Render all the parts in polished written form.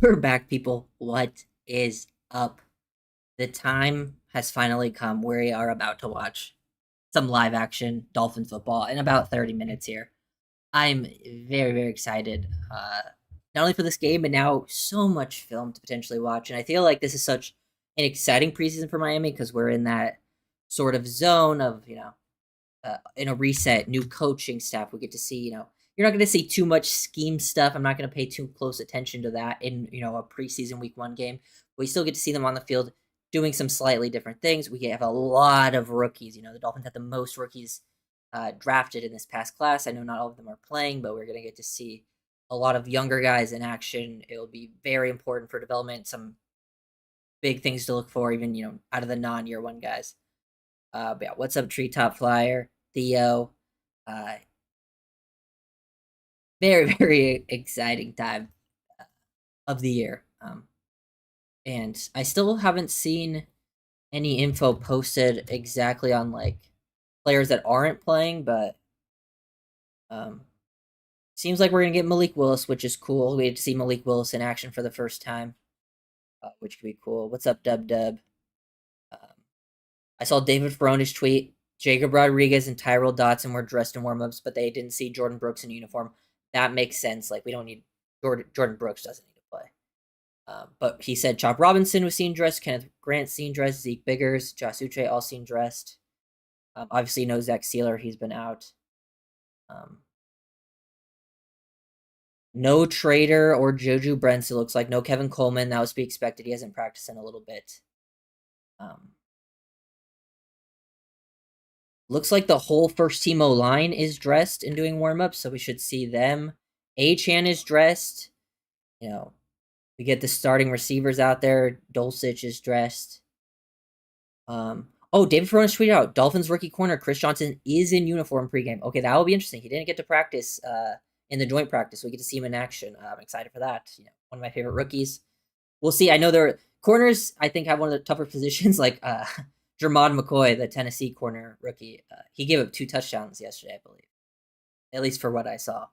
We're back, people. What is up? The time has finally come. We are about to watch some live action Dolphin football in about 30 minutes here. I'm very, very excited. Not only for this game, but now so much film to potentially watch. And I feel like this is such an exciting preseason for Miami because we're in that sort of zone of, in a reset, new coaching staff. We get to see, you're not going to see too much scheme stuff. I'm not going to pay too close attention to that in, a preseason week 1 game. We still get to see them on the field doing some slightly different things. We have a lot of rookies. The Dolphins had the most rookies drafted in this past class. I know not all of them are playing, but we're going to get to see a lot of younger guys in action. It will be very important for development. Some big things to look for, even, out of the non-year 1 guys. But yeah, what's up, Treetop Flyer? Theo. Uh, very, very exciting time of the year. And I still haven't seen any info posted exactly on like players that aren't playing, but seems like we're gonna get Malik Willis, which is cool. We get to see Malik Willis in action for the first time, which could be cool. What's up, Dub Dub? I saw David Ferroni's tweet. Jacob Rodriguez and Tyrell Dotson were dressed in warmups, but they didn't see Jordan Brooks in uniform. That makes sense. Like, we don't need Jordan Brooks doesn't need to play. But he said Chop Robinson was seen dressed, Kenneth Grant seen dressed, Zeke Biggers, Josh Uche all seen dressed. Obviously, no Zach Sealer, he's been out. No Trader or Joju Brents, it looks like. No Kevin Coleman, that was to be expected. He hasn't practiced in a little bit. Looks like the whole first team O-line is dressed and doing warm-ups, so we should see them. Achan is dressed. We get the starting receivers out there. Dulcich is dressed. David Ferronis tweeted out, Dolphins rookie corner Chris Johnson is in uniform pregame. Okay, that will be interesting. He didn't get to practice in the joint practice. We get to see him in action. I'm excited for that. One of my favorite rookies. We'll see. I know their corners, I think, have one of the tougher positions, like Jermod McCoy, the Tennessee corner rookie. He gave up 2 touchdowns yesterday, I believe, at least for what I saw.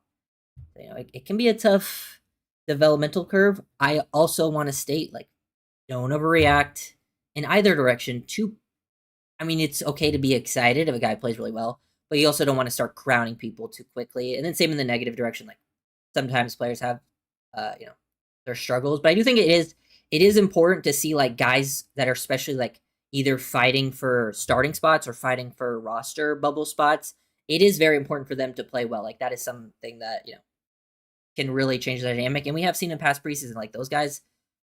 It can be a tough developmental curve. I also want to state, like, don't overreact in either direction. It's okay to be excited if a guy plays really well, but you also don't want to start crowning people too quickly. And then same in the negative direction. Like, sometimes players have, their struggles, but I do think it is important to see like guys that are especially like either fighting for starting spots or fighting for roster bubble spots. It is very important for them to play well. Like, that is something that can really change the dynamic. And we have seen in past preseason, like, those guys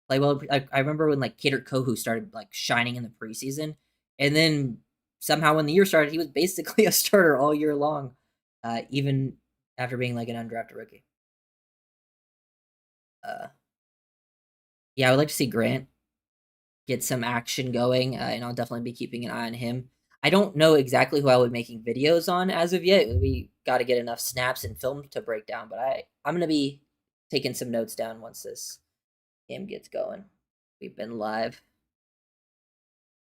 play well. I remember when like Kader Kohu started like shining in the preseason, and then somehow when the year started, he was basically a starter all year long, even after being like an undrafted rookie. Yeah, I would like to see Grant get some action going, and I'll definitely be keeping an eye on him. I don't know exactly who I would be making videos on as of yet. We got to get enough snaps and film to break down, but I'm going to be taking some notes down once this game gets going. We've been live.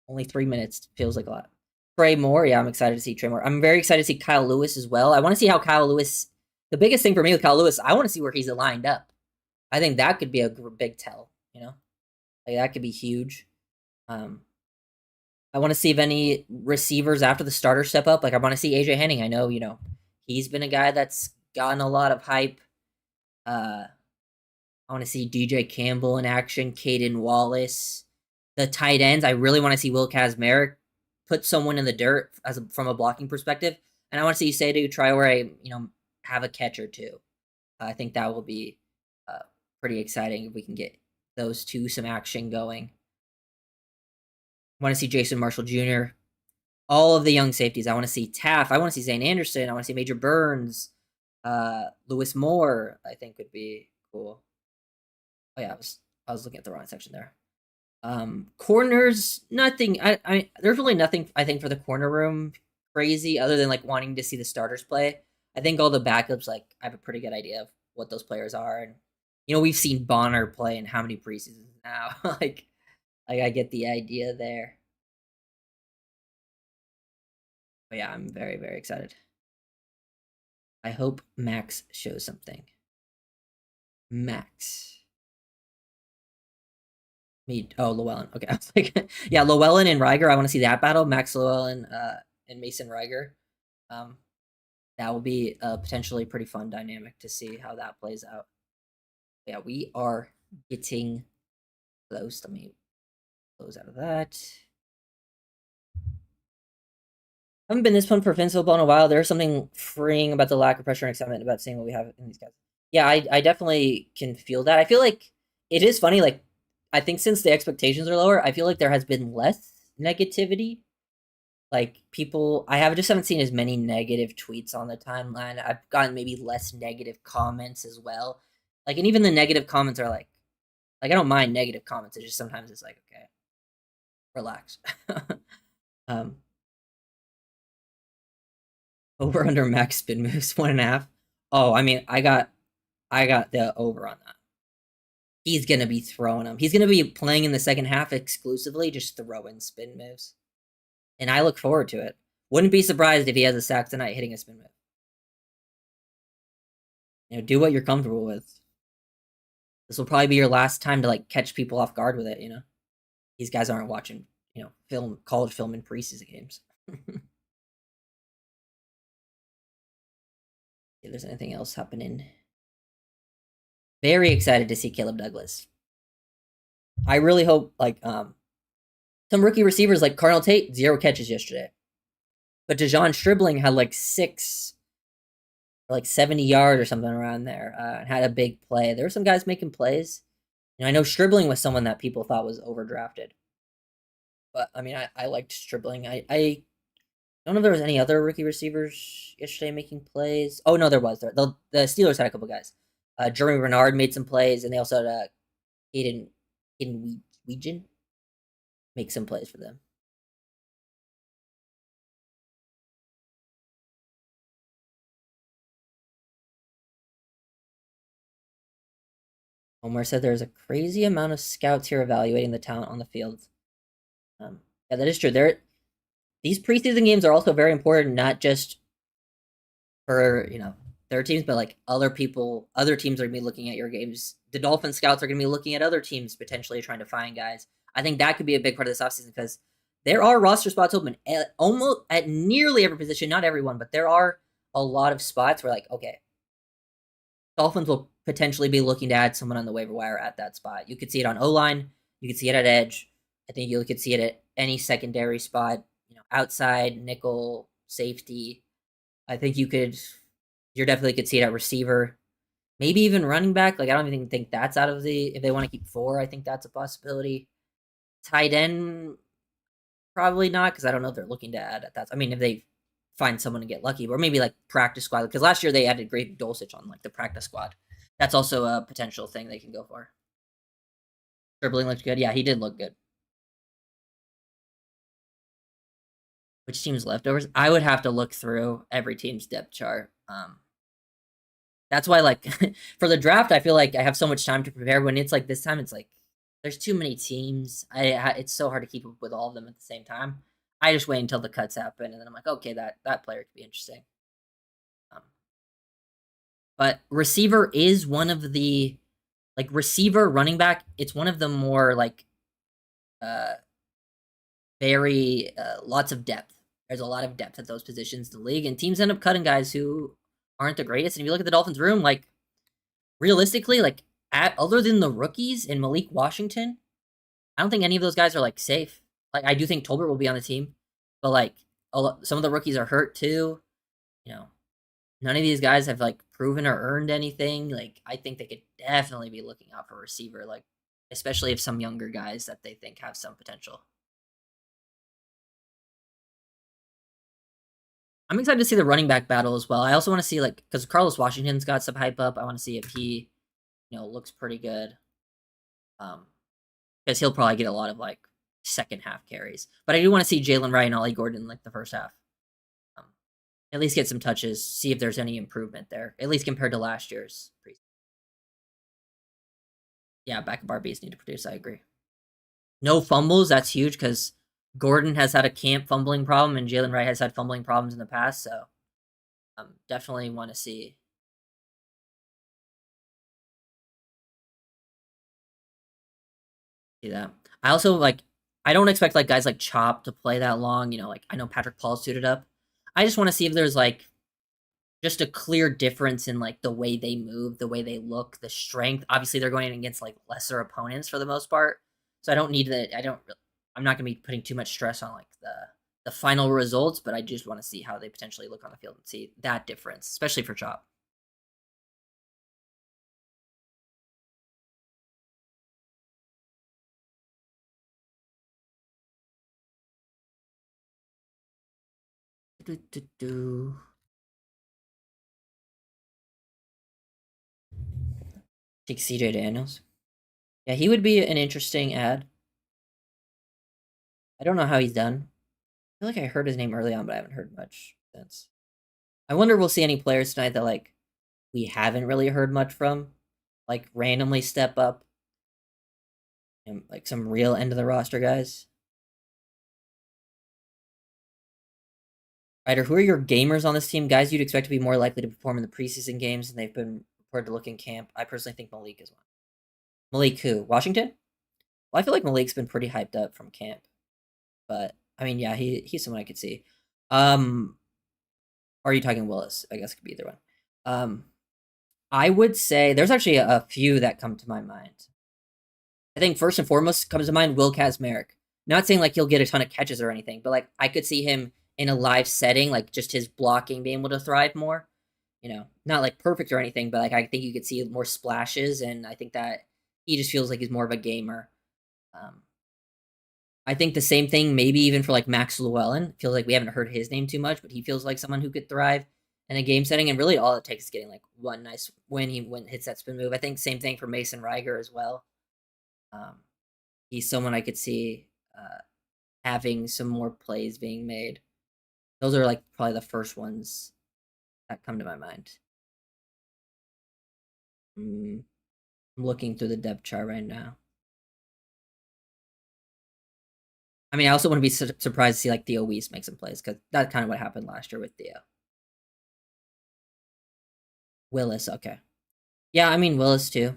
Only 3 minutes. Feels like a lot. Trey Moore. Yeah, I'm excited to see Trey Moore. I'm very excited to see Kyle Lewis as well. I want to see how Kyle Lewis... The biggest thing for me with Kyle Lewis, I want to see where he's lined up. I think that could be a big tell, Like, that could be huge. I want to see if any receivers after the starter step up. Like, I want to see AJ Henning. I know, he's been a guy that's gotten a lot of hype. I want to see DJ Campbell in action, Caden Wallace. The tight ends, I really want to see Will Kazmarek put someone in the dirt from a blocking perspective. And I want to see Seydou Traore, have a catch or two. I think that will be pretty exciting if we can get those two some action going. I want to see Jason Marshall Jr. All of the young safeties. I want to see Taff. I want to see Zane Anderson. I want to see Major Burns. Lewis Moore, I think, would be cool. Oh yeah, I was looking at the wrong section there. Corners, nothing. I there's really nothing I think for the corner room crazy other than like wanting to see the starters play. I think all the backups, like, I have a pretty good idea of what those players are, and we've seen Bonner play in how many preseasons now. like I get the idea there. But yeah, I'm very, very excited. I hope Max shows something. Max. Llewellyn. Okay, I was like, yeah, Llewellyn and Riger. I want to see that battle. Max Llewellyn and Mason Riger. Um, that will be a potentially pretty fun dynamic to see how that plays out. Yeah, we are getting close. Let me close out of that. I haven't been this pumped for Finns football in a while. There's something freeing about the lack of pressure and excitement about seeing what we have in these guys. Yeah, I definitely can feel that. I feel like it is funny. Like, I think since the expectations are lower, I feel like there has been less negativity. Like, people, just haven't seen as many negative tweets on the timeline. I've gotten maybe less negative comments as well. Like, and even the negative comments are like I don't mind negative comments. It's just sometimes it's like, okay, relax. um, Over under max spin moves 1.5. Oh, I mean, I got the over on that. He's gonna be throwing them. He's gonna be playing in the second half exclusively, just throwing spin moves, and I look forward to it. Wouldn't be surprised if he has a sack tonight hitting a spin move. Do what you're comfortable with. This will probably be your last time to like catch people off guard with it. These guys aren't watching college film in preseason games. If there's anything else happening. Very excited to see Caleb Douglas. I really hope some rookie receivers like Cardinal Tate, 0 catches yesterday. But Dejon Stribling had like 6 or like 70 yards or something around there and had a big play. There were some guys making plays. I know Stribling was someone that people thought was overdrafted. But I mean, I liked Stribling. I don't know if there was any other rookie receivers yesterday making plays. Oh, no, there was. The Steelers had a couple guys. Jeremy Renard made some plays, and they also had Aiden Weegen make some plays for them. Omar said there's a crazy amount of scouts here evaluating the talent on the field. Yeah, that is true. These preseason games are also very important, not just for their teams, but like other teams are gonna be looking at your games. The Dolphin scouts are gonna be looking at other teams potentially trying to find guys. I think that could be a big part of this offseason because there are roster spots open almost at nearly every position. Not everyone, but there are a lot of spots where like, okay, Dolphins will potentially be looking to add someone on the waiver wire at that spot. You could see it on O-line. You could see it at edge. I think you could see it at any secondary spot, outside, nickel, safety. I think you definitely could see it at receiver. Maybe even running back. Like, I don't even think that's out of if they want to keep 4, I think that's a possibility. Tight end, probably not, because I don't know if they're looking to add at that. I mean, if they find someone to get lucky, or maybe like practice squad, because last year they added Greg Dulcich on like the practice squad. That's also a potential thing they can go for. Dribbling looked good. Yeah, he did look good. Which team's leftovers? I would have to look through every team's depth chart. That's why, like, for the draft, I feel like I have so much time to prepare. When it's like this time, it's like there's too many teams. It's so hard to keep up with all of them at the same time. I just wait until the cuts happen, and then I'm like, okay, that player could be interesting. But receiver is one of the receiver, running back. It's one of the more uh very lots of depth. There's a lot of depth at those positions in the league, and teams end up cutting guys who aren't the greatest. And if you look at the Dolphins' room, like realistically, other than the rookies and Malik Washington, I don't think any of those guys are like safe. Like, I do think Tolbert will be on the team, but like some of the rookies are hurt too. None of these guys have like proven or earned anything. Like, I think they could definitely be looking out for a receiver, like especially if some younger guys that they think have some potential. I'm excited to see the running back battle as well. I also want to see because Carlos Washington's got some hype up. I want to see if he, looks pretty good. Because he'll probably get a lot of second half carries. But I do want to see Jalen Wright and Ollie Gordon the first half. At least get some touches, see if there's any improvement there, at least compared to last year's preseason. Yeah, backup RBs need to produce. I agree. No fumbles, that's huge because Gordon has had a camp fumbling problem and Jalen Wright has had fumbling problems in the past. So definitely want to see. See that. I also like. I don't expect like guys like Chop to play that long. Like I know Patrick Paul suited up. I just want to see if there's like just a clear difference in like the way they move, the way they look, the strength. Obviously, they're going against like lesser opponents for the most part, so I don't need that. I'm not going to be putting too much stress on like the final results, but I just want to see how they potentially look on the field and see that difference, especially for Chop. Do. Take CJ Daniels. Yeah, he would be an interesting ad. I don't know how he's done. I feel like I heard his name early on, but I haven't heard much since. I wonder if we'll see any players tonight that like we haven't really heard much from, like randomly step up and like some real end of the roster guys. Ryder, who are your gamers on this team? Guys you'd expect to be more likely to perform in the preseason games than they've been reported to look in camp. I personally think Malik is one. Malik who? Washington? Well, I feel like Malik's been pretty hyped up from camp. But I mean, yeah, he's someone I could see. Are you talking Willis? I guess it could be either one. I would say there's actually a few that come to my mind. I think first and foremost comes to mind Will Kazmarek. Not saying like he'll get a ton of catches or anything, but like I could see him in a live setting, like just his blocking being able to thrive more. Not like perfect or anything, but like I think you could see more splashes, and I think that he just feels like he's more of a gamer. Um, I think the same thing, maybe even for like Max Llewellyn. Feels like we haven't heard his name too much, but he feels like someone who could thrive in a game setting. And really, all it takes is getting like one nice when he hits that spin move. I think same thing for Mason Riger as well. Um, he's someone I could see having some more plays being made. Those are like probably the first ones that come to my mind. I'm looking through the depth chart right now. I mean, I also want to be surprised to see like Theo Weiss make some plays because that's kind of what happened last year with Theo. Willis, okay. Yeah, I mean Willis too.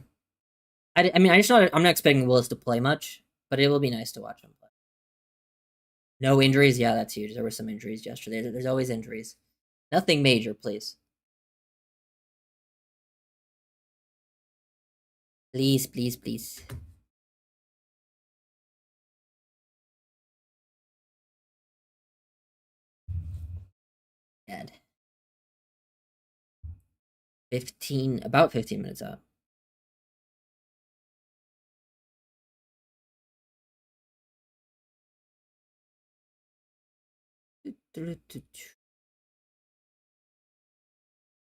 I mean, I'm not expecting Willis to play much, but it will be nice to watch him play. No injuries, yeah, that's huge. There were some injuries yesterday. There's always injuries. Nothing major, please. Please, please, please. And about 15 minutes out.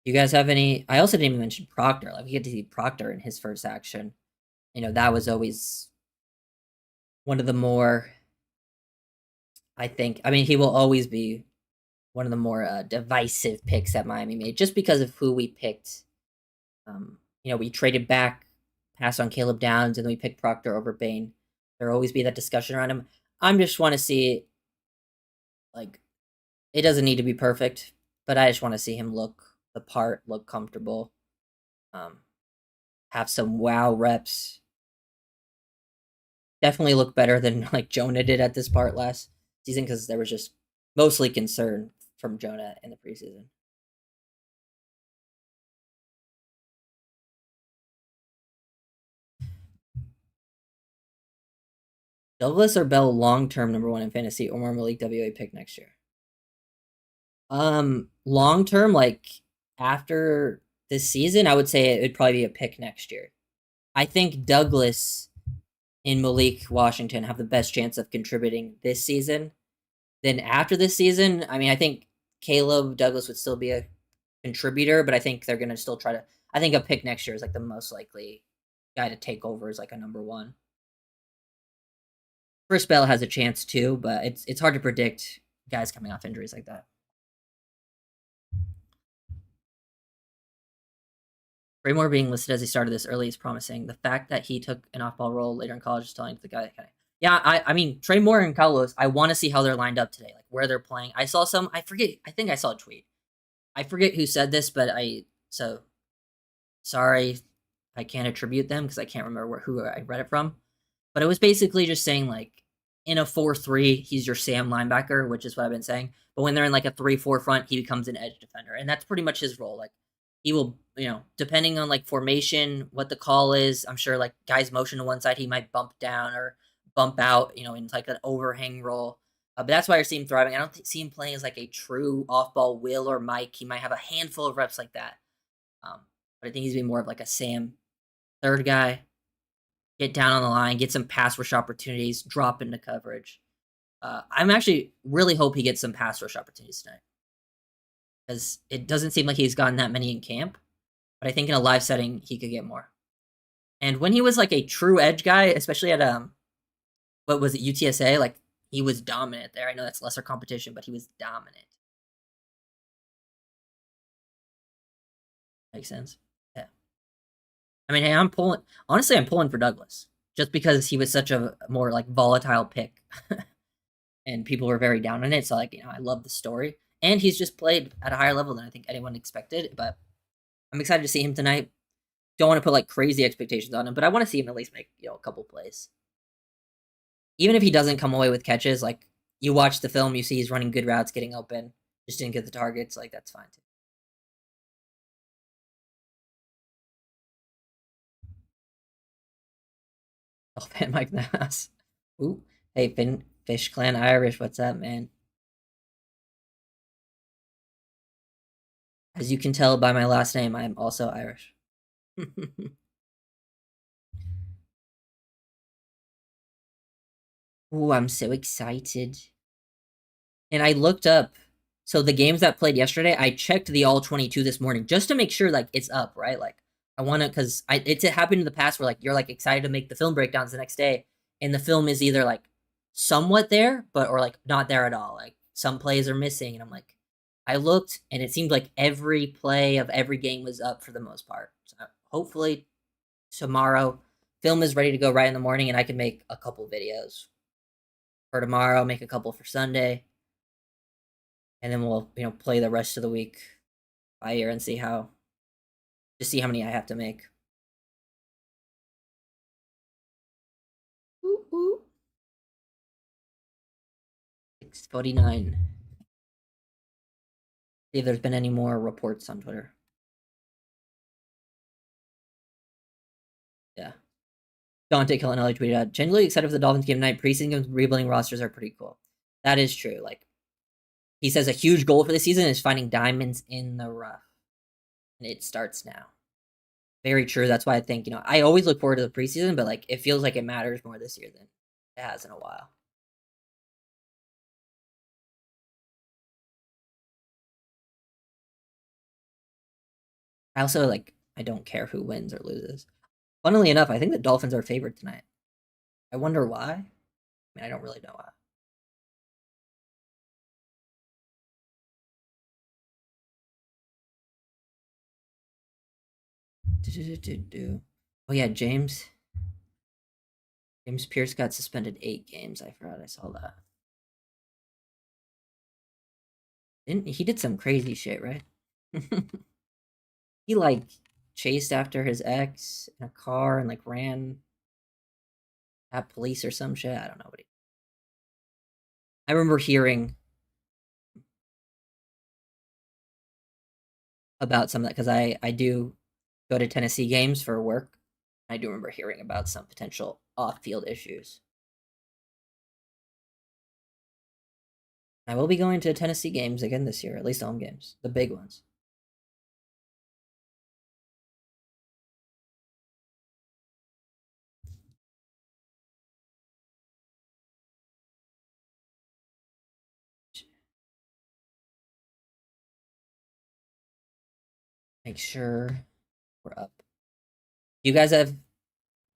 You guys have any? I also didn't even mention Proctor. Like we get to see Proctor in his first action. That was always one of the more. I think. I mean, he will always be one of the more divisive picks that Miami made, just because of who we picked. We traded back, passed on Caleb Downs, and then we picked Proctor over Bain. There'll always be that discussion around him. I'm just want to see, like, it doesn't need to be perfect, but I just want to see him look the part, look comfortable, um, have some wow reps. Definitely look better than like Jonah did at this part last season because there was just mostly concern from Jonah in the preseason. Douglas or Bell long term number one in fantasy or more Malik WA pick next year? Long term, like after this season, I would say it would probably be a pick next year. I think Douglas and Malik Washington have the best chance of contributing this season. Then after this season, I mean, I think Caleb Douglas would still be a contributor, but I think they're going to still try to. I think a pick next year is like the most likely guy to take over as like a number one. Chris Bell has a chance too, but it's hard to predict guys coming off injuries like that. Raymore being listed as he started this early is promising. The fact that he took an off-ball role later in college is telling the guy. Okay. Yeah, I mean Trey Moore and Carlos. I want to see how they're lined up today, like where they're playing. I saw some. I forget. I think I saw a tweet. I forget who said this, but so sorry. I can't attribute them because I can't remember who I read it from. But it was basically just saying like in a 4-3, he's your Sam linebacker, which is what I've been saying. But when they're in like a 3-4 front, he becomes an edge defender, and that's pretty much his role. Like he will, depending on like formation, what the call is. I'm sure like guys motion to one side, he might bump down or bump out, in like an overhang role. But that's why I see him thriving. I don't see him playing as like a true off-ball Will or Mike. He might have a handful of reps like that. Um, but I think he's been more of like a Sam third guy, get down on the line, get some pass rush opportunities, drop into coverage. I'm actually really hope he gets some pass rush opportunities tonight, because it doesn't seem like he's gotten that many in camp. But I think in a live setting he could get more. And when he was like a true edge guy, especially at what was it, UTSA, like he was dominant there. I know that's lesser competition, but he was dominant. Makes sense. Yeah. I mean, hey, I'm pulling for Douglas just because he was such a more like volatile pick. And people were very down on it. So like, I love the story. And he's just played at a higher level than I think anyone expected. But I'm excited to see him tonight. Don't want to put like crazy expectations on him, but I want to see him at least make, a couple plays. Even if he doesn't come away with catches, like you watch the film, you see he's running good routes, getting open, just didn't get the targets, like that's fine too. Oh, fan Mike Nass. Ooh. Hey, Fish Clan Irish, what's up, man? As you can tell by my last name, I am also Irish. Ooh, I'm so excited. And I looked up, so the games that played yesterday, I checked the all 22 this morning just to make sure like it's up, right? Like I want to, because it's happened in the past where like you're like excited to make the film breakdowns the next day, and the film is either like somewhat there, but or like not there at all. Like some plays are missing, and I'm like, I looked, and it seemed like every play of every game was up for the most part. So hopefully tomorrow, film is ready to go right in the morning, and I can make a couple videos for tomorrow, make a couple for Sunday, and then we'll play the rest of the week by ear and see how many I have to make. Ooh, ooh. 6:49. See if there's been any more reports on Twitter. Yeah. Dante Killinelli tweeted out, genuinely excited for the Dolphins game tonight. Preseason rebuilding rosters are pretty cool. That is true. Like he says, a huge goal for the season is finding diamonds in the rough, and it starts now. Very true. That's why I think I always look forward to the preseason, but like it feels like it matters more this year than it has in a while. I also like I don't care who wins or loses. Funnily enough, I think the Dolphins are favored tonight. I wonder why. I mean, I don't really know why. Oh yeah, James Pierce got suspended 8 games. I forgot I saw that. Didn't he did some crazy shit, right? He like chased after his ex in a car and like ran at police or some shit. I don't know what he. I remember hearing about some of that because I do go to Tennessee games for work. I do remember hearing about some potential off-field issues. I will be going to Tennessee games again this year, at least home games, the big ones. Make sure we're up. You guys have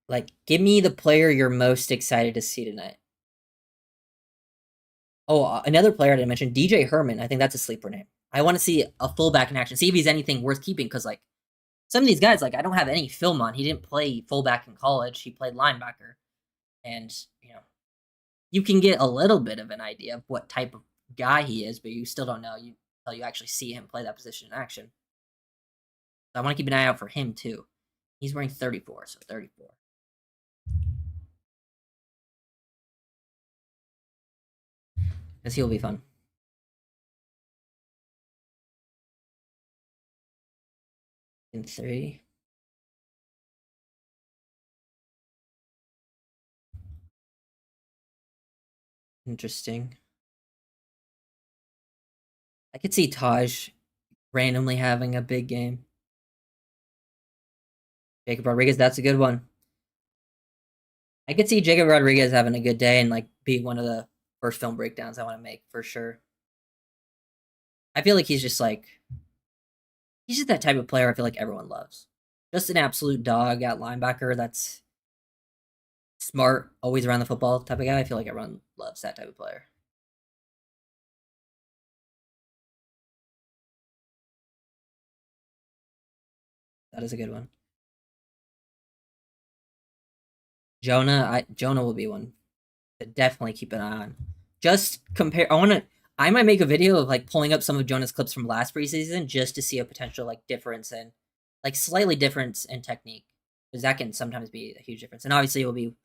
like give me the player you're most excited to see tonight. Oh, another player I didn't mention, DJ Herman. I think that's a sleeper name. I want to see a fullback in action, see if he's anything worth keeping. Because like some of these guys, like I don't have any film on. He didn't play fullback in college. He played linebacker, and you can get a little bit of an idea of what type of guy he is, but you still don't know until you actually see him play that position in action. So I want to keep an eye out for him too. He's wearing 34, so 34. Because he'll be fun. In 3. Interesting. I could see Taj randomly having a big game. Jacob Rodriguez, that's a good one. I could see Jacob Rodriguez having a good day and like being one of the first film breakdowns I want to make for sure. I feel like he's just that type of player I feel like everyone loves. Just an absolute dog at linebacker that's smart, always around the football type of guy. I feel like everyone loves that type of player. That is a good one. Jonah will be one to definitely keep an eye on. Just compare. I might make a video of like pulling up some of Jonah's clips from last preseason just to see a potential like difference in, like slightly difference in technique, because that can sometimes be a huge difference. And obviously, it will be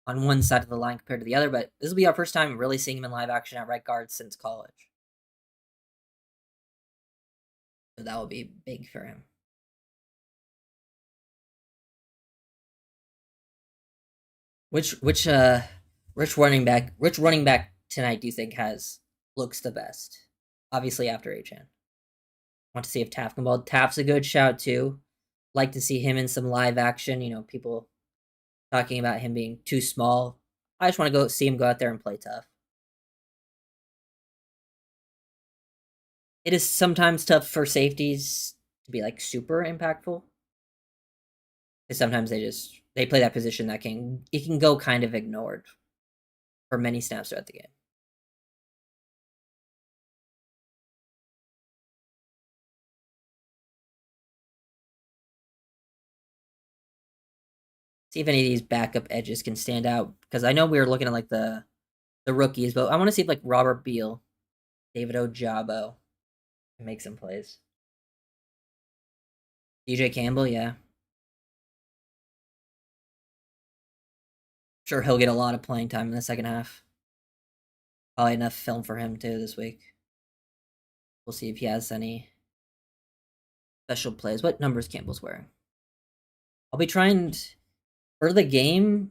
on one side of the line compared to the other. But this will be our first time really seeing him in live action at right guard since college, so that will be big for him. Which running back tonight do you think has looks the best? Obviously after Achan. Want to see if Taft can ball. Taft's a good shout too. Like to see him in some live action. People talking about him being too small. I just want to go see him go out there and play tough. It is sometimes tough for safeties to be like super impactful. Because sometimes they play that position that can go kind of ignored for many snaps throughout the game. See if any of these backup edges can stand out, because I know we were looking at like the rookies, but I want to see if like Robert Beal, David Ojabo can make some plays. DJ Campbell, yeah, sure he'll get a lot of playing time in the second half. Probably enough film for him too this week. We'll see if he has any special plays. What numbers Campbell's wearing? I'll be trying for the game.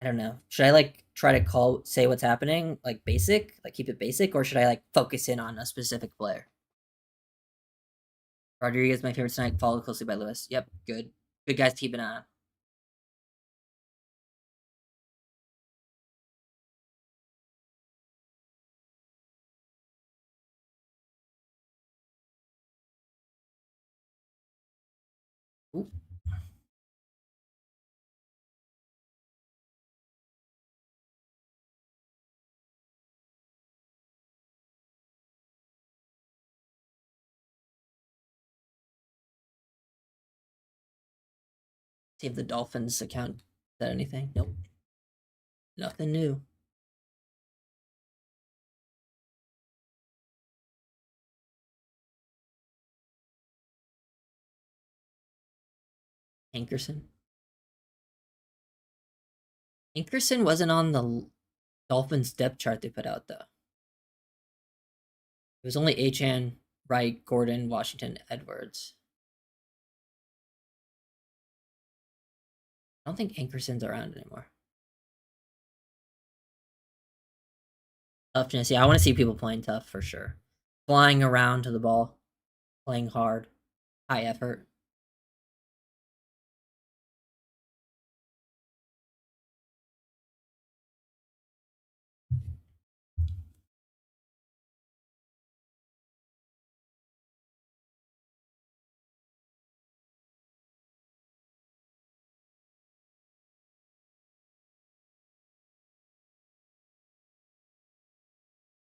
I don't know. Should I like try to say what's happening, like basic, like keep it basic, or should I like focus in on a specific player? Rodriguez, my favorite tonight, followed closely by Lewis. Yep, good. Good guys to keep an eye on. Ooh. See if the Dolphins account said anything. Nope. Nothing new. Hankerson. Hankerson wasn't on the Dolphins depth chart they put out though. It was only Achan, Wright, Gordon, Washington, Edwards. I don't think Hankerson's around anymore. Toughness, yeah, I want to see people playing tough for sure. Flying around to the ball, playing hard, high effort.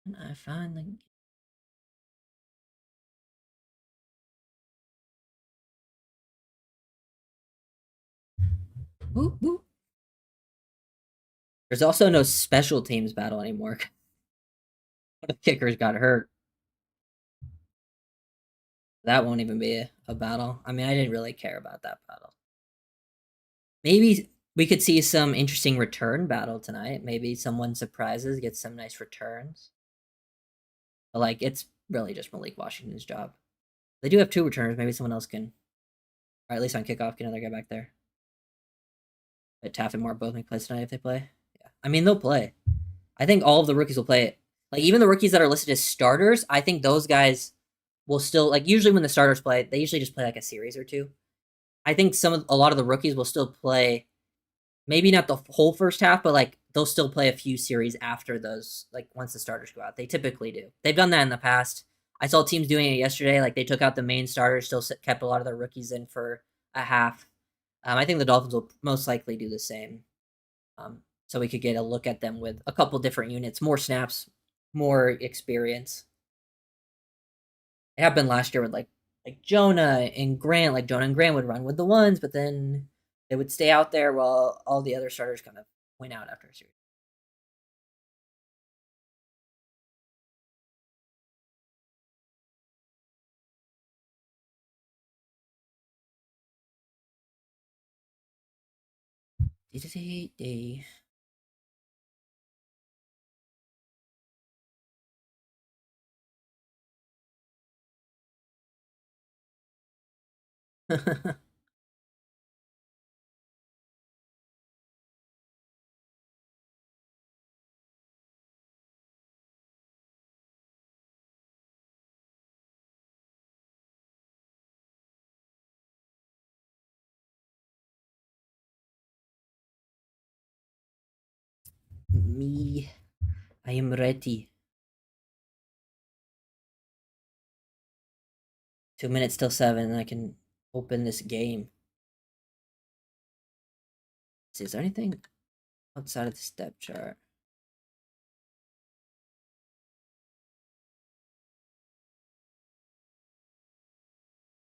And I finally. Whoop, whoop. There's also no special teams battle anymore. The kickers got hurt. That won't even be a battle. I mean, I didn't really care about that battle. Maybe We could see some interesting return battle tonight. Maybe someone surprises, gets some nice returns. But like it's really just Malik Washington's job. They do have two returners. Maybe someone else can, or at least on kickoff, get another guy back there. But Taff and Moore both make plays tonight if they play. Yeah, I mean they'll play. I think all of the rookies will play it. Like even the rookies that are listed as starters, I think those guys will still like. Usually when the starters play, they usually just play like a series or two. I think a lot of the rookies will still play. Maybe not the whole first half, but like they'll still play a few series after those. Like once the starters go out, they typically do. They've done that in the past. I saw teams doing it yesterday. Like they took out the main starters, still kept a lot of their rookies in for a half. I think the Dolphins will most likely do the same. So we could get a look at them with a couple different units, more snaps, more experience. It happened last year with like Jonah and Grant. Like Jonah and Grant would run with the ones, but then they would stay out there while all the other starters kind of went out after a series. Me, I am ready. 2 minutes till 7, and I can open this game. Let's see, is there anything outside of the step chart?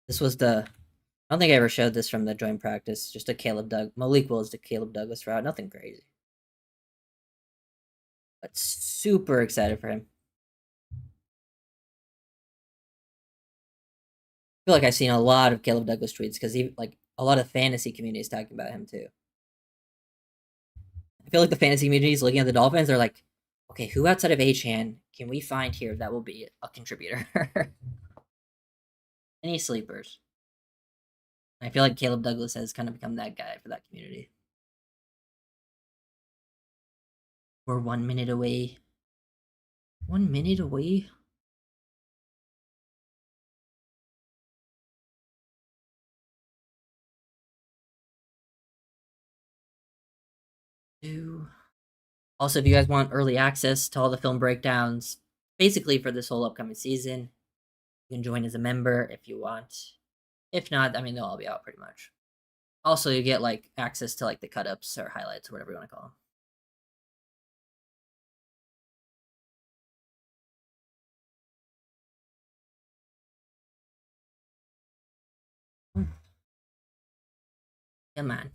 This was the. I don't think I ever showed this from the joint practice. Just a Malik Willis to Caleb Douglas route. Nothing crazy. But super excited for him. I feel like I've seen a lot of Caleb Douglas tweets because like a lot of fantasy communities talking about him too. I feel like the fantasy community is looking at the Dolphins. They're like, okay, who outside of Achan can we find here that will be a contributor? Any sleepers? I feel like Caleb Douglas has kind of become that guy for that community. We're 1 minute away. 1 minute away. Two. Also, if you guys want early access to all the film breakdowns, basically for this whole upcoming season, you can join as a member if you want. If not, I mean, they'll all be out pretty much. Also, you get like access to like the cut ups or highlights or whatever you want to call them. Come on.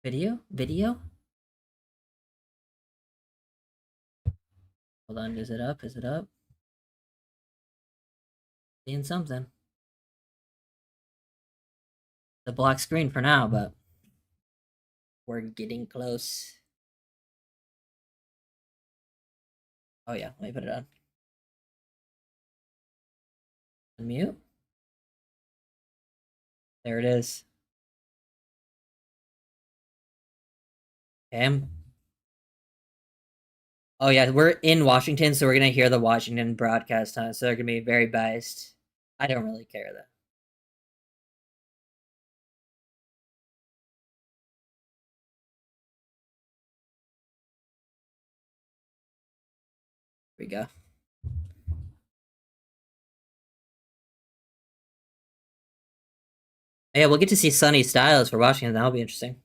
Video? Video? Hold on, is it up? Is it up? Seeing something. The black screen for now, but we're getting close. Oh yeah, let me put it on. Unmute. There it is. Okay. Oh yeah, we're in Washington, so we're gonna hear the Washington broadcast, huh? So they're gonna be very biased. I don't really care though. Here we go. Yeah, we'll get to see Sunny Styles for Washington. That'll be interesting.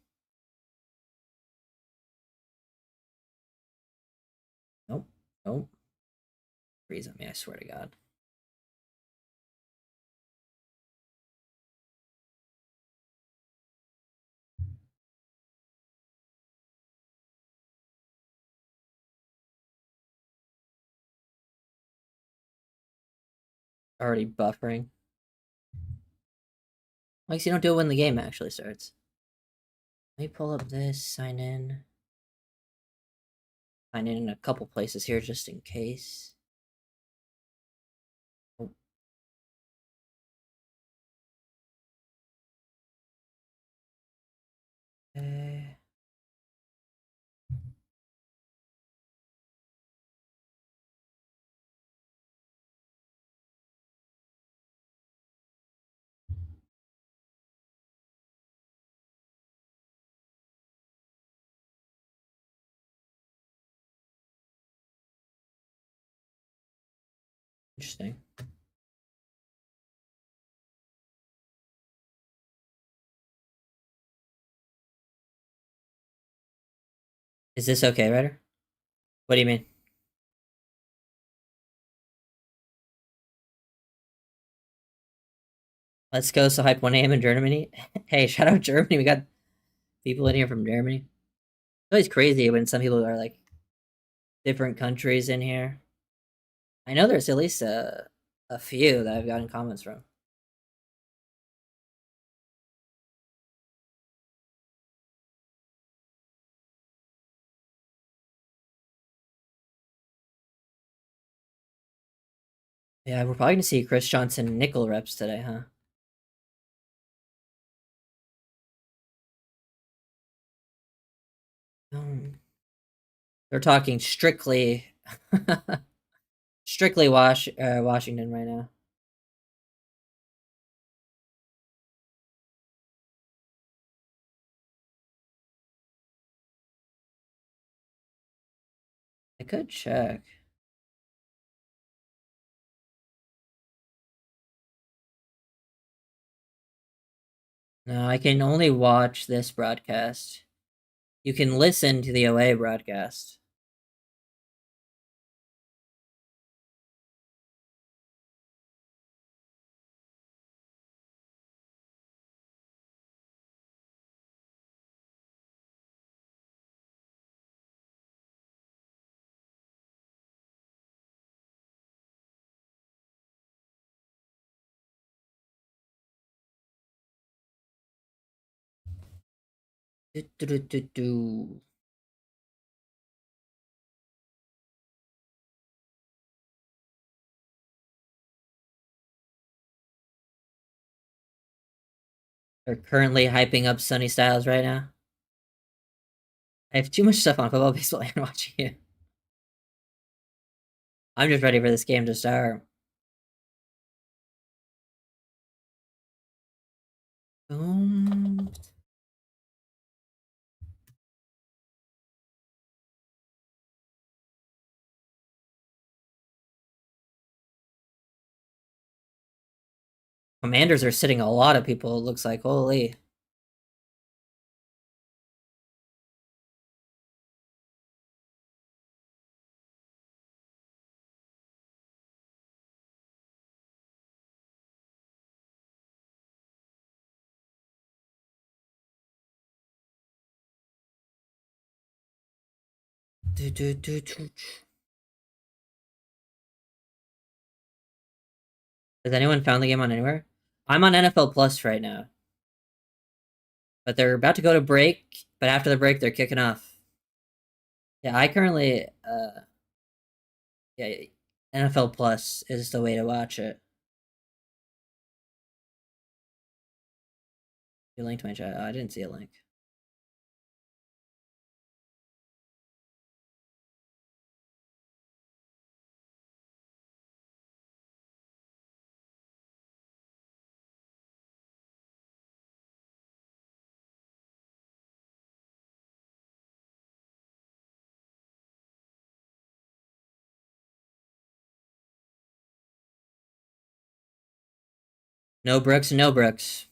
Nope. Nope. Freeze on me, I swear to God. Already buffering. Like, you don't do it when the game actually starts. Let me pull up this, sign in. Sign in a couple places here just in case. Oh. Okay. Interesting. Is this okay, Ryder? What do you mean? Let's go. So hype 1 a.m. in Germany. Hey, shout out Germany. We got people in here from Germany. It's always crazy when some people are like different countries in here. I know there's at least a few that I've gotten comments from. Yeah, we're probably gonna see Chris Johnson nickel reps today, huh? They're talking strictly, strictly Washington right now. I could check. No, I can only watch this broadcast. You can listen to the OA broadcast. Do, do, do, do, do. They're currently hyping up Sunny Styles right now. I have too much stuff on football, baseball, and watching it. I'm just ready for this game to start. Boom. Commanders are sitting a lot of people, it looks like. Holy. Do, do, do, do. Has anyone found the game on anywhere? I'm on NFL Plus right now, but they're about to go to break. But after the break, they're kicking off. Yeah, I currently, yeah, NFL Plus is the way to watch it. You linked my chat. Oh, I didn't see a link. No Brooks, no Brooks.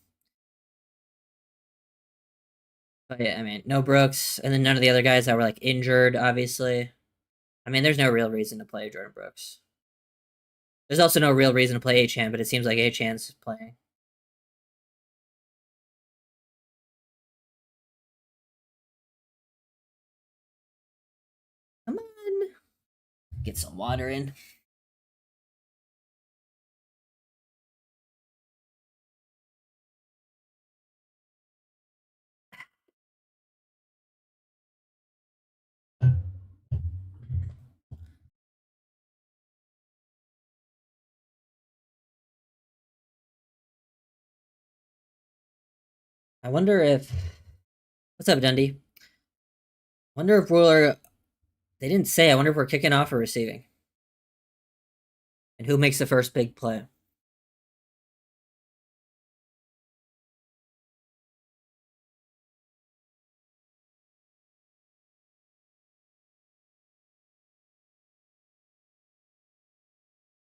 But yeah, I mean, no Brooks, and then none of the other guys that were like injured. Obviously, I mean, there's no real reason to play Jordan Brooks. There's also no real reason to play Achan, but it seems like Achan's playing. Come on, get some water in. I wonder if what's up, Dundee? Wonder if we're they didn't say. I wonder if we're kicking off or receiving, and who makes the first big play.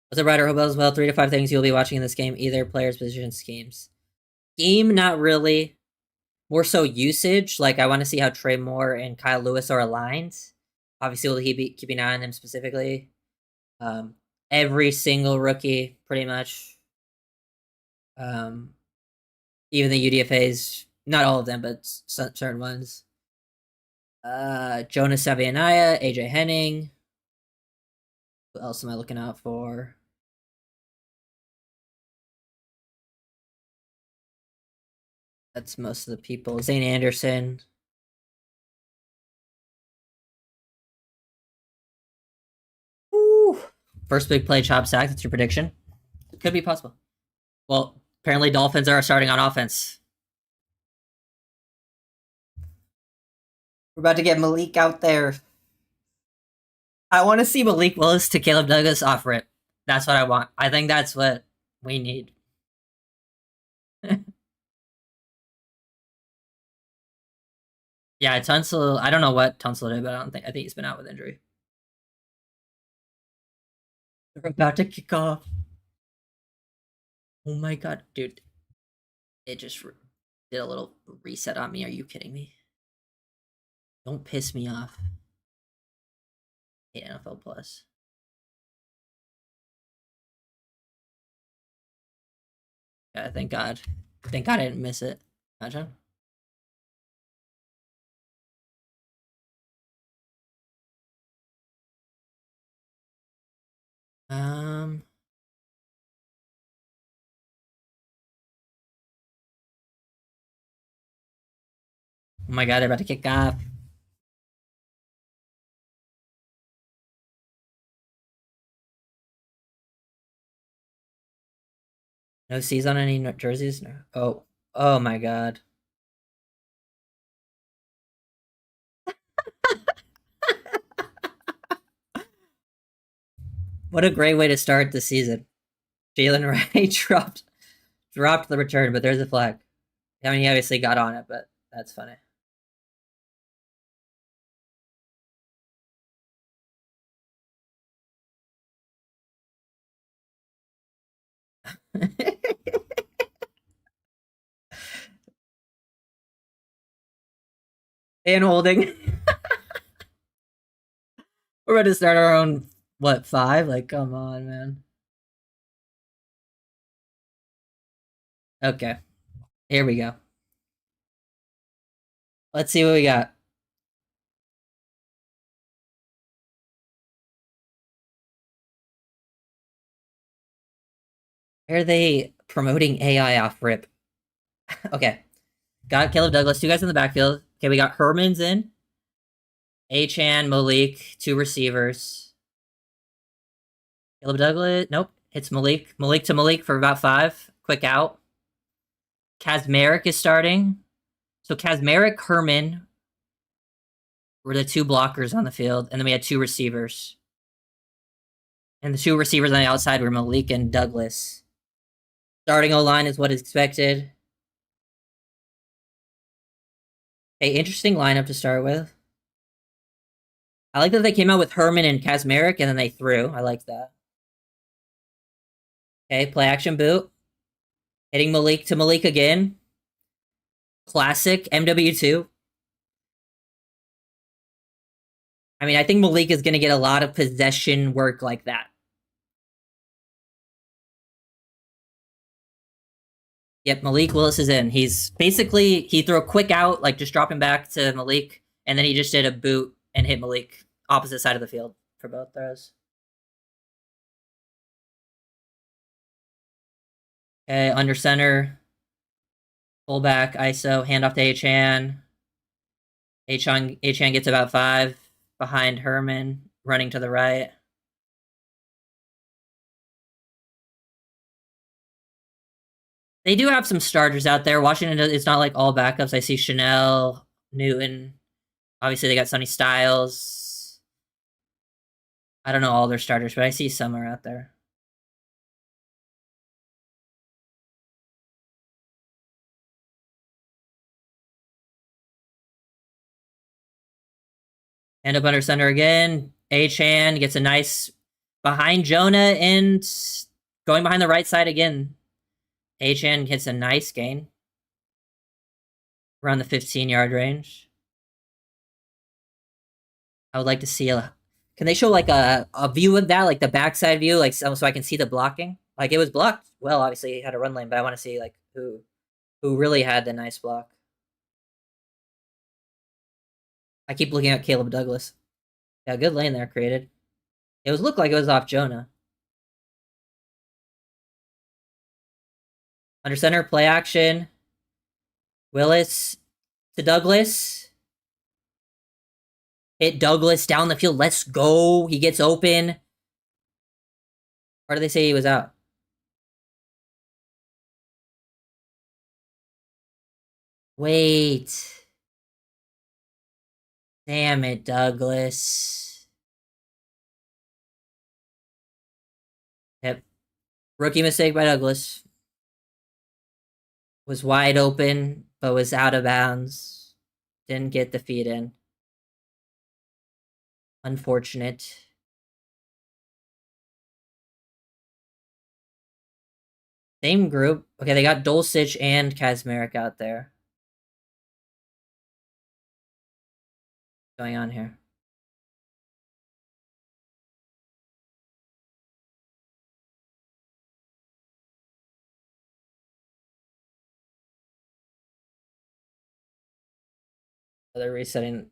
What's up, Ryder? Hope all is well. 3 to 5 things you'll be watching in this game: either players, position, schemes. Scheme, not really. More so usage. Like I want to see how Trey Moore and Kyle Lewis are aligned. Obviously, will he be keeping an eye on them specifically? Um, every single rookie, pretty much. Um, even the UDFA's, not all of them, but certain ones. Jonas Savianaya, AJ Henning. What else am I looking out for? That's most of the people. Zane Anderson. Ooh. First big play, chop sack. That's your prediction. It could be possible. Well, apparently Dolphins are starting on offense. We're about to get Malik out there. I want to see Malik Willis to Caleb Douglas off rip. That's what I want. I think that's what we need. Yeah, Tunsil. I don't know what Tunsil did, but I think he's been out with injury. We're about to kick off. Oh my god, dude! It just did a little reset on me. Are you kidding me? Don't piss me off. Hey, NFL Plus. Yeah, thank God. Thank God I didn't miss it. Imagine. Um. Oh my God, they're about to kick off. No C's on any jerseys? No. Oh. Oh my God. What a great way to start the season. Jalen Wright dropped the return, but there's a flag. I mean, he obviously got on it, but that's funny. And holding. We're about to start our own, what, 5? Like, come on, man. Okay. Here we go. Let's see what we got. Why are they promoting AI off rip? Okay. Got Caleb Douglas, 2 guys in the backfield. Okay, we got Herman's in. Achan, Malik, 2 receivers. Caleb Douglas, nope. Hits Malik. Malik to Malik for about 5. Quick out. Kazmarek is starting. So Kazmarek, Herman were the 2 blockers on the field, and then we had 2 receivers. And the 2 receivers on the outside were Malik and Douglas. Starting O-line is what is expected. Okay, interesting lineup to start with. I like that they came out with Herman and Kazmarek, and then they threw. I like that. Okay, play action boot. Hitting Malik to Malik again. Classic MW2. I mean, I think Malik is going to get a lot of possession work like that. Yep, Malik Willis is in. He's basically, he threw a quick out, like just dropping back to Malik, and then he just did a boot and hit Malik opposite side of the field for both throws. Okay, under center, fullback, ISO, handoff to Achan. Achan gets about 5 behind Herman, running to the right. They do have some starters out there. Washington, it's not like all backups. I see Chanel, Newton. Obviously, they got Sonny Styles. I don't know all their starters, but I see some are out there. End up under center again. A-Chan gets a nice behind Jonah and going behind the right side again. A-Chan hits a nice gain around the 15-yard range. I would like to see a. Can they show like a view of that, like the backside view, like so I can see the blocking? Like it was blocked well. Obviously, he had a run lane, but I want to see like who really had the nice block. I keep looking at Caleb Douglas. Yeah, good lane there created. It was looked like it was off Jonah. Under center, play action. Willis to Douglas. Hit Douglas down the field. Let's go. He gets open. Why do they say he was out? Wait. Damn it, Douglas. Yep. Rookie mistake by Douglas. Was wide open, but was out of bounds. Didn't get the feed in. Unfortunate. Same group. Okay, they got Dulcich and Kazmarek out there. What's going on here? Oh, they're resetting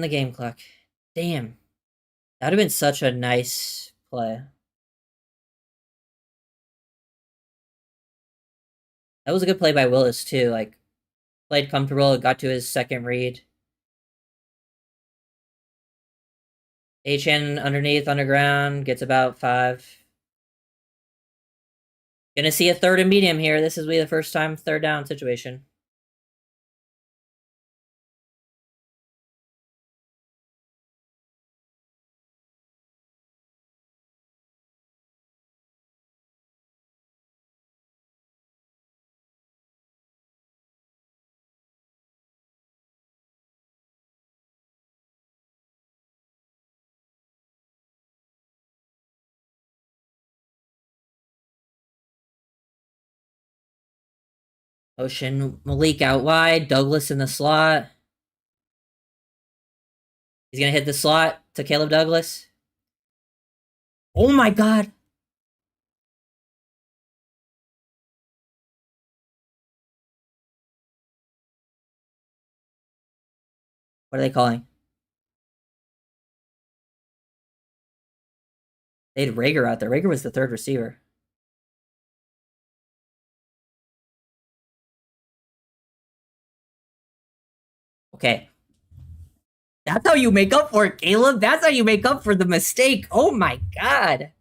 the game clock. Damn. That would have been such a nice play. That was a good play by Willis too. Like played comfortable, got to his second read. HN underneath, underground, gets about 5. Gonna see a third and medium here. This is the first time third down situation. Ocean Malik out wide, Douglas in the slot. He's gonna hit the slot to Caleb Douglas. Oh my god. What are they calling? They had Rager out there. Rager was the third receiver. Okay. That's how you make up for it, Caleb. That's how you make up for the mistake. Oh my god.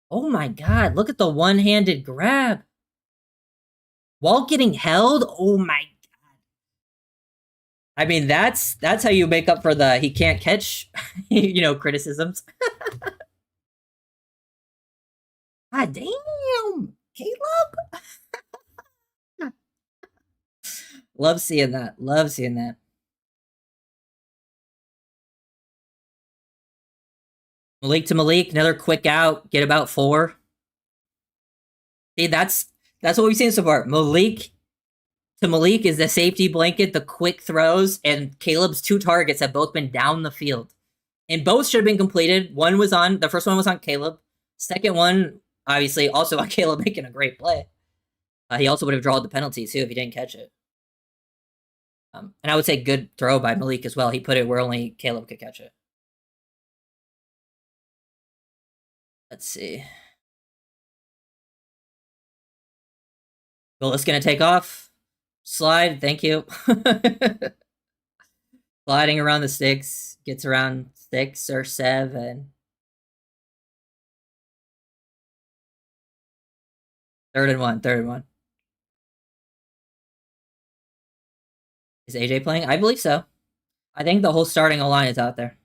Oh my god. Look at the one-handed grab. While getting held? Oh my god. I mean, that's how you make up for the he can't catch, criticisms. God damn. Caleb. Love seeing that. Love seeing that. Malik to Malik, another quick out, get about 4. See, that's what we've seen so far. Malik to Malik is the safety blanket, the quick throws, and Caleb's 2 targets have both been down the field. And both should have been completed. The first one was on Caleb. Second one, obviously, also on Caleb making a great play. He also would have drawn the penalty, too, if he didn't catch it. And I would say good throw by Malik as well. He put it where only Caleb could catch it. Let's see. Willis gonna take off. Slide, thank you. Sliding around the sticks. Gets around 6 or 7. Third and one. Third and one. Is AJ playing? I believe so. I think the whole starting line is out there.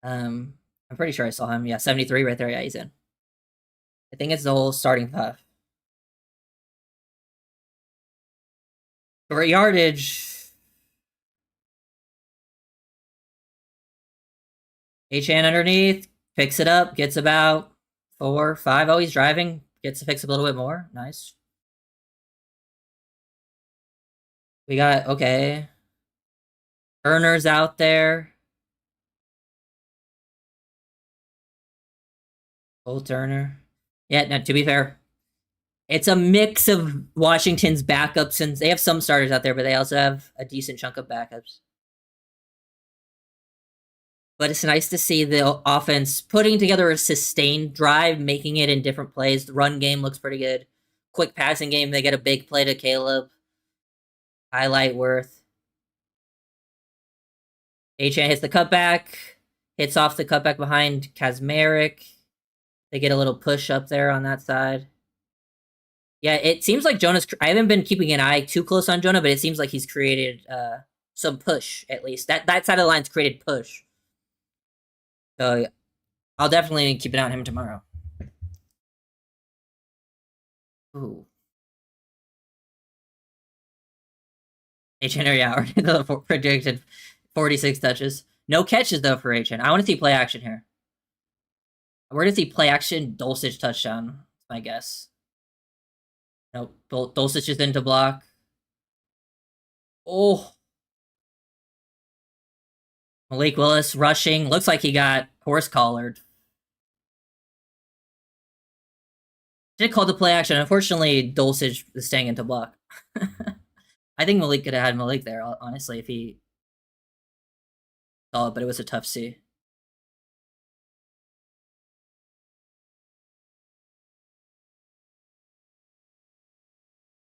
I'm pretty sure I saw him. Yeah, 73 right there. Yeah, he's in. I think it's the whole starting five. For yardage, H-Hand underneath, picks it up, gets about 4, 5. Oh, he's driving. Gets to fix a little bit more. Nice. We got, okay. Turner's out there. Cole Turner. Yeah, no, to be fair, it's a mix of Washington's backups, and they have some starters out there, but they also have a decent chunk of backups. But it's nice to see the offense putting together a sustained drive, making it in different plays. The run game looks pretty good. Quick passing game, they get a big play to Caleb. Highlight Worth. H-Chan hits the cutback. Hits off the cutback behind Kazmarek. They get a little push up there on that side. Yeah, it seems like Jonah's... I haven't been keeping an eye too close on Jonah, but it seems like he's created some push, at least. That side of the line's created push. So I'll definitely keep an eye on him tomorrow. Ooh. H-N, yeah, already the predicted 46 touches. No catches, though, for H-N. I want to see play action here. Where does he play action? Dulcich touchdown, that's my guess. Nope, Dulcich is into block. Oh. Malik Willis rushing. Looks like he got horse-collared. Did call the play action. Unfortunately, Dulcich is staying into block. I think Malik could have had Malik there, honestly, if he saw it, but it was a tough C.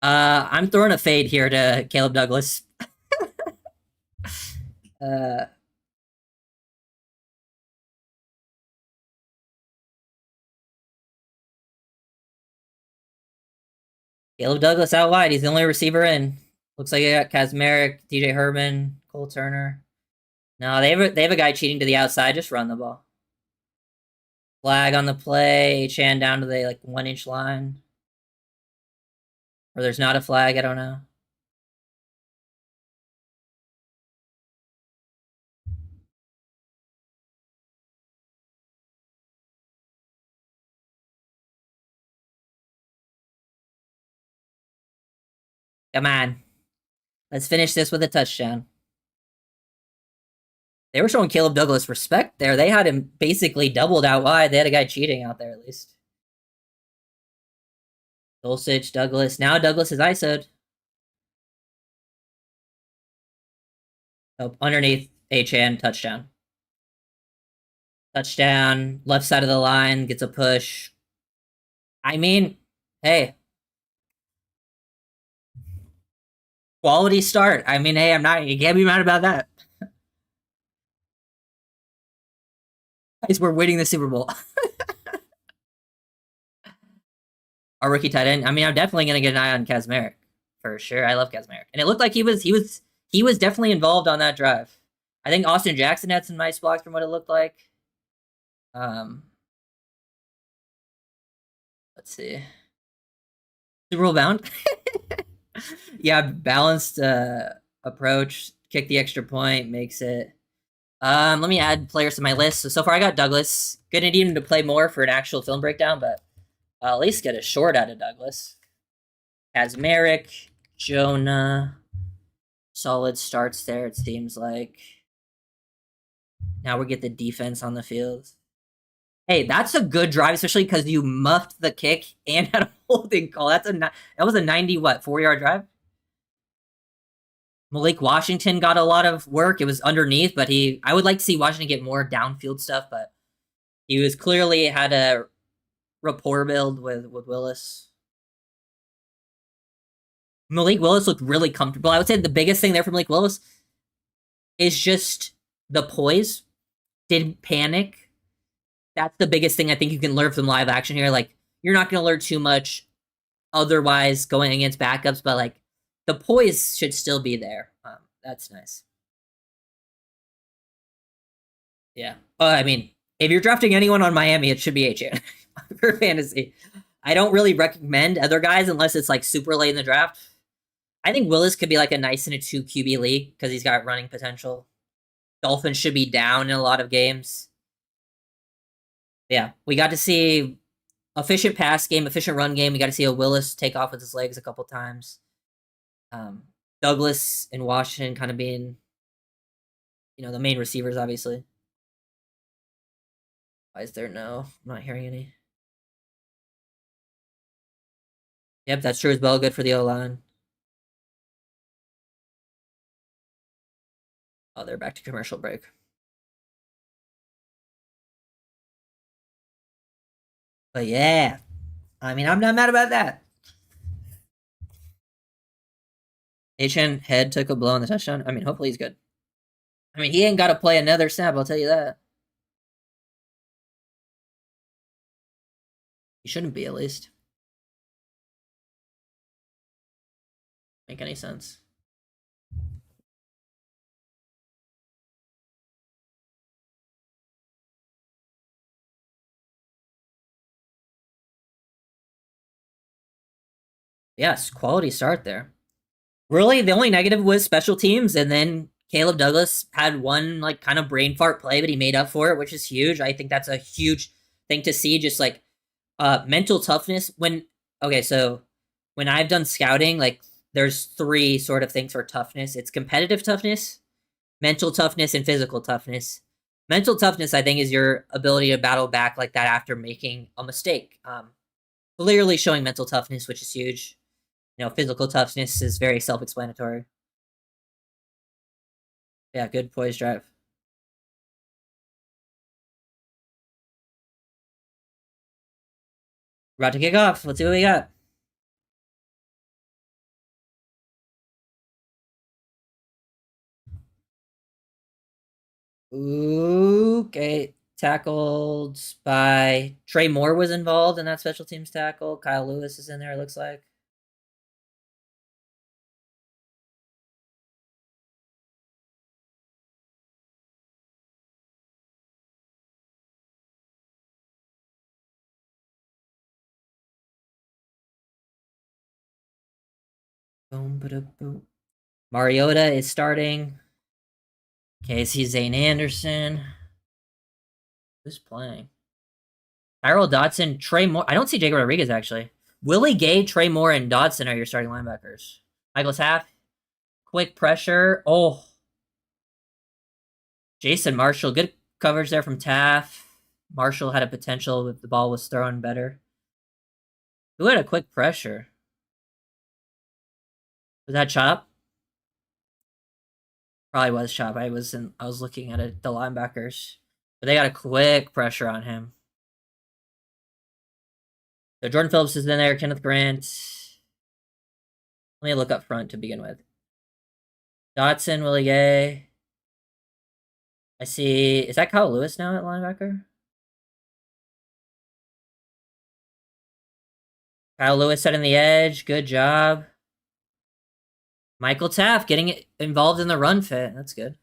I'm throwing a fade here to Caleb Douglas. Caleb Douglas out wide. He's the only receiver in. Looks like they got Kazmarek, DJ Herman, Cole Turner. No, they have a guy cheating to the outside. Just run the ball. Flag on the play. Chan down to the 1-inch line. Or there's not a flag. I don't know. Come on. Let's finish this with a touchdown. They were showing Caleb Douglas respect there. They had him basically doubled out wide. They had a guy cheating out there, at least. Dulcich, Douglas. Now Douglas is ISO'd. Oh, underneath H-Hand, touchdown. Touchdown, left side of the line, gets a push. I mean, hey. Quality start. I mean, hey, you can't be mad about that. Guys, we're winning the Super Bowl. Our rookie tight end. I mean, I'm definitely gonna get an eye on Kazmarek for sure. I love Kazmarek, and it looked like he was definitely involved on that drive. I think Austin Jackson had some nice blocks from what it looked like. Let's see. Super Bowl bound. Yeah, balanced approach. Kick the extra point, makes it. Let me add players to my list. So far I got Douglas. Gonna need him to play more for an actual film breakdown, but I'll at least get a short out of Douglas. Kazmarek, Jonah. Solid starts there, it seems like. Now we get the defense on the field. Hey, that's a good drive, especially because you muffed the kick and had a holding call. That was a 4-yard drive? Malik Washington got a lot of work. It was underneath, but I would like to see Washington get more downfield stuff, but he was clearly had a rapport build with Willis. Malik Willis looked really comfortable. I would say the biggest thing there for Malik Willis is just the poise. Didn't panic. That's the biggest thing I think you can learn from live action here. you're not going to learn too much otherwise going against backups, but like the poise should still be there. That's nice. Yeah. I mean, if you're drafting anyone on Miami, it should be Achan for fantasy. I don't really recommend other guys unless it's like super late in the draft. I think Willis could be like a nice in a 2 QB league because he's got running potential. Dolphins should be down in a lot of games. Yeah, we got to see efficient pass game, efficient run game. We got to see a Willis take off with his legs a couple times. Douglas and Washington kind of being, the main receivers, obviously. Why is there no? I'm not hearing any. Yep, that's true as well. Good for the O-line. Oh, they're back to commercial break. But yeah, I mean, I'm not mad about that. Achan head took a blow on the touchdown. I mean, hopefully he's good. I mean, he ain't got to play another snap, I'll tell you that. He shouldn't be, at least. Make any sense. Yes, quality start there. Really, the only negative was special teams, and then Caleb Douglas had one like kind of brain fart play, but he made up for it, which is huge. I think that's a huge thing to see. Just like mental toughness. So when I've done scouting, like there's three sort of things for toughness. It's competitive toughness, mental toughness, and physical toughness. Mental toughness, I think, is your ability to battle back like that after making a mistake. Clearly showing mental toughness, which is huge. Physical toughness is very self-explanatory. Yeah, good poise drive. We're about to kick off. Let's see what we got. Okay. Tackled by Trey Moore was involved in that special teams tackle. Kyle Lewis is in there, it looks like. Boom, boom. Mariota is starting. Casey Zane Anderson. Who's playing? Tyrell Dodson, Trey Moore. I don't see Jacob Rodriguez actually. Willie Gay, Trey Moore, and Dodson are your starting linebackers. Michael Taft, quick pressure. Oh, Jason Marshall, good coverage there from Taft. Marshall had a potential if the ball was thrown better. Who had a quick pressure? Was that Chop? Probably was Chop. I was looking at it, the linebackers, but they got a quick pressure on him. So Jordan Phillips is in there. Kenneth Grant. Let me look up front to begin with. Dotson, Willie Gay. I see. Is that Kyle Lewis now at linebacker? Kyle Lewis setting the edge. Good job. Michael Taft getting involved in the run fit. That's good.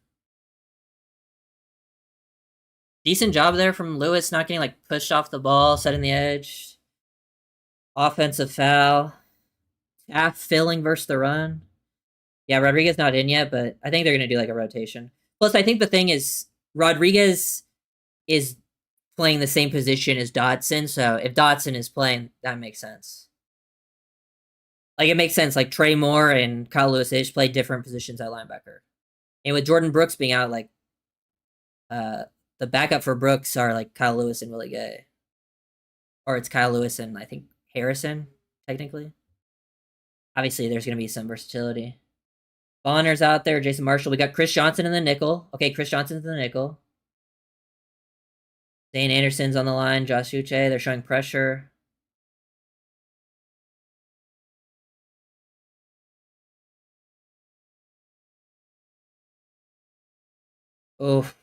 Decent job there from Lewis, not getting like pushed off the ball, setting the edge. Offensive foul. Taft filling versus the run. Yeah, Rodriguez not in yet, but I think they're going to do like a rotation. Plus, I think the thing is Rodriguez is playing the same position as Dotson, so if Dotson is playing, that makes sense. Like it makes sense. Like Trey Moore and Kyle Lewis, they just play different positions at linebacker. And with Jordan Brooks being out, like the backup for Brooks are like Kyle Lewis and Willie Gay, or it's Kyle Lewis and I think Harrison technically. Obviously, there's going to be some versatility. Bonner's out there. Jason Marshall. We got Chris Johnson in the nickel. Okay, Chris Johnson's in the nickel. Zane Anderson's on the line. Josh Uche. They're showing pressure. Oof.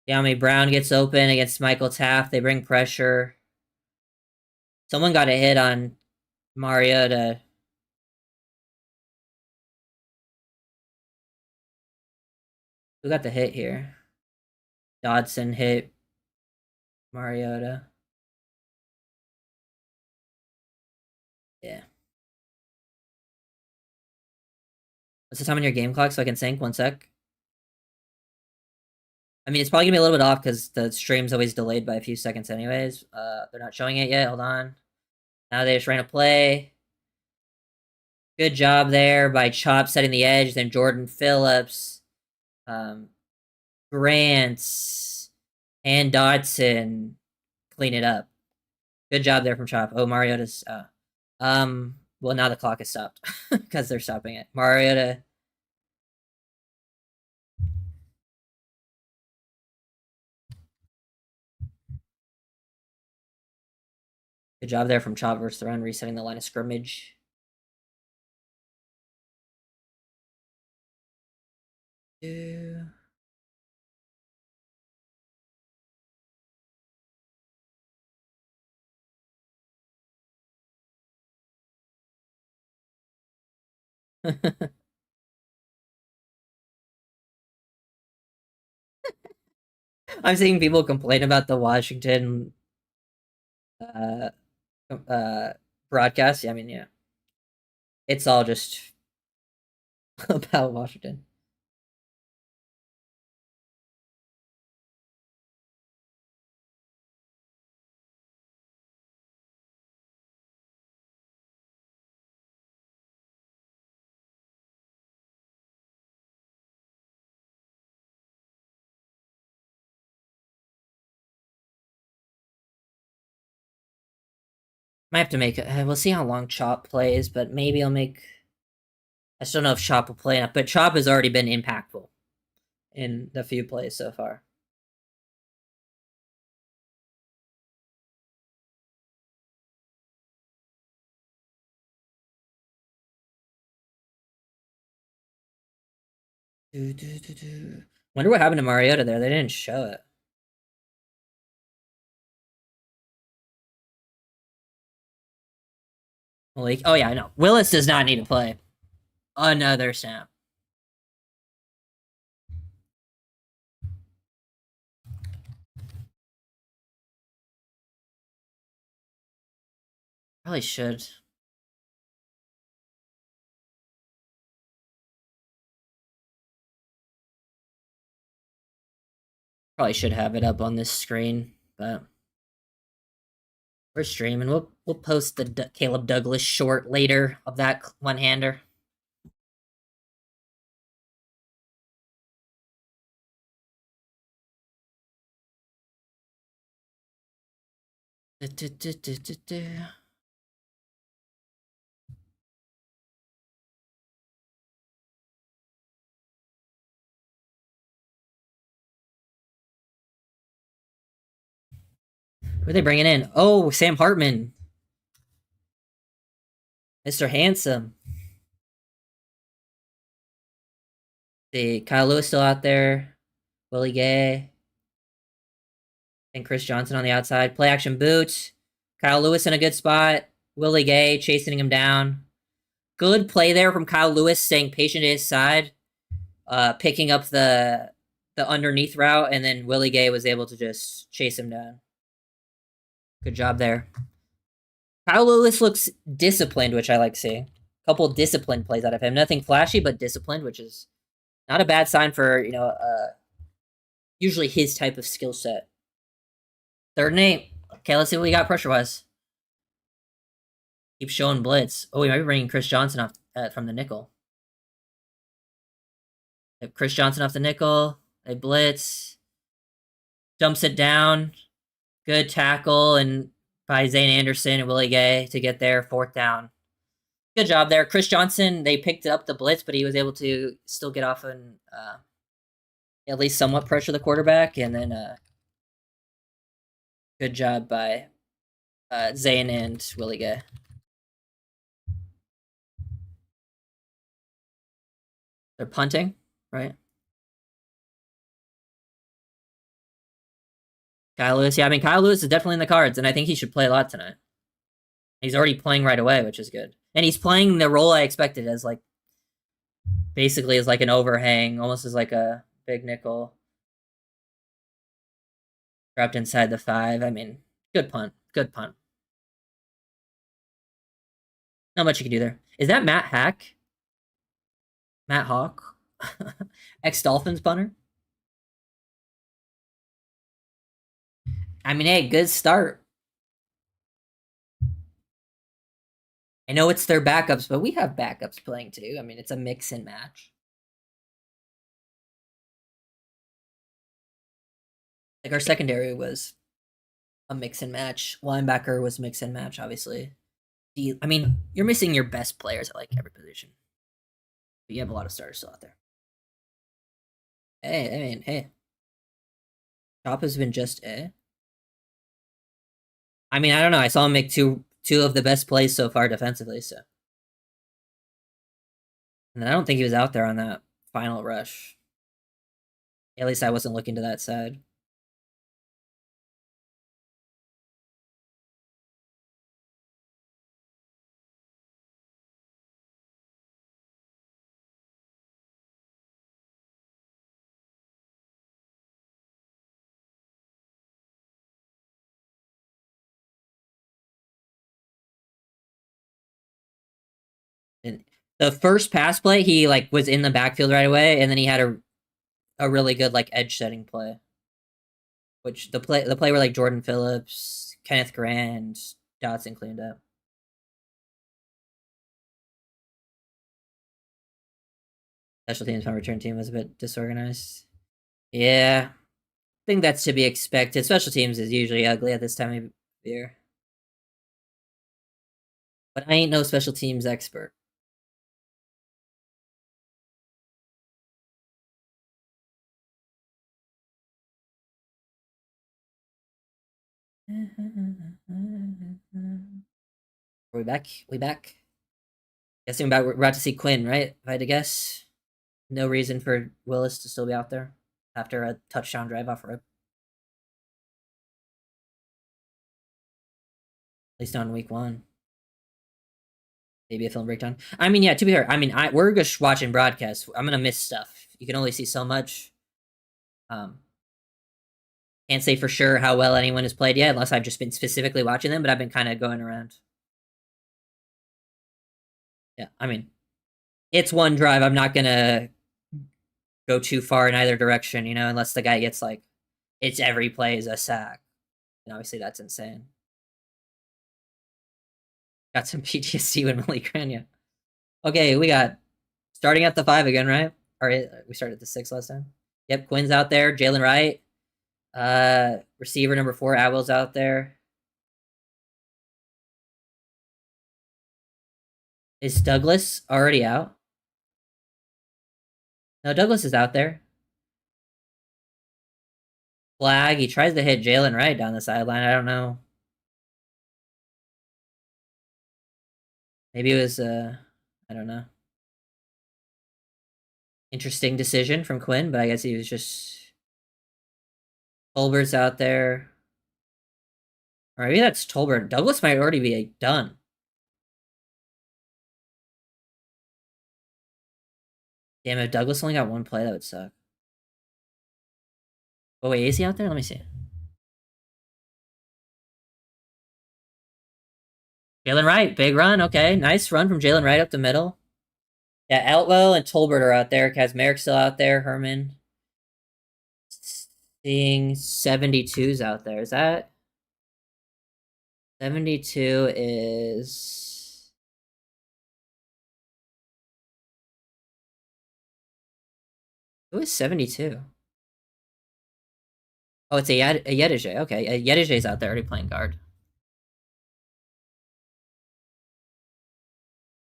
Yami Brown gets open against Michael Taft. They bring pressure. Someone got a hit on Mariota. Who got the hit here? Dodson hit Mariota. Yeah. What's the time on your game clock so I can sync? 1 sec. I mean, it's probably gonna be a little bit off because the stream's always delayed by a few seconds, anyways. They're not showing it yet. Hold on. Now they just ran a play. Good job there by Chop setting the edge. Then Jordan Phillips, Grant, and Dodson clean it up. Good job there from Chop. Oh, Mariota's. Well, now the clock is stopped because they're stopping it. Mariota. Good job there from Chop versus the run, resetting the line of scrimmage. I'm seeing people complain about the Washington uh, uh, broadcast. Yeah, I mean, yeah, it's all just about Washington. Might have to make it. We'll see how long Chop plays, but maybe I'll make. I still don't know if Chop will play enough, but Chop has already been impactful in the few plays so far. Wonder what happened to Mariota there. They didn't show it. Malik. Oh yeah, I know. Willis does not need to play another snap. Probably should. Probably should have it up on this screen, but we're streaming. We'll post the Caleb Douglas short later of that one hander. Who are they bringing in? Oh, Sam Hartman, Mr. Handsome. See, Kyle Lewis still out there. Willie Gay and Chris Johnson on the outside. Play action boot. Kyle Lewis in a good spot. Willie Gay chasing him down. Good play there from Kyle Lewis, staying patient at his side, picking up the underneath route, and then Willie Gay was able to just chase him down. Good job there. Kyle Lewis looks disciplined, which I like seeing. A couple disciplined plays out of him. Nothing flashy, but disciplined, which is not a bad sign for usually his type of skill set. 3rd and 8. Okay, let's see what we got pressure wise. Keep showing blitz. Oh, we might be bringing Chris Johnson off from the nickel. Chris Johnson off the nickel. They blitz. Dumps it down. Good tackle and by Zane Anderson and Willie Gay to get there. 4th down. Good job there. Chris Johnson, they picked up the blitz, but he was able to still get off and at least somewhat pressure the quarterback. And then good job by Zane and Willie Gay. They're punting, right? Kyle Lewis. Yeah, I mean Kyle Lewis is definitely in the cards, and I think he should play a lot tonight. He's already playing right away, which is good. And he's playing the role I expected as like basically as like an overhang, almost as like a big nickel. Dropped inside the 5. I mean, good punt. Good punt. Not much you can do there. Is that Matt Hack? Matt Hawk? Ex Dolphins punter? I mean, hey, good start. I know it's their backups, but we have backups playing too. I mean, it's a mix and match. Like our secondary was a mix and match. Linebacker was mix and match, obviously. I mean, you're missing your best players at like every position. But you have a lot of starters still out there. Hey, I mean, hey. Chop has been just I mean, I don't know. I saw him make two of the best plays so far defensively, so. And I don't think he was out there on that final rush. At least I wasn't looking to that side. And the first pass play, he like was in the backfield right away, and then he had a really good like edge setting play. Which the play where like Jordan Phillips, Kenneth Grant, Dotson cleaned up. Special teams punt return team was a bit disorganized. Yeah, I think that's to be expected. Special teams is usually ugly at this time of year. But I ain't no special teams expert. Are we back? We back? Guessing we're about to see Quinn, right? If I had to guess. No reason for Willis to still be out there after a touchdown drive off rip. At least on week 1. Maybe a film breakdown. I mean, yeah, to be fair, I mean, we're just watching broadcasts. I'm gonna miss stuff. You can only see so much. Can't say for sure how well anyone has played yet, unless I've just been specifically watching them, but I've been kind of going around. Yeah, I mean, it's one drive. I'm not gonna go too far in either direction, unless the guy gets like, it's every play is a sack. And obviously that's insane. Got some PTSD with Malik Grania. Okay, we got starting at the 5 again, right? Or we started at the 6 last time. Yep, Quinn's out there. Jalen Wright. Receiver number 4, Atwell's out there. Is Douglas already out? No, Douglas is out there. Flag. He tries to hit Jalen Wright down the sideline. I don't know. Maybe it was I don't know. Interesting decision from Quinn, but I guess he was just Tolbert's out there. Or maybe that's Tolbert. Douglas might already be done. Damn, if Douglas only got one play, that would suck. Oh wait, is he out there? Let me see. Jalen Wright, big run. Okay, nice run from Jalen Wright up the middle. Yeah, Outwell and Tolbert are out there. Kazmarek still out there. Herman. Seeing 72's out there. Is that 72 is who is 72? Oh, it's a Yedije. Okay, Yedije's out there already playing guard.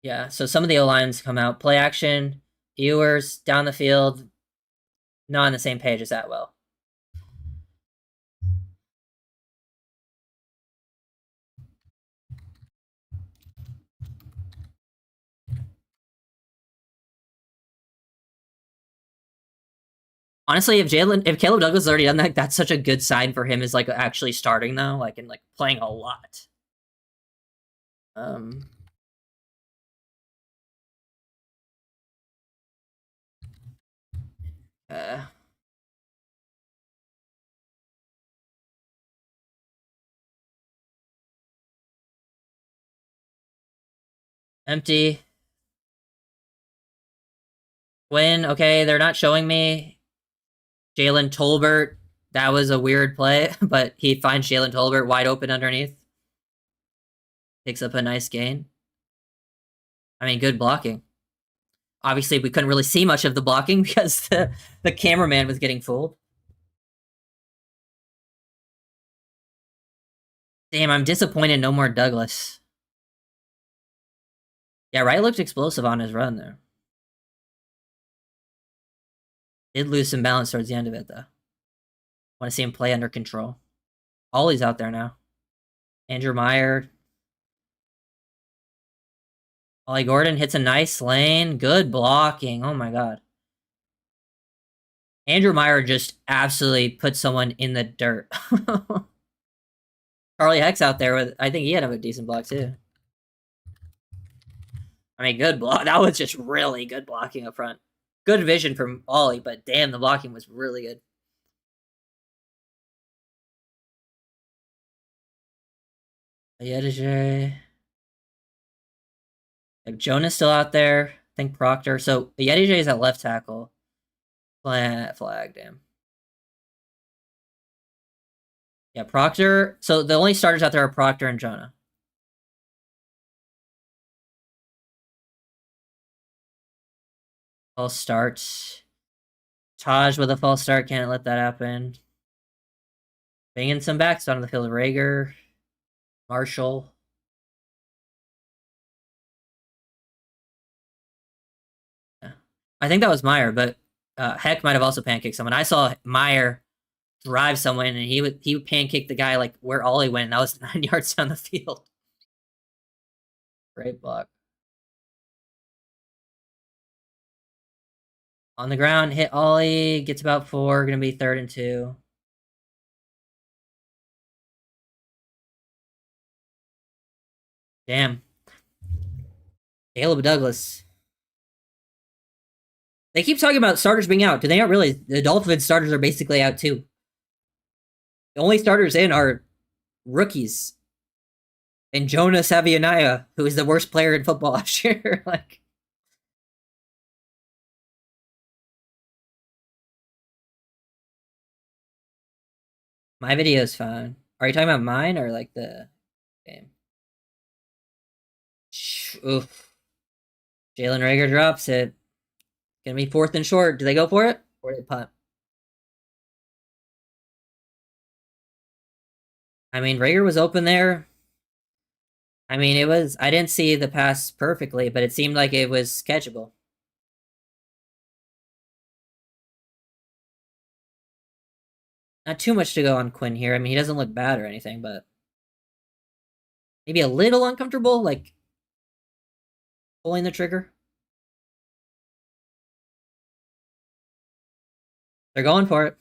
Yeah, so some of the O-lines come out. Play action, Ewers down the field, not on the same page as that well. Honestly, if Caleb Douglas has already done that, that's such a good sign for him as like actually starting now, like and like playing a lot. Um, uh, empty. Win. Okay, they're not showing me Jalen Tolbert. That was a weird play, but he finds Jalen Tolbert wide open underneath. Picks up a nice gain. I mean, good blocking. Obviously, we couldn't really see much of the blocking because the cameraman was getting fooled. Damn, I'm disappointed no more Douglas. Yeah, Wright looked explosive on his run there. Did lose some balance towards the end of it, though. Want to see him play under control. Ollie's out there now. Andrew Meyer. Ollie Gordon hits a nice lane. Good blocking. Oh my god. Andrew Meyer just absolutely put someone in the dirt. Charlie Heck's out there with, I think he had a decent block too. I mean, good block. That was just really good blocking up front. Good vision from Ollie, but damn, the blocking was really good. Yediger. Jonah's still out there. I think Proctor. So Yediger is at left tackle. Flag, damn. Yeah, Proctor. So the only starters out there are Proctor and Jonah. False start. Taj with a false start. Can't let that happen. Banging some backs onto the field. Rager. Marshall. Yeah. I think that was Meyer, but Heck might have also pancaked someone. I saw Meyer drive someone, and he would pancake the guy like where Ollie went, and that was 9 yards down the field. Great block. On the ground, hit Ollie, gets about 4, gonna be 3rd and 2. Damn. Caleb Douglas. They keep talking about starters being out. Do they not realize the Dolphins starters are basically out too? The only starters in are rookies. And Jonah Savianaya, who is the worst player in football last year. Like, my video is fine. Are you talking about mine or like the game? Oof. Jalen Rager drops it. Gonna be 4th and short. Do they go for it? Or they punt? I mean, Rager was open there. I mean, it was. I didn't see the pass perfectly, but it seemed like it was catchable. Not too much to go on Quinn here. I mean, he doesn't look bad or anything, but maybe a little uncomfortable, like pulling the trigger. They're going for it.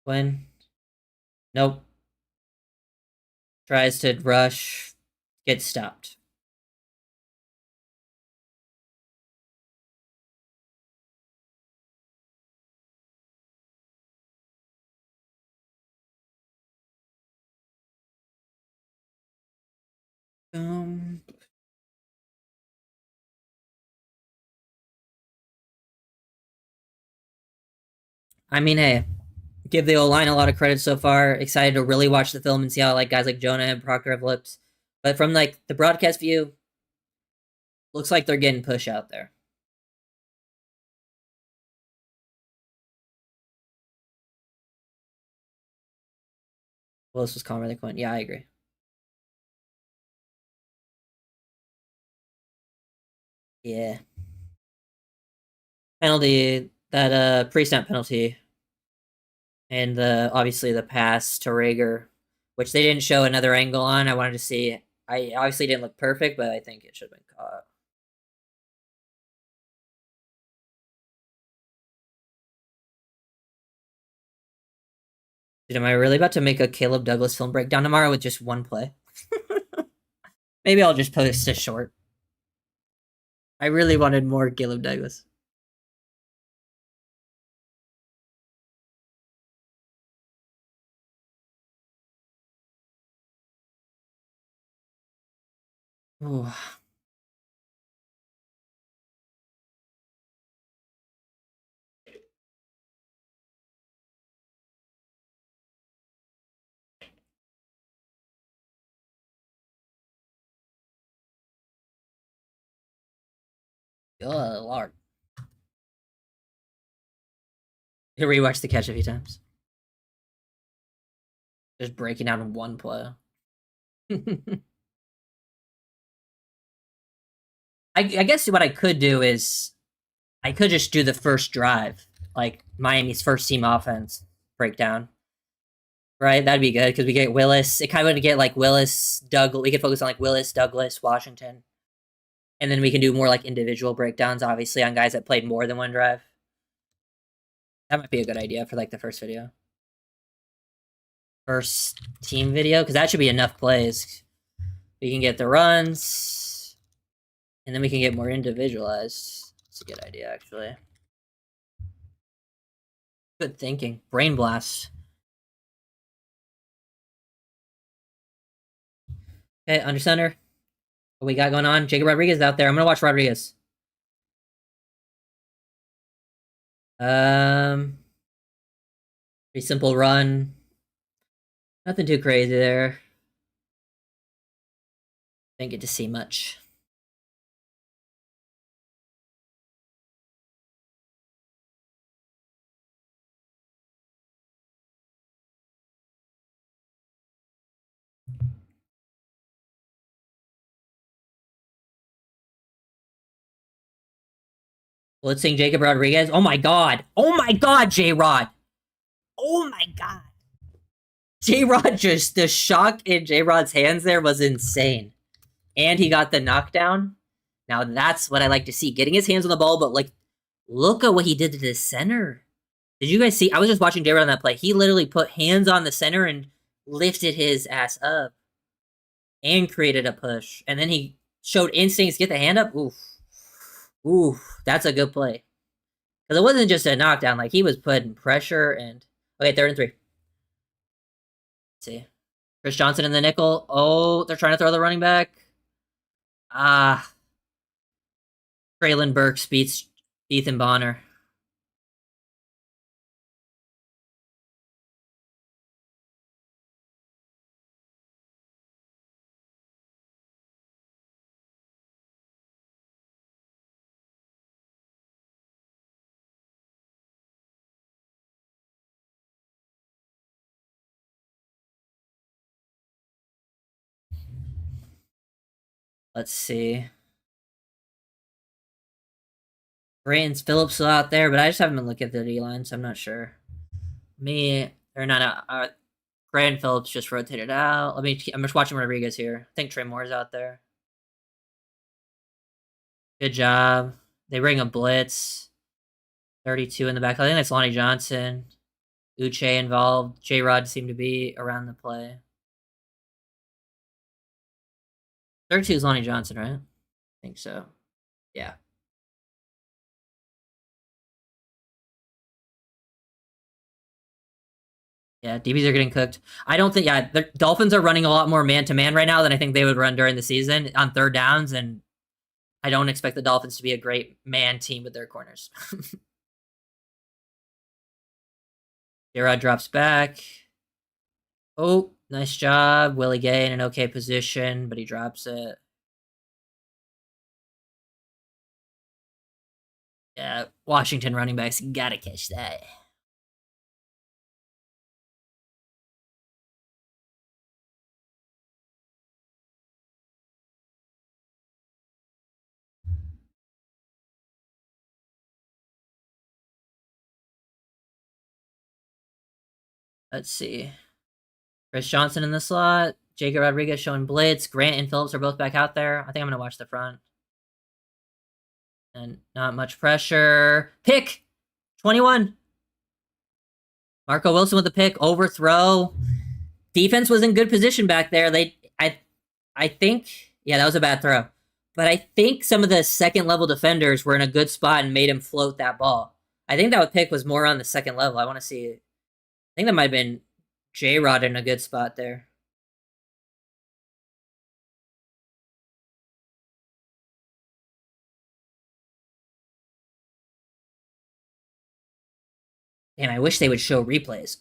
Quinn. Nope. Tries to rush. Gets stopped. Um, I mean, hey, give the O-line a lot of credit so far. Excited to really watch the film and see how like guys like Jonah and Proctor have looked. But from like the broadcast view, looks like they're getting push out there. Willis was calm, really Quinn. Yeah, I agree. Yeah. Penalty, that pre-snap penalty, and the obviously the pass to Rager, which they didn't show another angle on. I wanted to see. I obviously didn't look perfect, but I think it should have been caught. Dude, am I really about to make a Caleb Douglas film breakdown tomorrow with just one play? Maybe I'll just post a short. I really wanted more Caleb Douglas. Ooh. Oh, Lord. I rewatched the catch a few times. Just breaking down in one play. I guess what I could do is I could just do the first drive, like Miami's first team offense breakdown. Right, that'd be good because we get Willis. It kind of would get like Willis, Douglas. We could focus on like Willis, Douglas, Washington, and then we can do more like individual breakdowns, obviously, on guys that played more than one drive. That might be a good idea for like the first video, first team video, because that should be enough plays. We can get the runs, and then we can get more individualized. It's a good idea, actually. Good thinking. Brain blast. Okay, under center. What we got going on? Jacob Rodriguez out there. I'm gonna watch Rodriguez. Pretty simple run. Nothing too crazy there. Didn't get to see much. Blitzing Jacob Rodriguez. Oh my god. Oh my god, J Rod. Oh my god. J Rod just the shock in J Rod's hands there was insane. And he got the knockdown. Now that's what I like to see. Getting his hands on the ball, but like look at what he did to the center. Did you guys see? I was just watching J Rod on that play. He literally put hands on the center and lifted his ass up and created a push. And then he showed instincts to get the hand up. Oof. Oof. That's a good play. Because it wasn't just a knockdown. Like, he was putting pressure and... Okay, 3rd and 3. Let's see. Chris Johnson in the nickel. Oh, they're trying to throw the running back. Traylon Burks beats Ethan Bonner. Let's see. Brayton's Phillips still out there, but I just haven't been looking at the D-line, so I'm not sure. Or not, Brandon Phillips just rotated out. I'm just watching Rodriguez here. I think Trey Moore's out there. Good job. They bring a blitz. 32 in the back. I think that's Lonnie Johnson. Uche involved. J-Rod seemed to be around the play. 32 is Lonnie Johnson, right? I think so. Yeah. Yeah, DBs are getting cooked. I don't think, the Dolphins are running a lot more man-to-man right now than I think they would run during the season on 3rd downs, and I don't expect the Dolphins to be a great man team with their corners. J-Rod drops back. Oh, nice job. Willie Gay in an okay position, but he drops it. Yeah, Washington running backs gotta catch that. Let's see. Chris Johnson in the slot. Jacob Rodriguez showing blitz. Grant and Phillips are both back out there. I think I'm going to watch the front. And not much pressure. Pick! 21. Marco Wilson with the pick, overthrow. Defense was in good position back there. I think, yeah, that was a bad throw. But I think some of the second level defenders were in a good spot and made him float that ball. I think that pick was more on the second level. I want to see it. I think that might have been J-Rod in a good spot there. Damn, I wish they would show replays.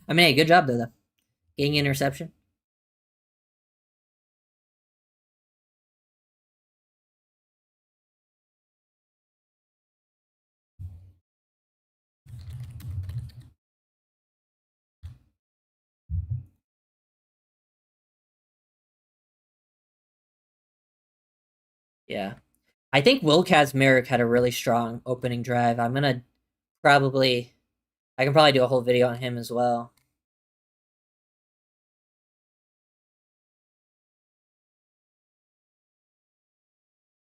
I mean, hey, good job though. Getting interception. Yeah. I think Will Kazmarek had a really strong opening drive. I'm gonna probably I can probably do a whole video on him as well.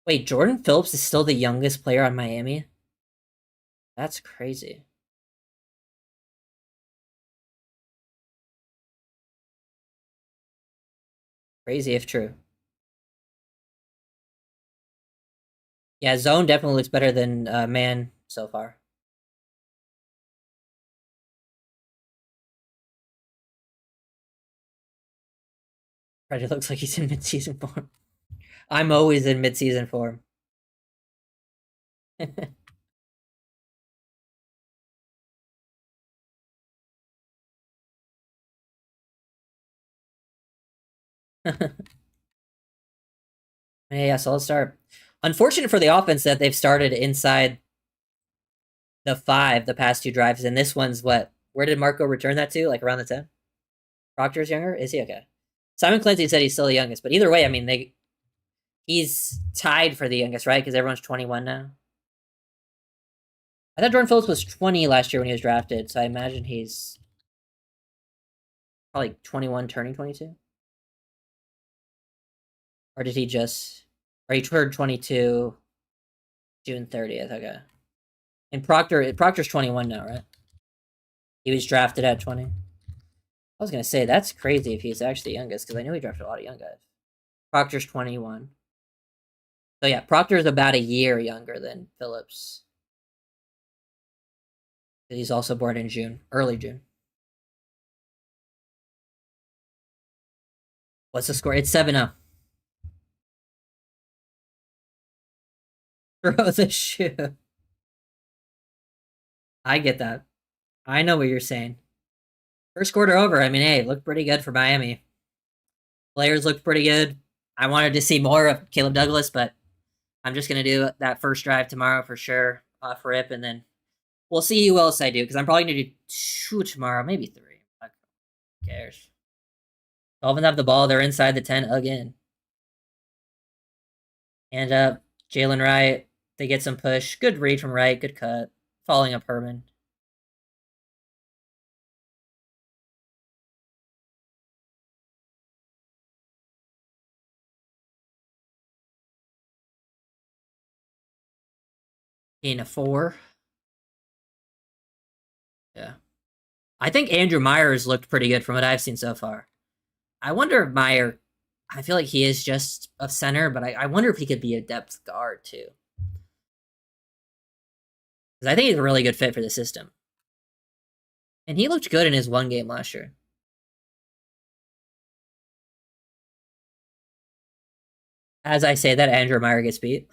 Wait, Jordan Phillips is still the youngest player on Miami? That's crazy. Crazy if true. Yeah, zone definitely looks better than man so far. Predator looks like he's in mid-season form. I'm always in mid-season form. Yeah, solid start. Unfortunate for the offense that they've started inside the 5 the past 2 drives, and this one's what? Where did Marco return that to? Like around the 10? Proctor's younger? Is he? Okay. Simon Clancy said he's still the youngest, but either way, I mean, he's tied for the youngest, right? Because everyone's 21 now. I thought Jordan Phillips was 20 last year when he was drafted, so I imagine he's probably 21 turning 22. Or did he just... Or he turned 22 June 30th, okay. And Proctor's 21 now, right? He was drafted at 20. I was going to say, that's crazy if he's actually the youngest, because I know he drafted a lot of young guys. Proctor's 21. So yeah, Proctor's about a year younger than Phillips. He's also born in June, early June. What's the score? It's 7-0. Throw the shoe. I get that. I know what you're saying. First quarter over. I mean, hey, looked pretty good for Miami. Players looked pretty good. I wanted to see more of Caleb Douglas, but I'm just going to do that first drive tomorrow for sure off rip, and then we'll see who else I do, because I'm probably going to do 2 tomorrow, maybe 3. Who cares? Dolphins have the ball. They're inside the 10 again. And Jalen Wright, they get some push. Good read from Wright. Good cut. Following up Herman. In a 4. Yeah. I think Andrew Myers looked pretty good from what I've seen so far. I wonder if Meyer, I feel like he is just a center, but I wonder if he could be a depth guard too. Because I think he's a really good fit for the system. And he looked good in his 1 game last year. As I say that, Andrew Meyer gets beat.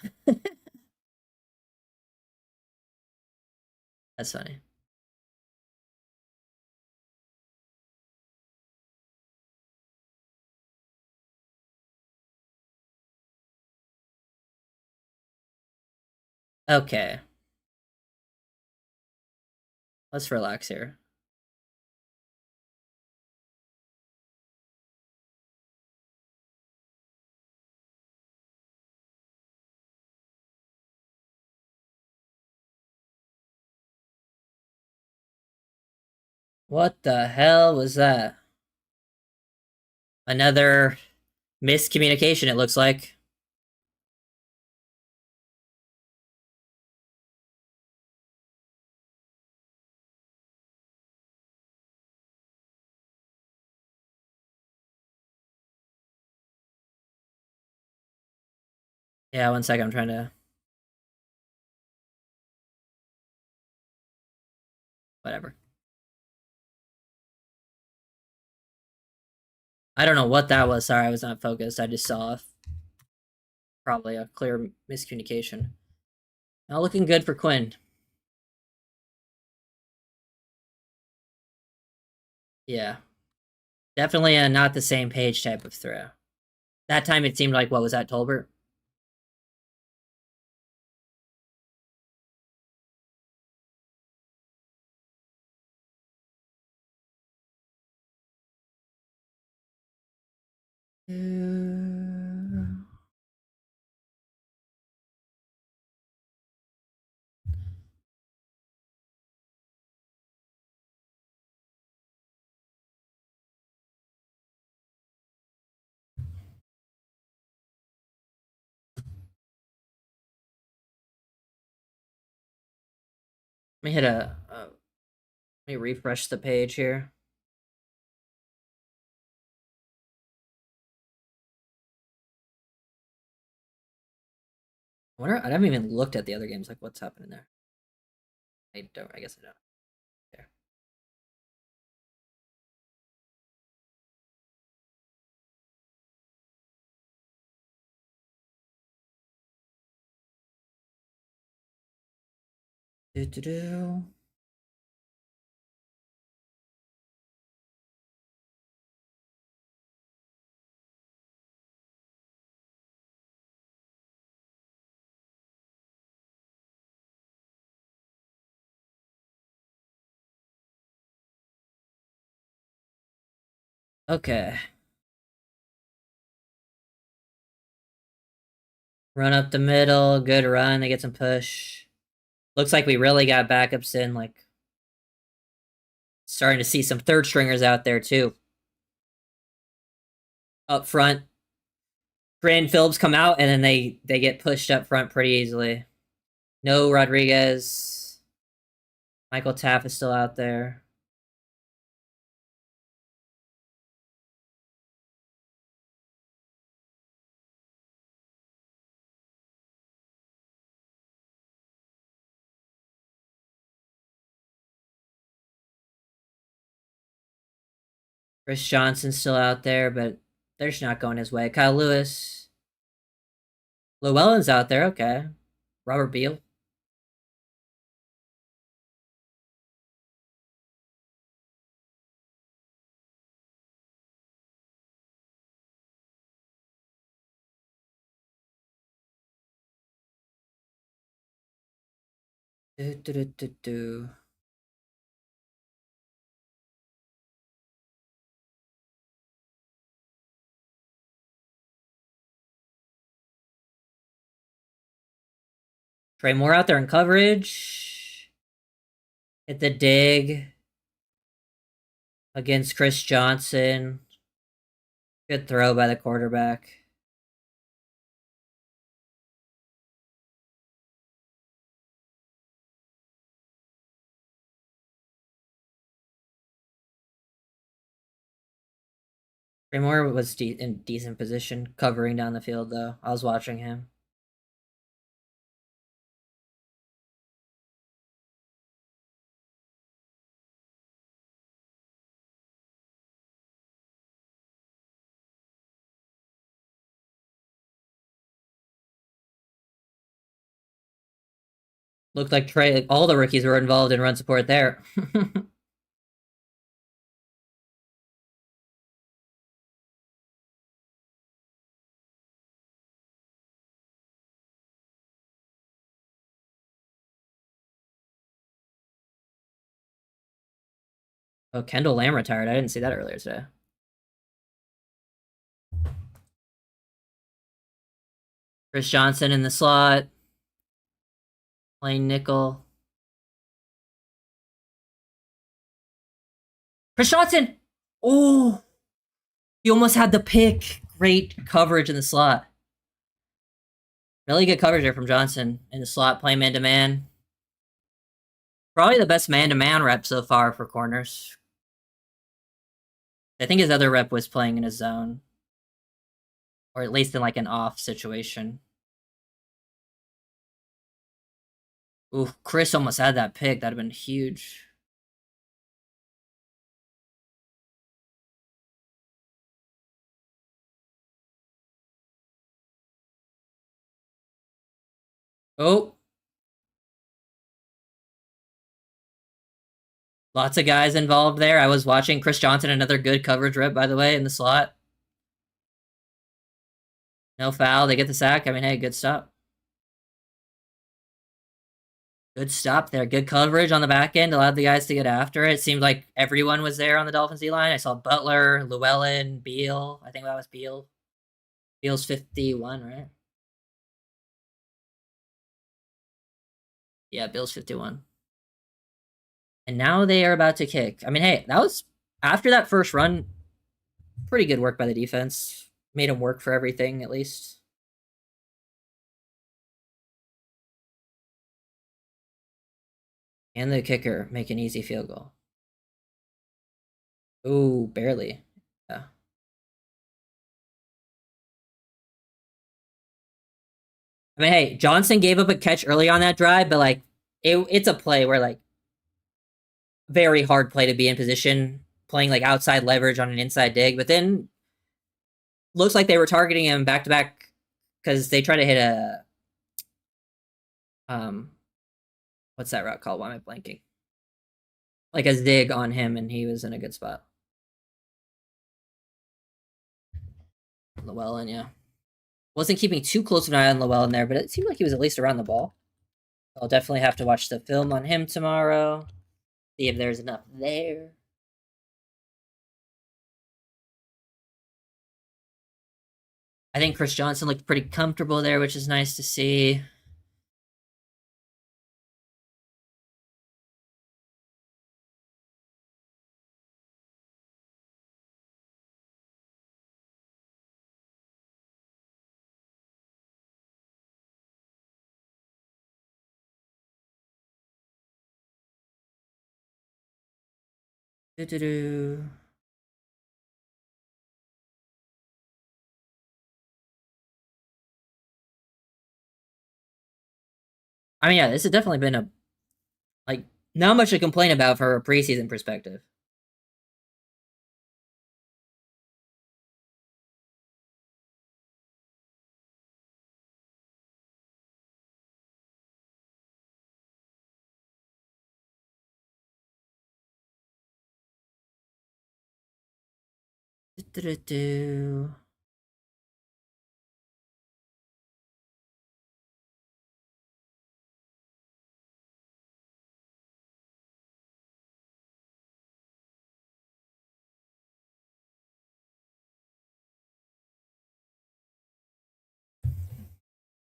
That's funny. Okay. Let's relax here. What the hell was that? Another miscommunication, it looks like. Yeah, 1 second. I'm trying to. Whatever. I don't know what that was. Sorry, I was not focused. I just saw probably a clear miscommunication. Not looking good for Quinn. Yeah. Definitely a not the same page type of throw. That time it seemed like, what was that, Tolbert? Let me hit let me refresh the page here. I wonder. I haven't even looked at the other games. Like, what's happening there? I don't. I guess I don't. There. Do do do. Okay. Run up the middle. Good run. They get some push. Looks like we really got backups in. Like, starting to see some third stringers out there too. Up front, Grand Phillips come out and then they get pushed up front pretty easily. No Rodriguez. Michael Taff is still out there. Chris Johnson's still out there, but they're just not going his way. Kyle Lewis. Llewellyn's out there, okay. Robert Beal. Do, do, do, do, do. Trey Moore out there in coverage. Hit the dig against Chris Johnson. Good throw by the quarterback. Trey Moore was in decent position, covering down the field, though. I was watching him. Looked like Trey, all the rookies were involved in run support there. Oh, Kendall Lamb retired. I didn't see that earlier today. Chris Johnson in the slot. Playing nickel. Chris Johnson! Oh! He almost had the pick. Great coverage in the slot. Really good coverage there from Johnson in the slot, playing man-to-man. Probably the best man-to-man rep so far for corners. I think his other rep was playing in a zone. Or at least in like an off situation. Ooh, Chris almost had that pick. That'd have been huge. Oh, lots of guys involved there. I was watching Chris Johnson, another good coverage rep, by the way, in the slot. No foul. They get the sack. I mean, hey, good stop. Good stop there. Good coverage on the back end. Allowed the guys to get after it. It seemed like everyone was there on the Dolphins D line. I saw Butler, Llewellyn, Beal. I think that was Beal. Beal's 51, right? Yeah, Beal's 51. And now they are about to kick. I mean, hey, that was after that first run. Pretty good work by the defense. Made him work for everything, at least. And the kicker make an easy field goal. Ooh, barely. Yeah. I mean, hey, Johnson gave up a catch early on that drive, but like it's a play where like very hard play to be in position, playing like outside leverage on an inside dig, but then looks like they were targeting him back to back because they try to hit a what's that route called? Why am I blanking? Like a zig on him, and he was in a good spot. Llewellyn, yeah. Wasn't keeping too close of an eye on Llewellyn there, but it seemed like he was at least around the ball. I'll definitely have to watch the film on him tomorrow. See if there's enough there. I think Chris Johnson looked pretty comfortable there, which is nice to see. Doo-doo-doo. I mean, yeah, this has definitely been a like not much to complain about from a preseason perspective. Doo-doo-doo.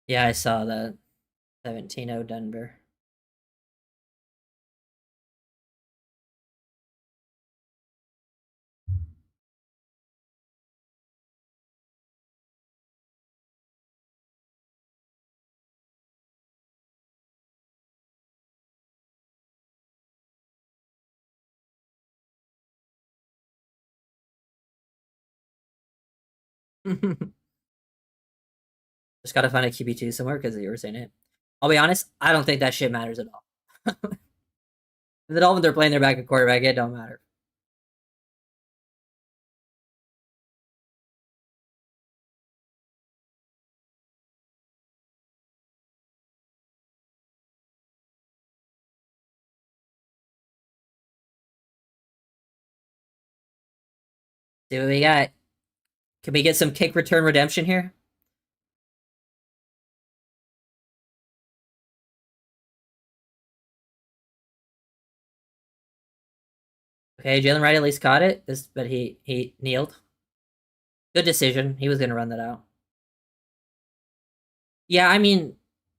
Yeah, I saw that 17-0 Denver. Just gotta find a QB2 somewhere because you were saying it. I'll be honest, I don't think that shit matters at all. If the Dolphins are playing their backup quarterback, it don't matter. See what we got. Can we get some kick return redemption here? Okay, Jalen Wright at least caught it, but he kneeled. Good decision. He was gonna run that out. Yeah, I mean,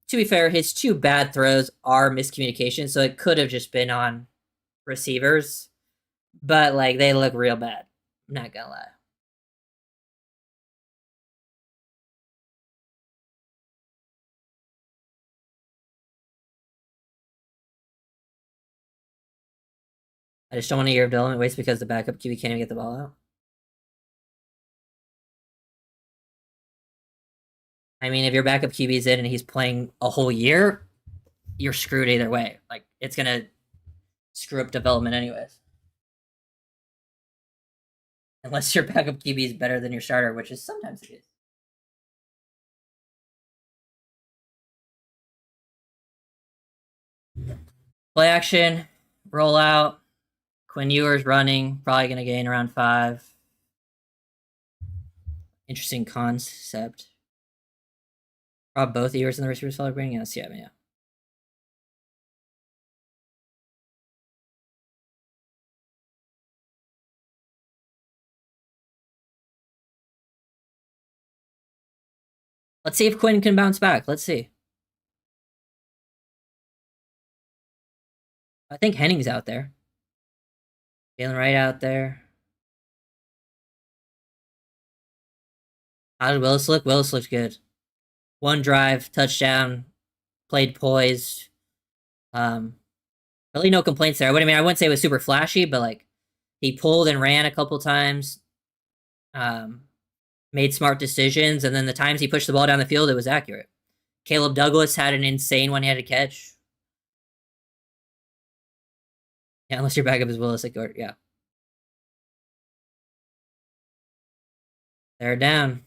to be fair, his two bad throws are miscommunication, so it could have just been on receivers, but like they look real bad. I'm not gonna lie. I just don't want to hear development waste because the backup QB can't even get the ball out. I mean, if your backup QB's in and he's playing a whole year, you're screwed either way. Like it's gonna screw up development anyways. Unless your backup QB is better than your starter, which is sometimes the case. Play action, roll out. Quinn Ewers running, probably going to gain around 5. Interesting concept. Rob both Ewers and the receivers celebrating? Yes, yeah. Let's see if Quinn can bounce back. Let's see. I think Henning's out there. Jalen Wright out there. How did Willis look? Willis looked good. 1 drive, touchdown, played poised. Really no complaints there. I wouldn't say it was super flashy, but like he pulled and ran a couple times. Made smart decisions, and then the times he pushed the ball down the field, it was accurate. Caleb Douglas had an insane one-handed catch. Yeah, unless your backup is Willis, yeah. They're down.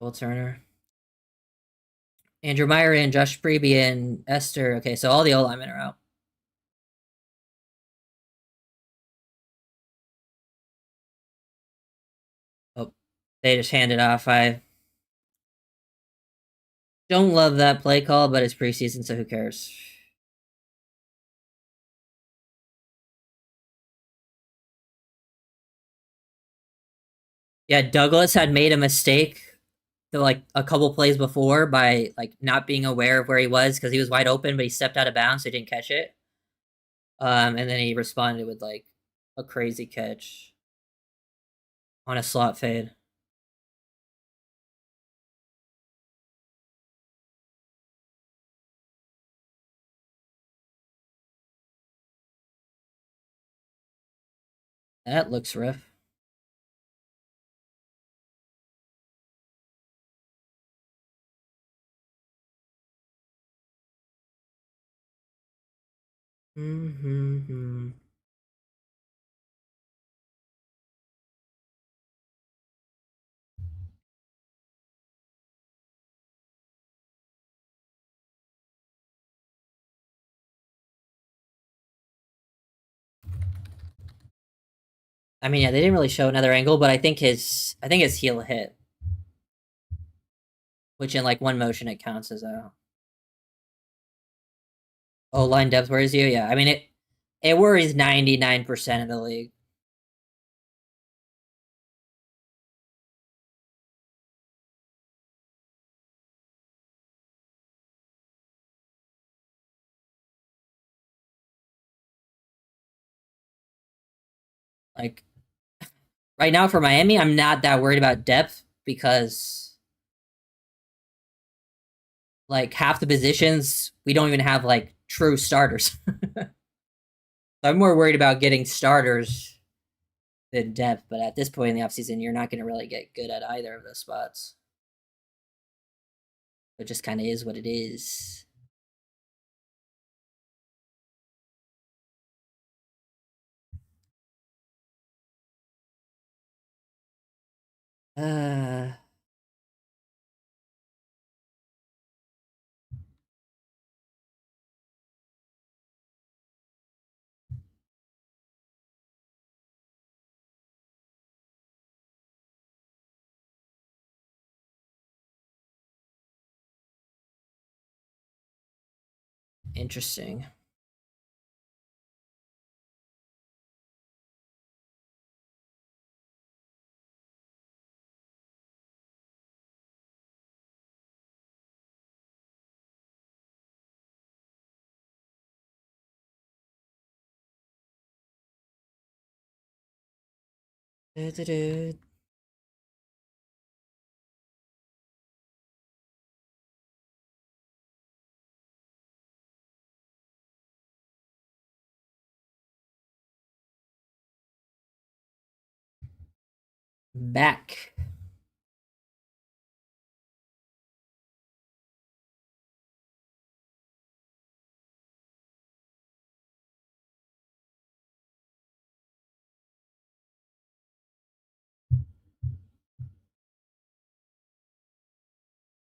Will Turner. Andrew Meyer and Josh Freeby and Esther. Okay, so all the O linemen are out. Oh, they just handed off. I don't love that play call, but it's preseason, so who cares? Yeah, Douglas had made a mistake like a couple plays before by like not being aware of where he was because he was wide open, but he stepped out of bounds, so he didn't catch it. And then he responded with like a crazy catch on a slot fade. That looks rough. Mm-hmm. I mean, yeah, they didn't really show another angle, but I think his heel hit, which in like one motion it counts as a line depth worries you. Yeah, I mean it worries 99% of the league. Like right now for Miami, I'm not that worried about depth because like half the positions we don't even have like true starters. I'm more worried about getting starters than depth, but at this point in the offseason, you're not going to really get good at either of those spots. It just kind of is what it is. Uh, Interesting. Du-du-du. Back.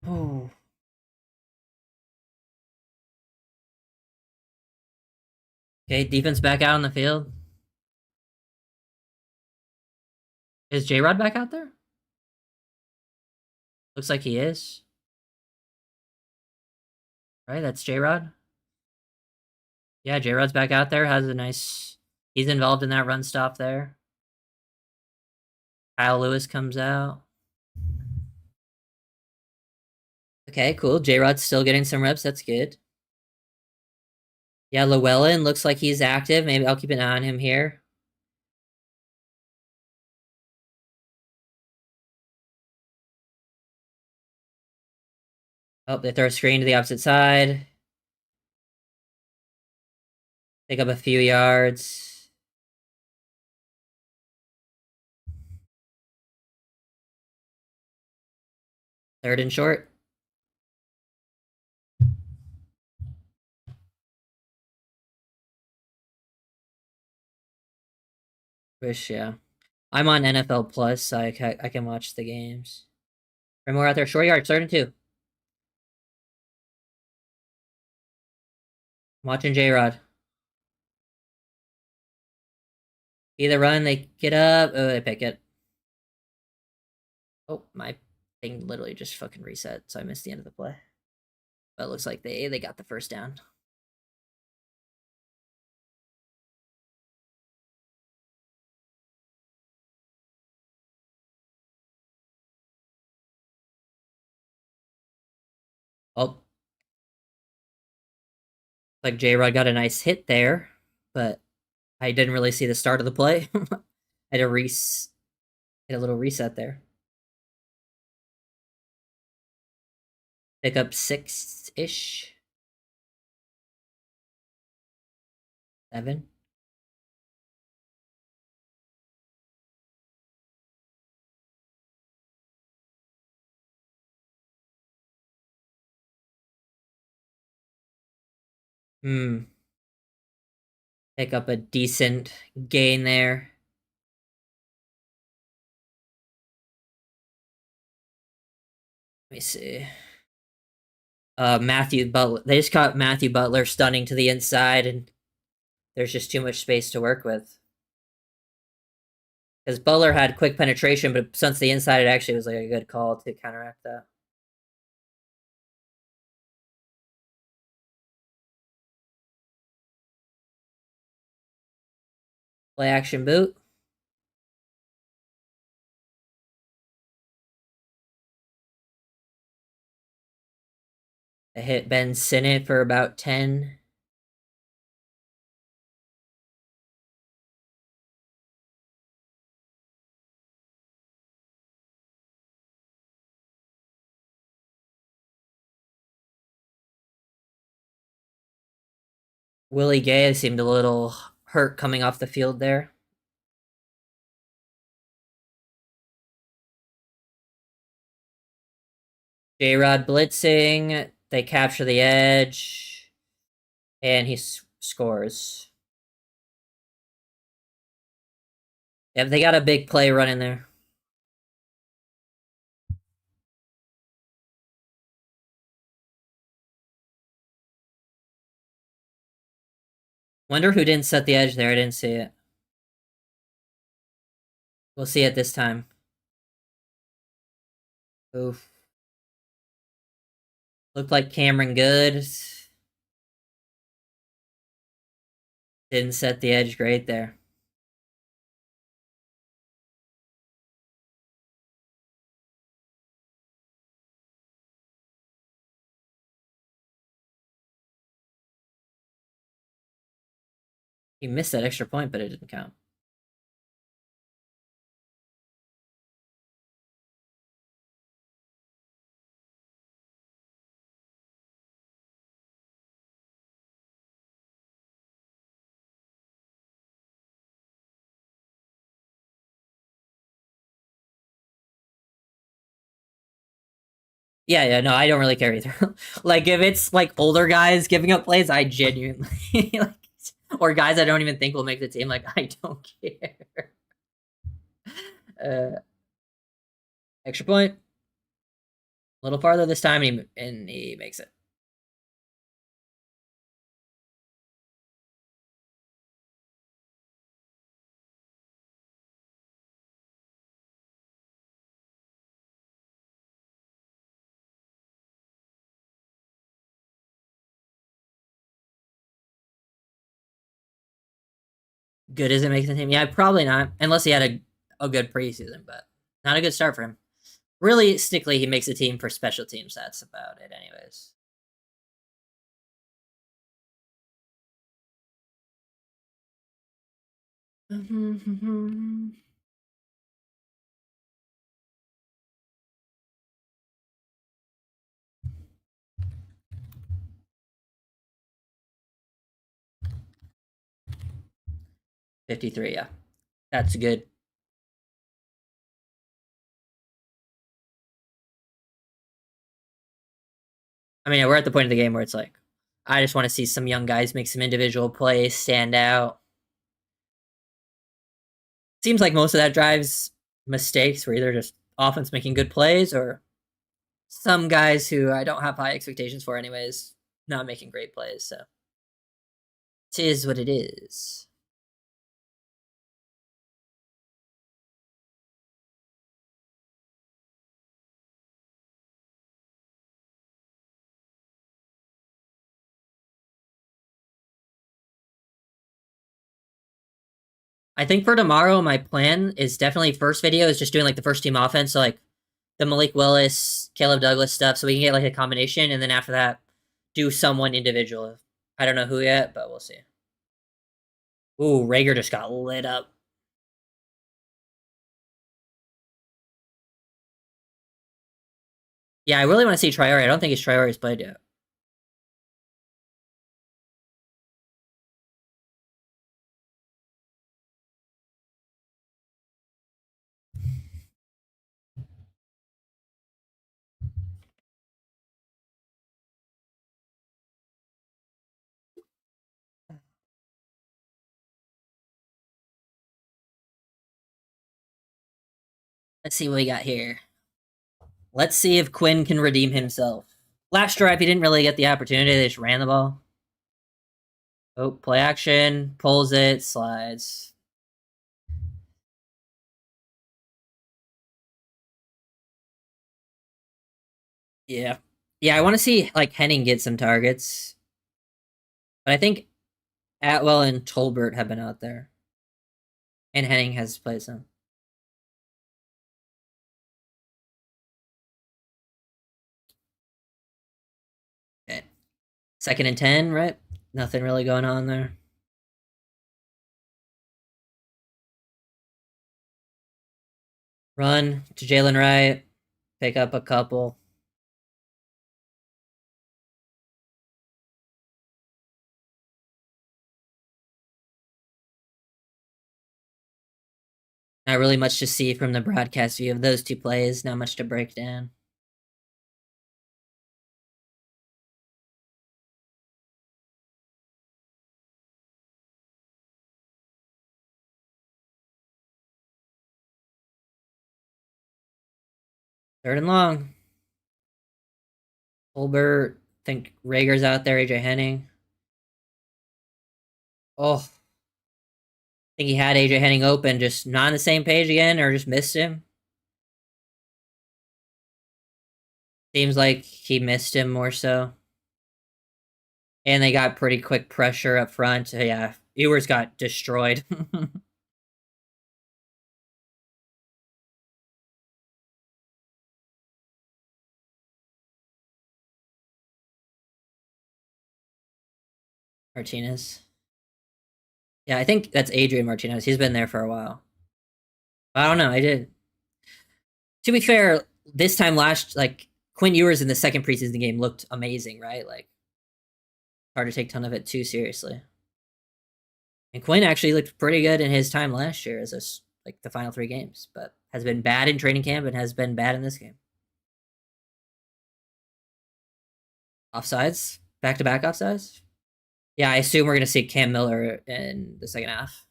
Oh. Okay, defense back out on the field. Is J-Rod back out there? Looks like he is. Right, that's J-Rod. Yeah, J-Rod's back out there. Has a nice... He's involved in that run stop there. Kyle Lewis comes out. Okay, cool. J-Rod's still getting some reps. That's good. Yeah, Llewellyn looks like he's active. Maybe I'll keep an eye on him here. Oh, they throw a screen to the opposite side. Pick up a few yards. Third and short. Wish, yeah. I'm on NFL Plus, so I can watch the games. More out there. Short yard, third and 2. I'm watching J-Rod. Either run, they get up. Oh, they pick it. Oh, my thing literally just fucking reset, so I missed the end of the play. But it looks like they got the first down. Oh. Like J-Rod got a nice hit there, but I didn't really see the start of the play. I had to hit a little reset there. Pick up 6-ish. 7. Pick up a decent gain there. Let me see. Matthew Butler. They just caught Matthew Butler stunning to the inside, and there's just too much space to work with. Because Butler had quick penetration, but since the inside, it actually was like a good call to counteract that. Play action boot. I hit Ben Sinnott for about 10. Willie Gay seemed a little hurt coming off the field there. J-Rod blitzing. They capture the edge. And he scores. Yeah, they got a big play running there. Wonder who didn't set the edge there. I didn't see it. We'll see it this time. Oof. Looked like Cameron Good. Didn't set the edge great there. He missed that extra point, but it didn't count. Yeah, no, I don't really care either. Like, if it's, like, older guys giving up plays, I genuinely, like, or guys I don't even think will make the team, like, I don't care. Extra point. A little farther this time, and he makes it. Good as it makes the team? Yeah, probably not, unless he had a good preseason, but not a good start for him. Realistically, he makes the team for special teams. That's about it, anyways. Mm-hmm. 53, yeah. That's good. I mean, we're at the point of the game where it's like, I just want to see some young guys make some individual plays, stand out. Seems like most of that drives mistakes were either just offense making good plays or some guys who I don't have high expectations for, anyways, not making great plays. So it is what it is. I think for tomorrow, my plan is definitely first video is just doing like the first team offense, so like the Malik Willis, Caleb Douglas stuff, so we can get like a combination, and then after that, do someone individual. I don't know who yet, but we'll see. Ooh, Rager just got lit up. Yeah, I really want to see Traore. I don't think he's Traore's played yet. Let's see what we got here. Let's see if Quinn can redeem himself. Last drive, he didn't really get the opportunity. They just ran the ball. Oh, play action, pulls it, slides. Yeah. Yeah, I want to see like Henning get some targets. But I think Atwell and Tolbert have been out there. And Henning has played some. Okay. 2nd and 10, right? Nothing really going on there. Run to Jalen Wright. Pick up a couple. Not really much to see from the broadcast view of those two plays. Not much to break down. Third and long. Colbert. Think Rager's out there. AJ Henning. Oh, think he had AJ Henning open, just not on the same page again, or just missed him. Seems like he missed him more so. And they got pretty quick pressure up front. Yeah, Ewers got destroyed. Martinez. Yeah, I think that's Adrian Martinez. He's been there for a while. I don't know. I did. To be fair, this time last, like Quinn Ewers in the second preseason game looked amazing, right? Like hard to take a ton of it too seriously. And Quinn actually looked pretty good in his time last year as a, like the final 3 games, but has been bad in training camp and has been bad in this game. Offsides, back-to-back offsides. Yeah, I assume we're gonna see Cam Miller in the second half.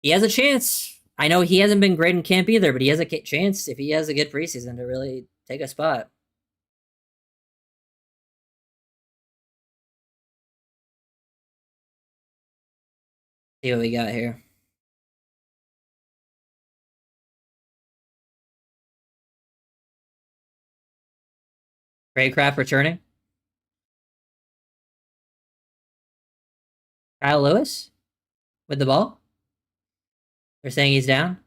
He has a chance. I know he hasn't been great in camp either, but he has a chance if he has a good preseason to really take a spot. See what we got here. Craycraft returning. Kyle Lewis with the ball. They're saying he's down.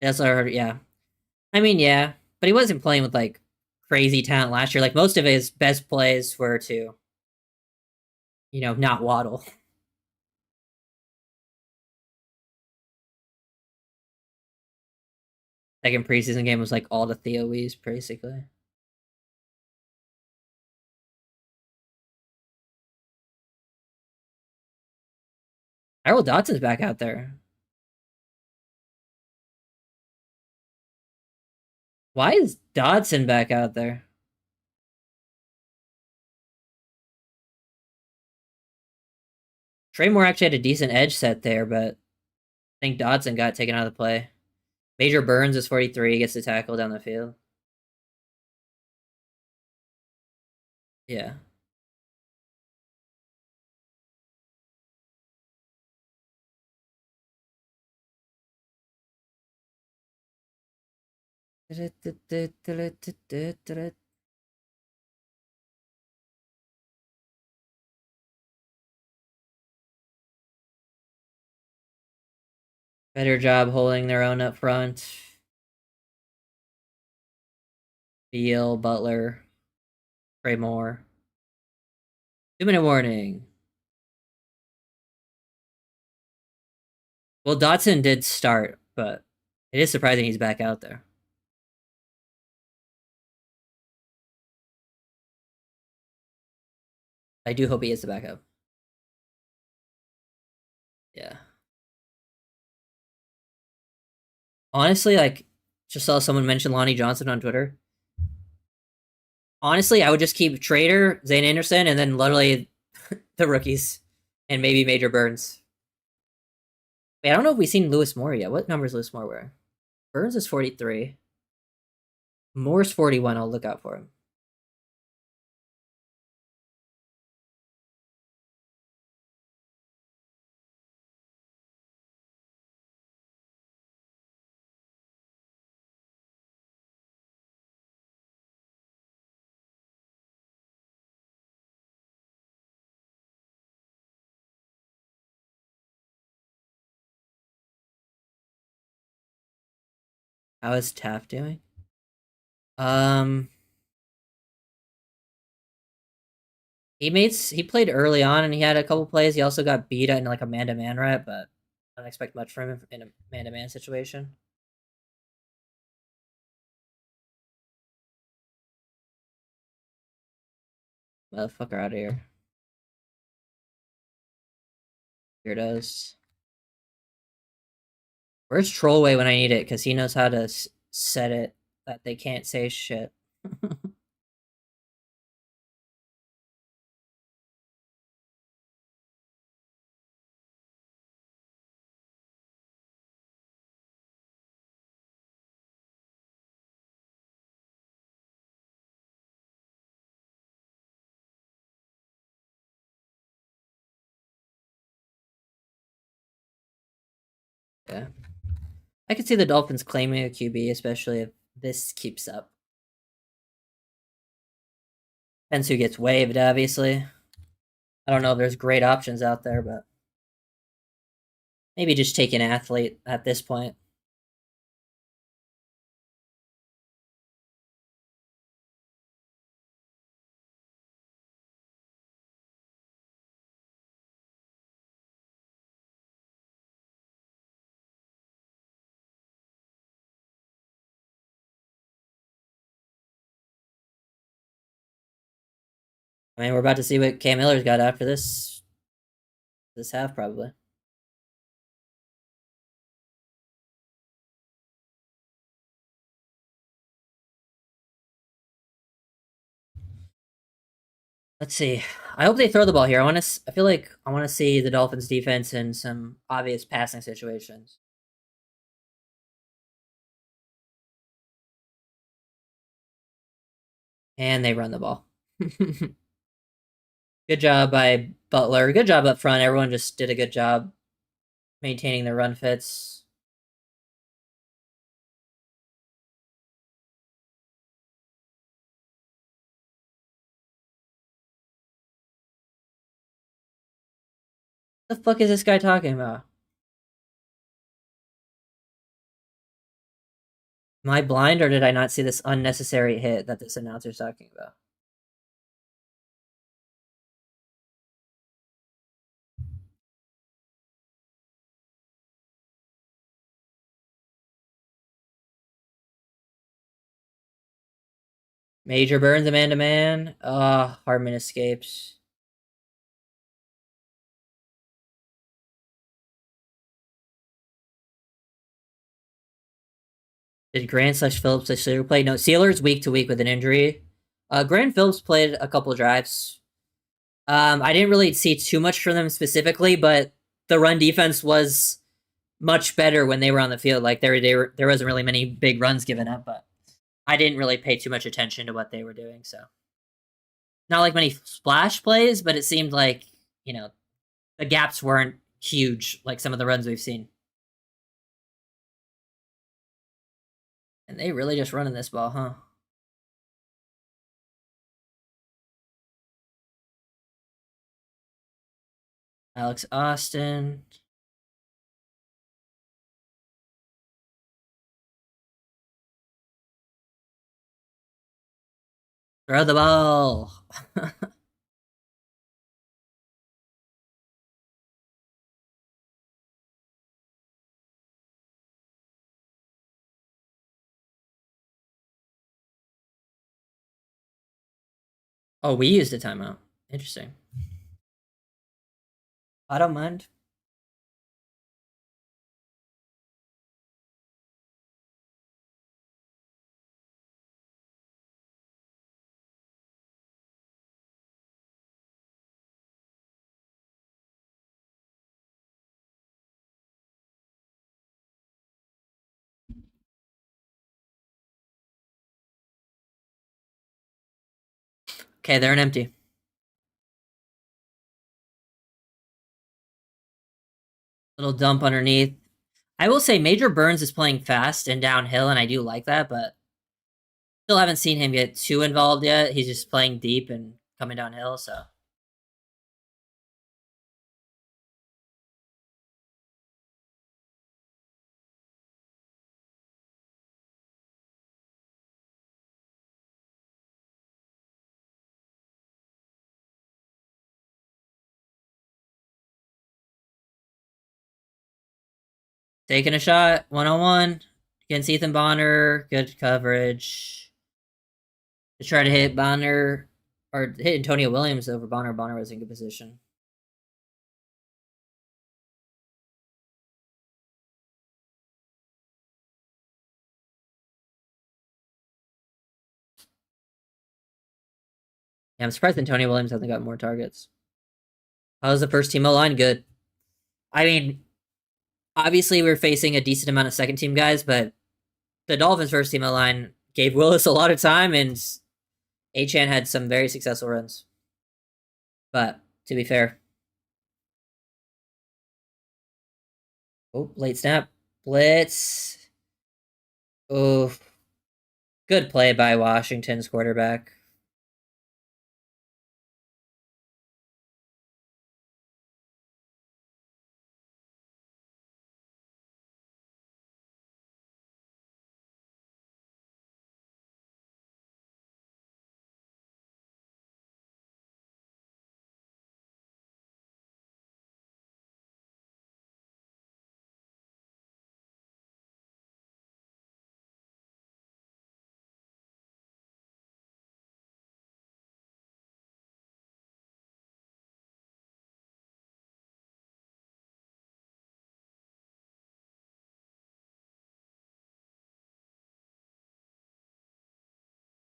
That's what I heard. Yeah. I mean, yeah. But he wasn't playing with like crazy talent last year. Like most of his best plays were to, not Waddle. Second preseason game was like all the Theo-Wees, basically. Harold Dotson's back out there. Why is Dodson back out there? Trey Moore actually had a decent edge set there, but I think Dodson got taken out of the play. Major Burns is 43, gets the tackle down the field. Yeah. Better job holding their own up front. Beal, Butler, Trey Moore. 2-minute warning. Well, Dotson did start, but it is surprising he's back out there. I do hope he is the backup. Yeah. Honestly, like, just saw someone mention Lonnie Johnson on Twitter. Honestly, I would just keep Trader, Zane Anderson, and then literally the rookies, and maybe Major Burns. Wait, I don't know if we've seen Lewis Moore yet. What number is Lewis Moore wearing? Burns is 43. Moore's 41. I'll look out for him. How is Taft doing? Um, he played early on and he had a couple plays. He also got beat in like a man-to-man rep, but I don't expect much from him in a man-to-man situation. Motherfucker out of here. Here it is. Where's Trollway when I need it? Because he knows how to set it that they can't say shit. Yeah. I could see the Dolphins claiming a QB, especially if this keeps up. Depends who gets waived, obviously. I don't know if there's great options out there, but maybe just take an athlete at this point. I mean, we're about to see what Cam Miller's got after this This half probably. Let's see. I hope they throw the ball here. I feel like I want to see the Dolphins defense in some obvious passing situations. And they run the ball. Good job by Butler. Good job up front. Everyone just did a good job maintaining their run fits. What the fuck is this guy talking about? Am I blind or did I not see this unnecessary hit that this announcer's talking about? Major Burns, a man to man. Hardman escapes. Did Grant/Phillips Sealer play? No, Sealer's week to week with an injury. Grant Phillips played a couple drives. I didn't really see too much from them specifically, but the run defense was much better when they were on the field. Like there wasn't really many big runs given up, but I didn't really pay too much attention to what they were doing. So not like many splash plays, but it seemed like the gaps weren't huge like some of the runs we've seen. And they really just running this ball, huh? Alex Austin. Throw the ball. Oh, we used a timeout. Interesting. I don't mind. Okay, they're an empty. Little dump underneath. I will say Major Burns is playing fast and downhill, and I do like that, but still haven't seen him get too involved yet. He's just playing deep and coming downhill, so. Taking a shot, 1-on-1 against Ethan Bonner. Good coverage. To try to hit Bonner, or hit Antonio Williams over Bonner. Bonner was in good position. Yeah, I'm surprised Antonio Williams hasn't got more targets. How's the first team O-line? Good. I mean, obviously we're facing a decent amount of second team guys, but the Dolphins first team line gave Willis a lot of time, and Achane had some very successful runs. But to be fair, oh, late snap, blitz. Oh, good play by Washington's quarterback.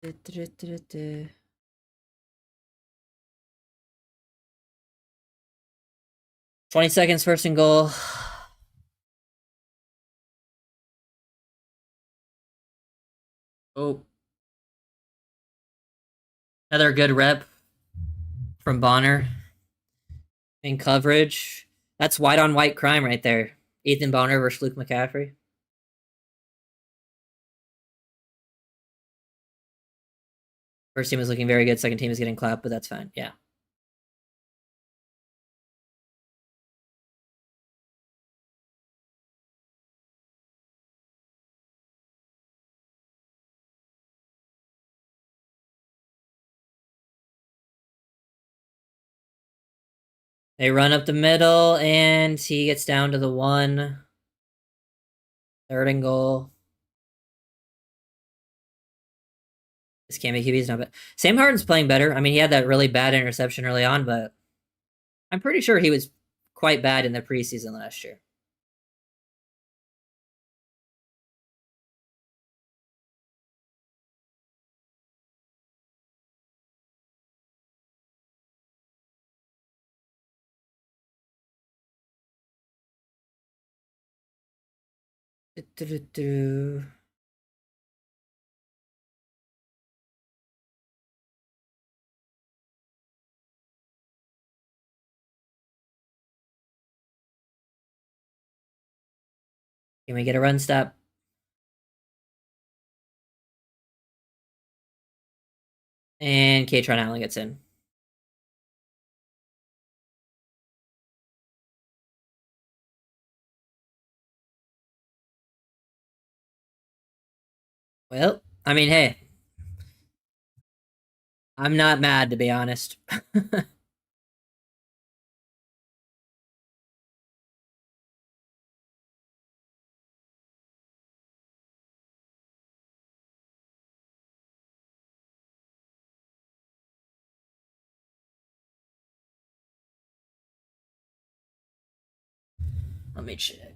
Du-du-du-du-du. 20 seconds, first and goal. Oh. Another good rep from Bonner in coverage. That's white on white crime right there. Ethan Bonner versus Luke McCaffrey. First team is looking very good. Second team is getting clapped, but that's fine. Yeah. They run up the middle, and he gets down to the 1. Third and goal. This can't be QB's not bad. Sam Harden's playing better. I mean, he had that really bad interception early on, but I'm pretty sure he was quite bad in the preseason last year. Do-do-do-do. Can we get a run stop? And Katron Allen gets in. Well, I mean, hey, I'm not mad, to be honest. Let me check.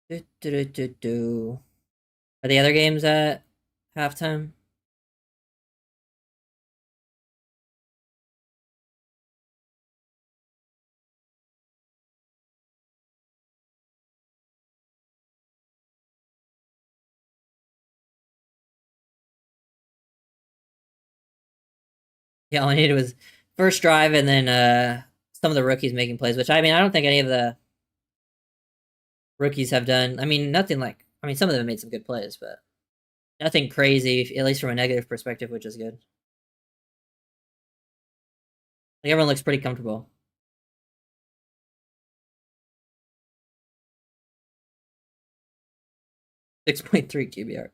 Do-do-do-do-do. Are the other games at halftime? Yeah, all I needed was first drive and then some of the rookies making plays, which I mean, I don't think any of the rookies have done. I mean, nothing like. I mean, some of them made some good plays, but nothing crazy, at least from a negative perspective, which is good. Like everyone looks pretty comfortable. 6.3 QBR.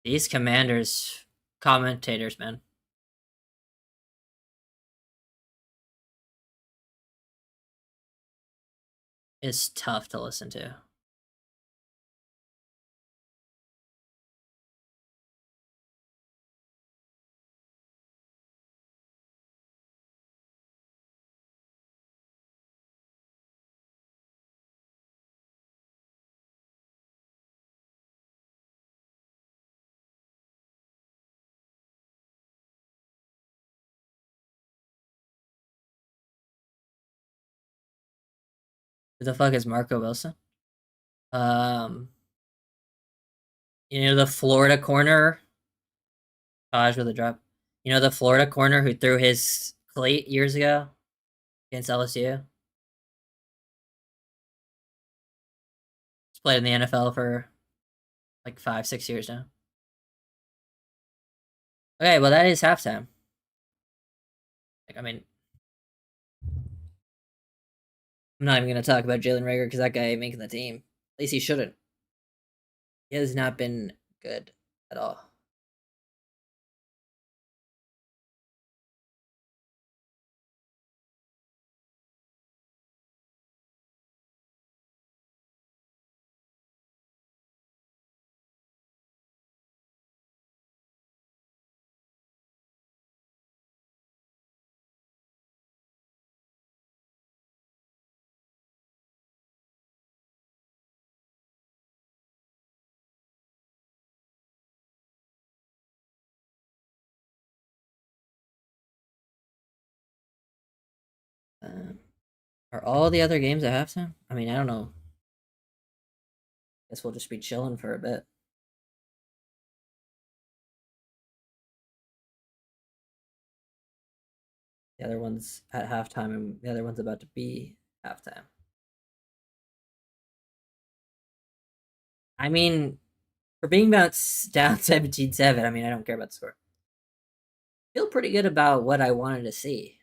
These Commanders commentators, man, is tough to listen to. Who the fuck is Marco Wilson? Um, the Florida corner, Taj with a drop. The Florida corner who threw his cleat years ago against LSU. He's played in the NFL for like 5, 6 years now. Okay, well that is halftime. Like, I mean, I'm not even gonna talk about Jalen Rager because that guy ain't making the team. At least he shouldn't. He has not been good at all. Um, are all the other games at halftime? I mean, I don't know. Guess we'll just be chilling for a bit. The other one's at halftime, and the other one's about to be halftime. I mean, for being about down 17-7, I mean, I don't care about the score. Feel pretty good about what I wanted to see.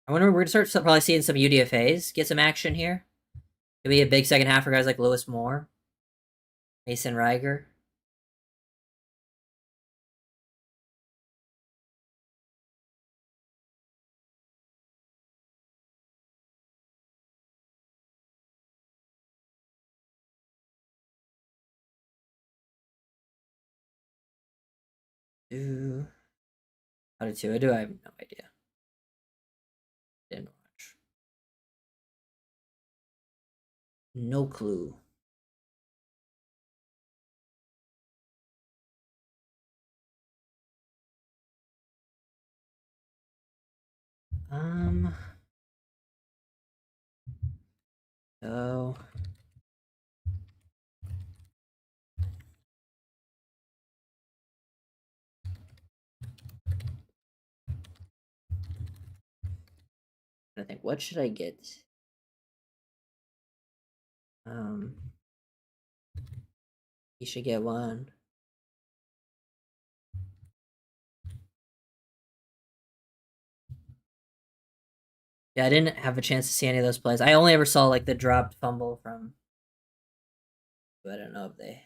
I wonder we're gonna start probably seeing some UDFA's get some action here. Could be a big second half for guys like Lewis Moore, Mason Riger. Do how did Tua do? I have no idea. Didn't watch. No clue. Um. So I think what should I get? Um. You should get one. Yeah, I didn't have a chance to see any of those plays. I only ever saw like the dropped fumble from. I don't know if they.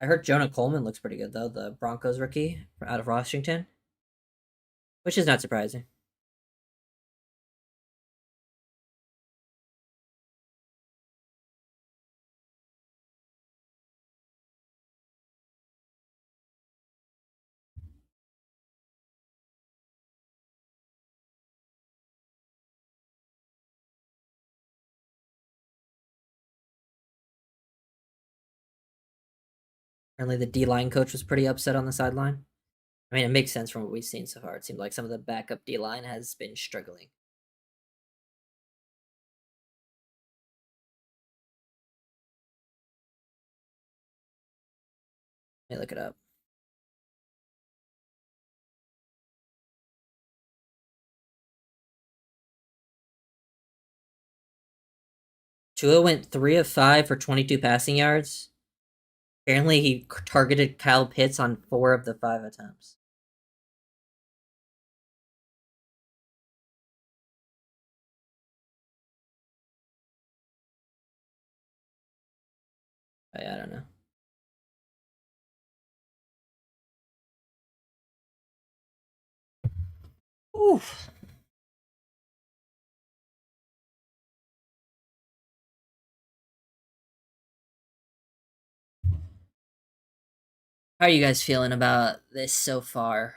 I heard Jonah Coleman looks pretty good though, the Broncos rookie out of Washington, which is not surprising. Apparently, the D line coach was pretty upset on the sideline. I mean, it makes sense from what we've seen so far. It seemed like some of the backup D line has been struggling. Let me look it up. Tua went 3 of 5 for 22 passing yards. Apparently, he targeted Kyle Pitts on 4 of the 5 attempts. I don't know. Oof. How are you guys feeling about this so far?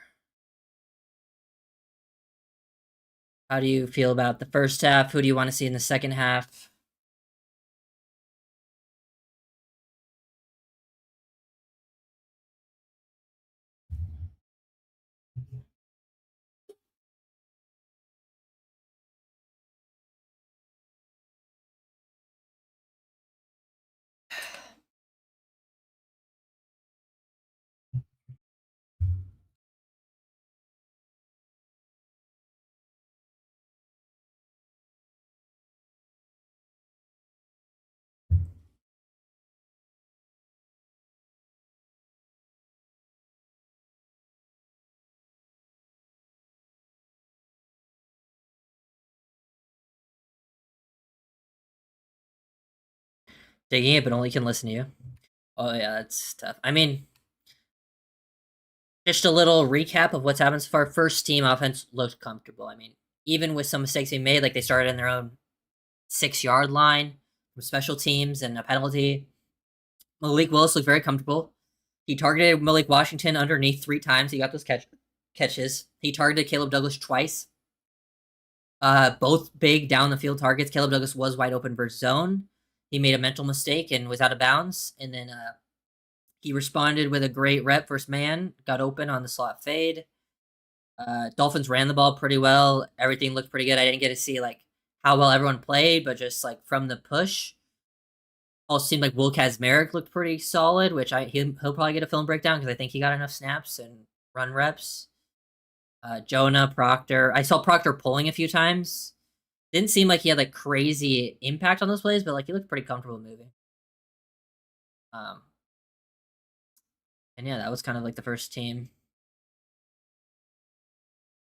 How do you feel about the first half? Who do you want to see in the second half? Digging it, but only can listen to you. Oh yeah, that's tough. I mean, just a little recap of what's happened so far. First team offense looked comfortable. I mean, even with some mistakes they made, like they started in their own 6-yard line from special teams and a penalty. Malik Willis looked very comfortable. He targeted Malik Washington underneath 3 times. He got those catches. He targeted Caleb Douglas twice. Both big down the field targets. Caleb Douglas was wide open versus zone. He made a mental mistake and was out of bounds. And then he responded with a great rep versus man. Got open on the slot fade. Dolphins ran the ball pretty well. Everything looked pretty good. I didn't get to see like how well everyone played, but just like from the push, also seemed like Will Kazmarek looked pretty solid, which he'll probably get a film breakdown because I think he got enough snaps and run reps. Jonah, Proctor. I saw Proctor pulling a few times. Didn't seem like he had like crazy impact on those plays, but like he looked pretty comfortable moving. And yeah, that was kind of like the first team.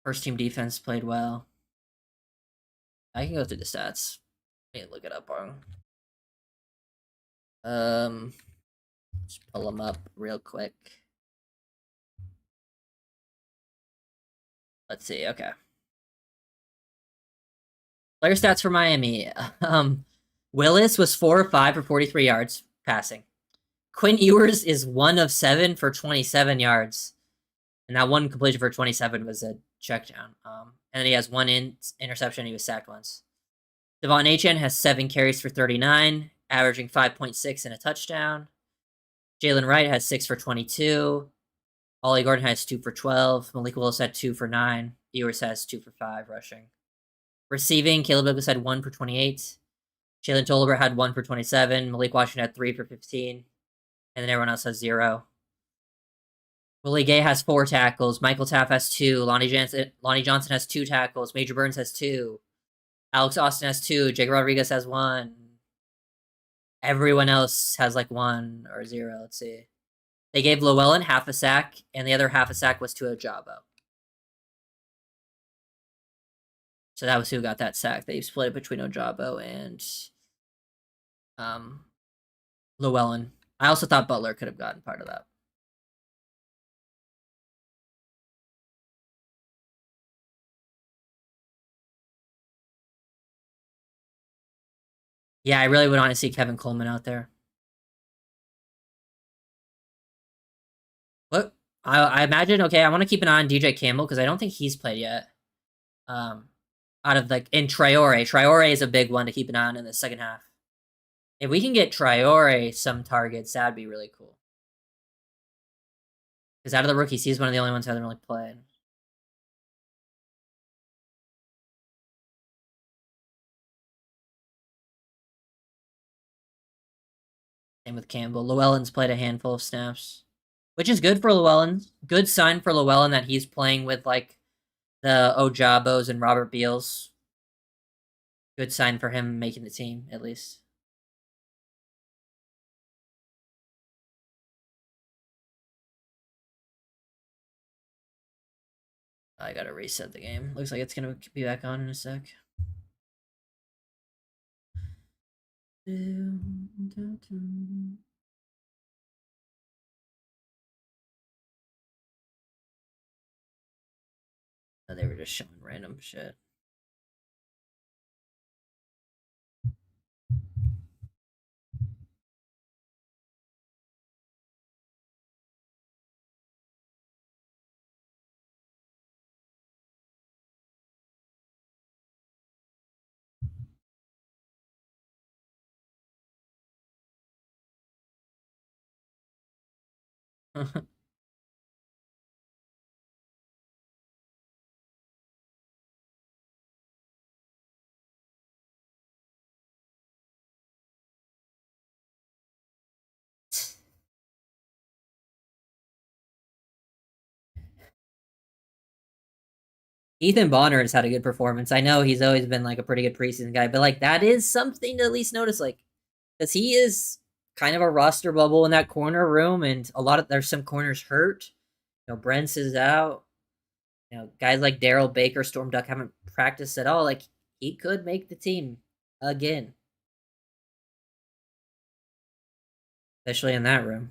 First team defense played well. I can go through the stats. Let me look it up on. Just pull them up real quick. Let's see. Okay. Player stats for Miami. Willis was 4 of 5 for 43 yards passing. Quinn Ewers is 1 of 7 for 27 yards. And that one completion for 27 was a check down. And then he has 1 interception. He was sacked once. Devon Achane has 7 carries for 39, averaging 5.6 and a touchdown. Jalen Wright has 6 for 22. Ollie Gordon has 2 for 12. Malik Willis had 2 for 9. Ewers has 2 for 5 rushing. Receiving, Caleb Douglas had 1 for 28. Jalen Tolliver had 1 for 27. Malik Washington had 3 for 15. And then everyone else has 0. Willie Gay has 4 tackles. Michael Taff has 2. Lonnie Johnson has 2 tackles. Major Burns has 2. Alex Austin has 2. Jake Rodriguez has 1. Everyone else has like 1 or 0. Let's see. They gave Llewellyn half a sack, and the other half a sack was to Ojabo. So that was who got that sack. They split it between Ojabo and Llewellyn. I also thought Butler could have gotten part of that. Yeah, I really would want to see Kevin Coleman out there. What? I imagine, okay, I want to keep an eye on DJ Campbell because I don't think he's played yet. Out of like, in Traore. Traore is a big one to keep an eye on in the second half. If we can get Traore some targets, that'd be really cool. Because out of the rookies, he's one of the only ones who hasn't really played. Same with Campbell. Llewellyn's played a handful of snaps, which is good for Llewellyn. Good sign for Llewellyn that he's playing with like the Ojabos and Robert Beals. Good sign for him making the team, at least. I gotta reset the game. Looks like it's gonna be back on in a sec. Oh, they were just showing random shit. Ethan Bonner has had a good performance. I know he's always been like a pretty good preseason guy, but like that is something to at least notice, like, because he is kind of a roster bubble in that corner room, and there's some corners hurt. Brents is out. Guys like Daryl Baker, Storm Duck haven't practiced at all. Like he could make the team again. especially in that room.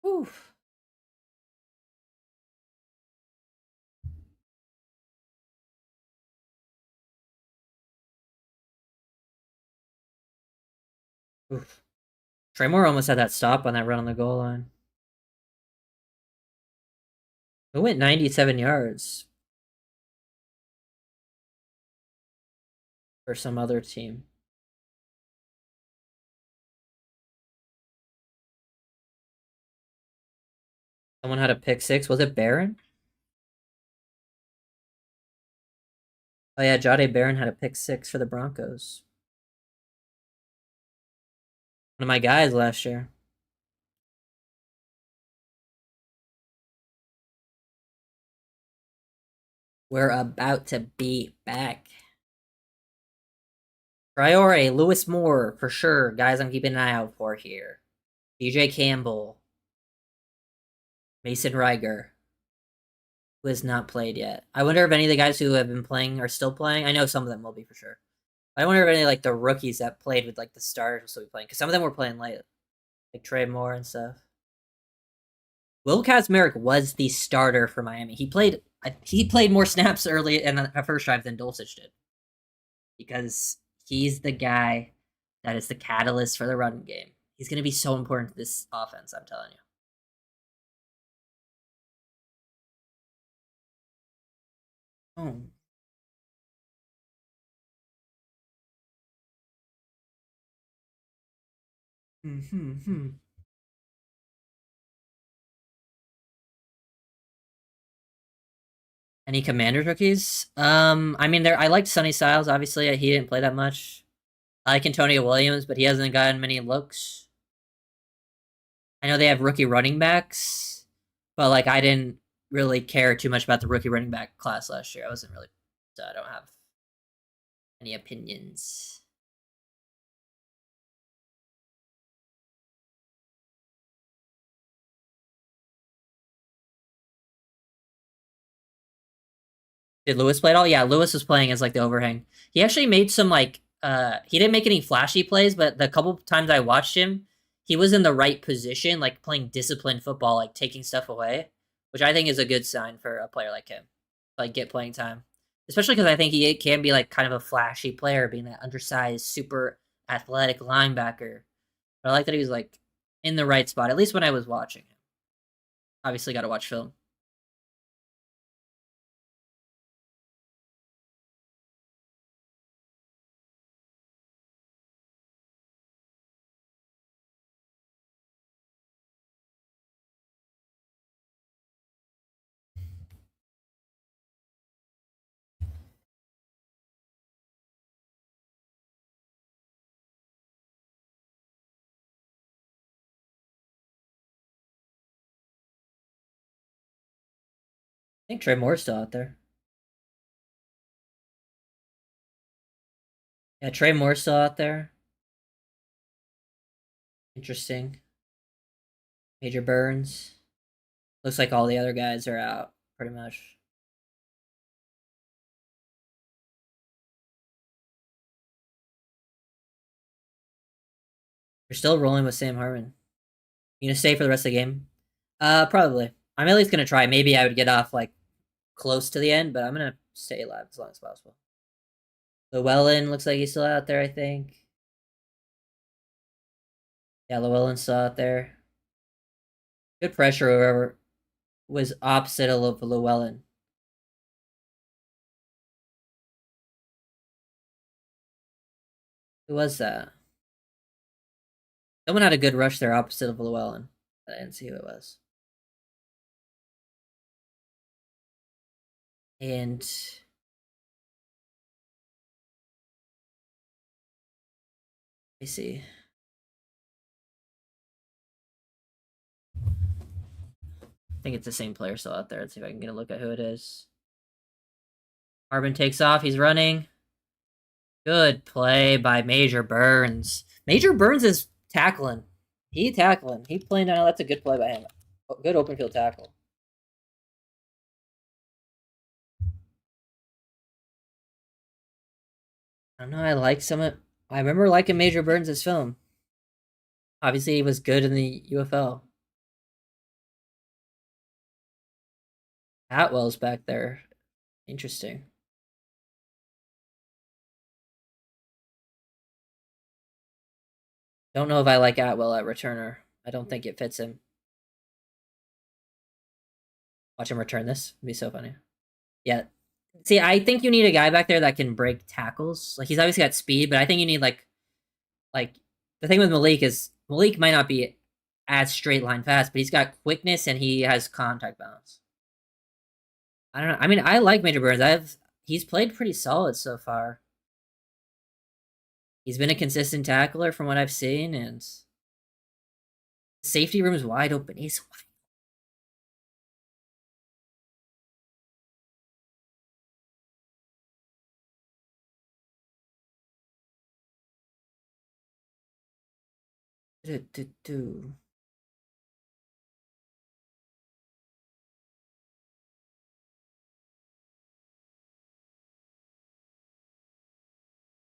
Oof. Oof. Trey Moore almost had that stop on that run on the goal line. It went 97 yards for some other team. Someone had a pick six. Was it Barron? Oh yeah, Jade Barron had a pick six for the Broncos. One of my guys last year. We're about to be back. Priore, Lewis Moore, for sure. Guys I'm keeping an eye out for here. DJ Campbell. Mason Riger, who has not played yet. I wonder if any of the guys who have been playing are still playing. I know some of them will be for sure. I wonder if any like the rookies that played with like the stars will still be playing, because some of them were playing late, like Trey Moore and stuff. Will Kazmarek was the starter for Miami. He played more snaps early in the first drive than Dulcich did, because he's the guy that is the catalyst for the run game. He's going to be so important to this offense, I'm telling you. Oh. Hmm. Any Commanders rookies? I mean, I liked Sonny Styles. Obviously, he didn't play that much. I like Antonio Williams, but he hasn't gotten many looks. I know they have rookie running backs, but like I didn't really care too much about the rookie running back class last year. I wasn't really, so I don't have any opinions. Did Lewis play at all? Yeah, Lewis was playing as like the overhang. He actually made some like he didn't make any flashy plays, but the couple times I watched him, he was in the right position, like playing disciplined football, like taking stuff away, which I think is a good sign for a player like him. Like get playing time. Especially because I think he can be like kind of a flashy player, being that undersized, super athletic linebacker. But I like that he was like in the right spot, at least when I was watching him. Obviously gotta watch film. I think Trey Moore's still out there. Yeah, Trey Moore's still out there. Interesting. Major Burns. Looks like all the other guys are out, pretty much. You're still rolling with Sam Hartman. You gonna stay for the rest of the game? Probably. I'm at least gonna try. Maybe I would get off like close to the end, but I'm gonna stay alive as long as possible. Llewellyn looks like he's still out there, I think. Yeah, Llewellyn saw it there. Good pressure whoever was opposite of Llewellyn. Who was that? Someone had a good rush there opposite of Llewellyn. I didn't see who it was. And let me see. I think it's the same player still out there. Let's see if I can get a look at who it is. Harbin takes off. He's running. Good play by Major Burns. Major Burns is tackling. He tackling. He playing down. That's a good play by him. Good open field tackle. I don't know. I like some of. I remember liking Major Burns' film. Obviously, he was good in the UFL. Atwell's back there. Interesting. Don't know if I like Atwell at returner. I don't think it fits him. Watch him return this. It'd be so funny. Yeah. See, I think you need a guy back there that can break tackles. Like he's obviously got speed, but I think you need like the thing with Malik is Malik might not be as straight line fast, but he's got quickness and he has contact balance. I don't know. I mean, I like Major Burns. He's played pretty solid so far. He's been a consistent tackler from what I've seen, and the safety room is wide open. He's wide.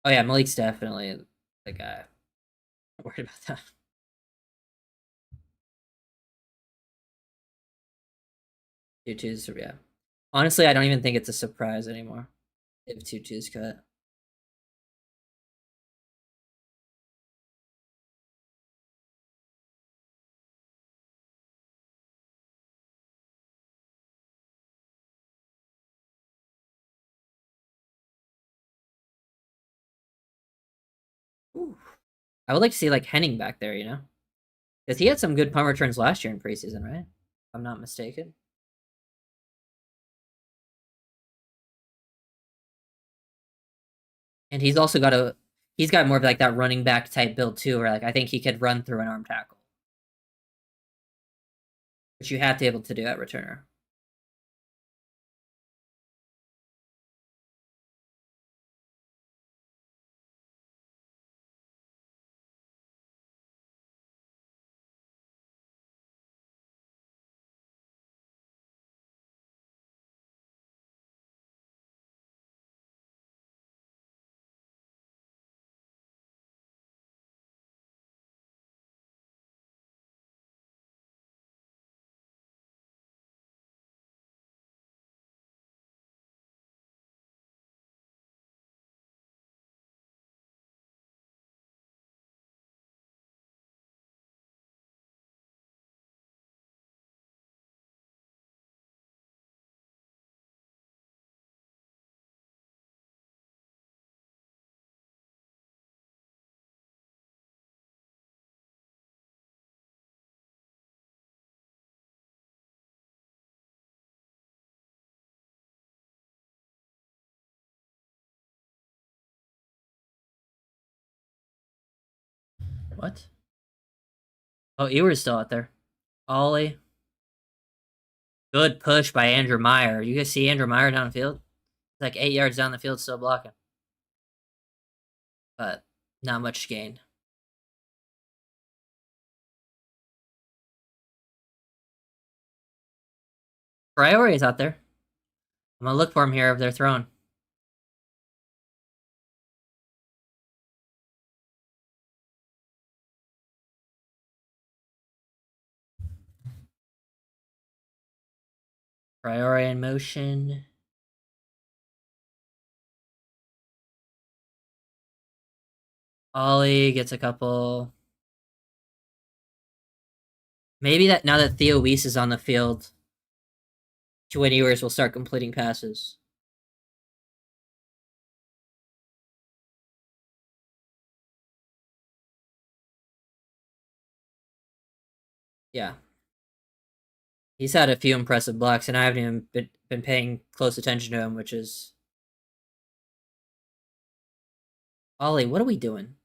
Oh yeah, Malik's definitely the guy. I'm worried about that. Tutu's, yeah. Honestly, I don't even think it's a surprise anymore if Tutu's cut. Ooh. I would like to see like Henning back there, because he had some good punt returns last year in preseason, right? If I'm not mistaken. And he's got more of like that running back type build too, where like I think he could run through an arm tackle, which you have to be able to do at returner. What? Oh, Ewer's still out there. Ollie. Good push by Andrew Meyer. You guys see Andrew Meyer downfield? Like 8 yards down the field, still blocking. But not much gain. Priori is out there. I'm gonna look for him here if they're thrown. Priori in motion. Ollie gets a couple. Maybe that now that Theo Weiss is on the field, Quinn Ewers will start completing passes. Yeah. He's had a few impressive blocks, and I haven't even been paying close attention to him, which is Ollie. What are we doing?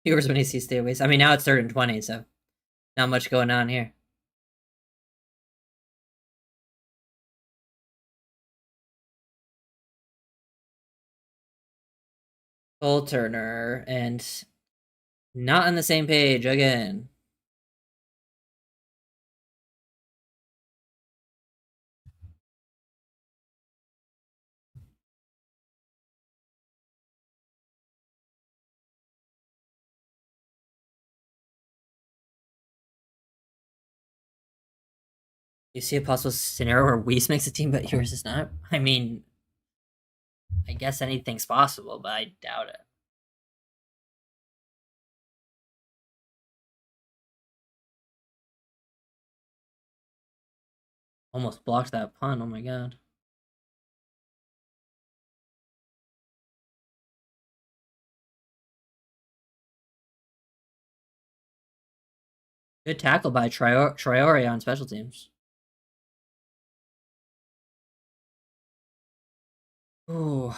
Ewers when he sees Theo Weiss. I mean, now it's 3rd and 20, so not much going on here. Cole Turner and not on the same page again. You see a possible scenario where Weiss makes a team, but yours is not? I mean, I guess anything's possible, but I doubt it. Almost blocked that punt. Oh my god. Good tackle by Traore on special teams. Ooh.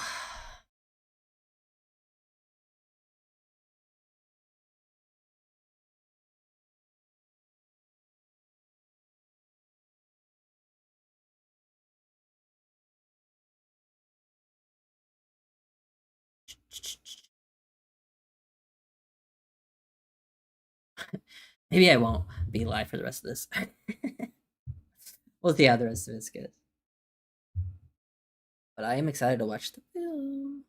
Maybe I won't be live for the rest of this. We'll see how the rest of this goes. But I am excited to watch the film.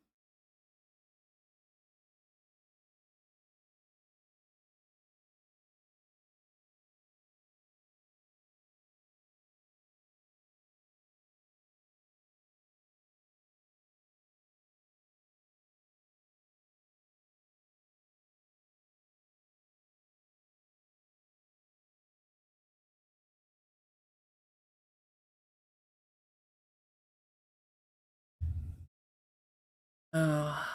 Oh.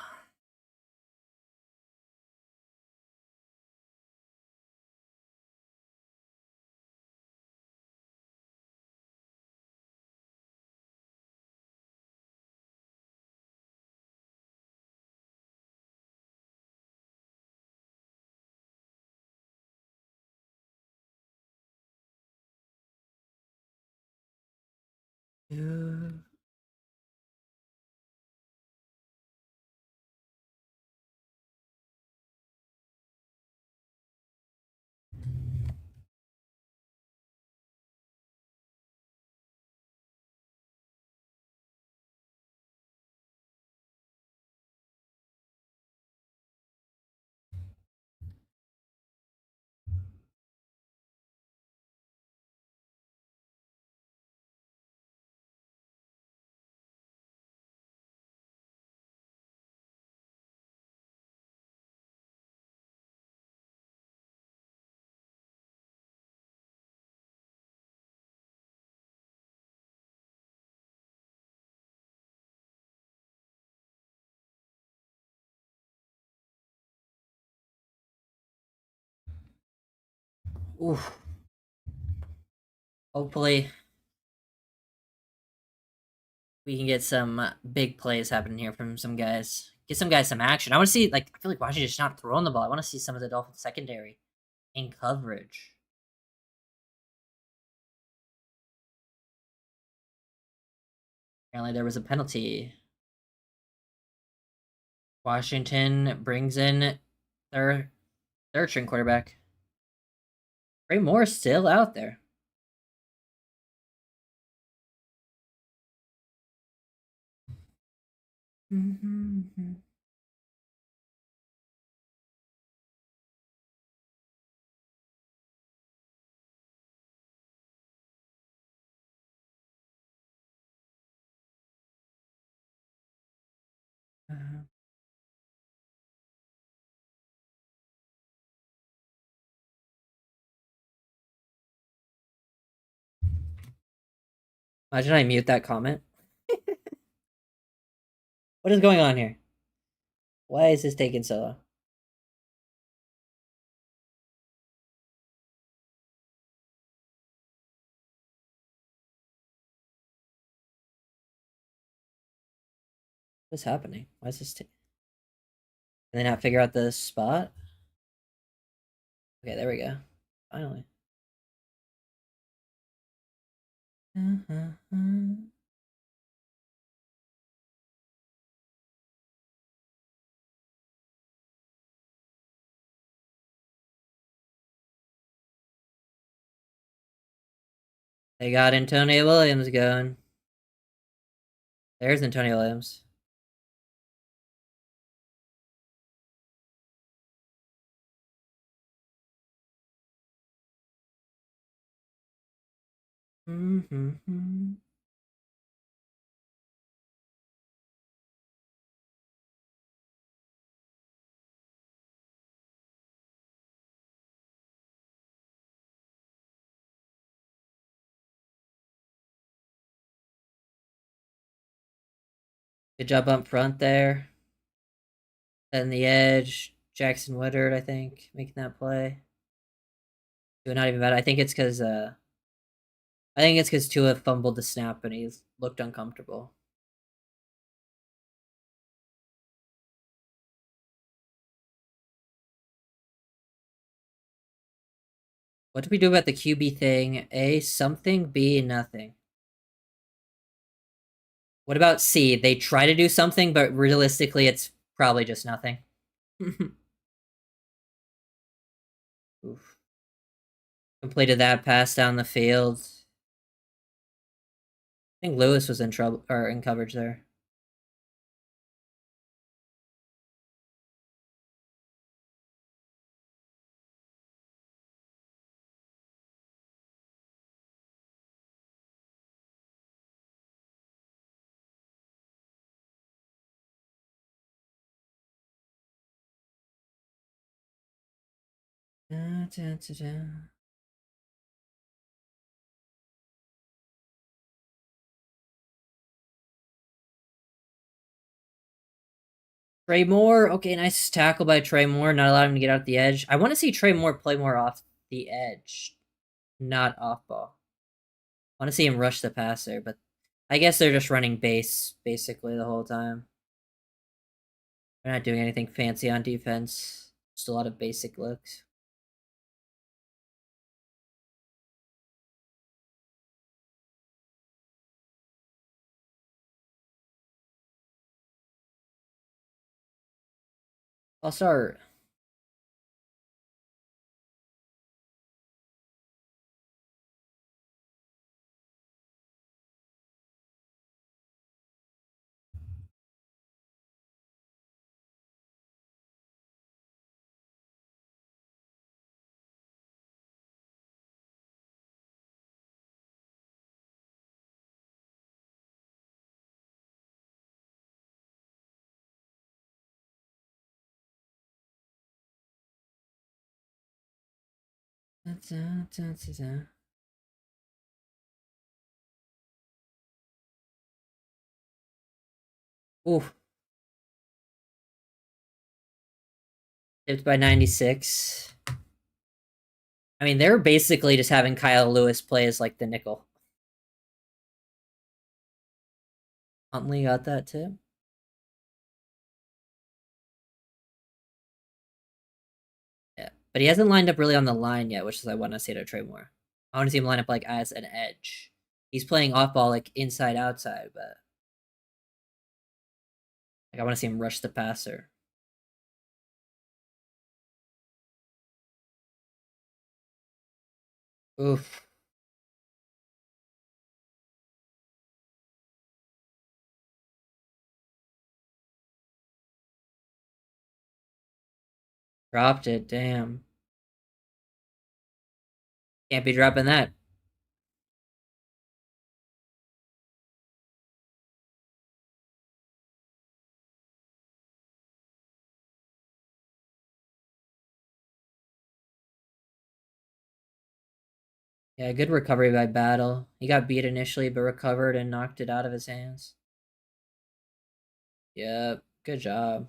Oof. Hopefully, we can get some big plays happening here from some guys. Get some guys some action. I want to see, like, I feel like Washington's not throwing the ball. I want to see some of the Dolphins secondary in coverage. Apparently there was a penalty. Washington brings in their third string quarterback. Trey Moore still out there. Imagine I mute that comment. What is going on here? Why is this taking so long? What's happening? Why is this? Can they not figure out the spot? Okay, there we go. Finally. They got Antonio Williams going. There's Antonio Williams. Good job up front there. And the edge. Jackson Woodard, I think, making that play. Doing not even bad. I think it's because Tua fumbled the snap and he looked uncomfortable. What did we do about the QB thing? A, something. B, nothing. What about C? They try to do something, but realistically, it's probably just nothing. Oof. Completed that pass down the field. I think Lewis was in trouble or in coverage there. Da, da, da, da. Trey Moore, okay, nice tackle by Trey Moore, not allowing him to get out the edge. I want to see Trey Moore play more off the edge, not off ball. I want to see him rush the passer, but I guess they're just running base basically the whole time. They're not doing anything fancy on defense. Just a lot of basic looks. I'll start. Oof. Tipped by 96. I mean, they're basically just having Kyle Lewis play as like the nickel. Huntley got that too. Yeah, but he hasn't lined up really on the line yet, which is I want to see to Trey Moore. I want to see him line up like as an edge. He's playing off ball like inside outside, but Like, I want to see him rush the passer. Oof. Dropped it. Damn. Can't be dropping that. Yeah, good recovery by Battle. He got beat initially, but recovered and knocked it out of his hands. Yep. Good job.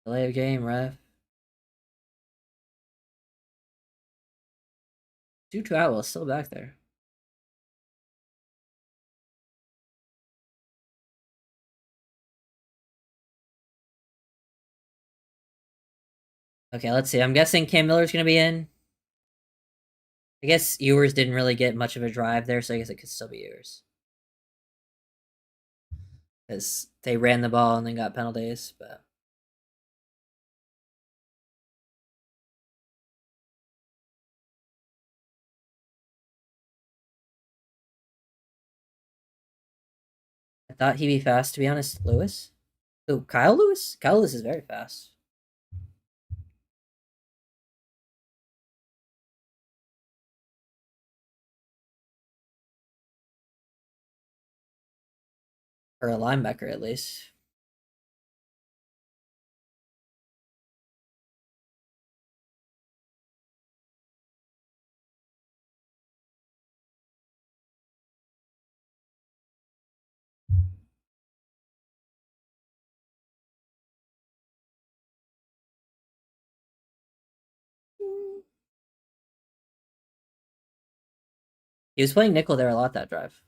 Delay of game, ref. 2-2 Atwell still back there. Okay, let's see. I'm guessing Cam Miller's going to be in. I guess Ewers didn't really get much of a drive there, so I guess it could still be Ewers. Because they ran the ball and then got penalties, but... I thought he'd be fast, to be honest. Lewis? Oh, Kyle Lewis? Kyle Lewis is very fast. Or a linebacker, at least. He was playing nickel there a lot that drive.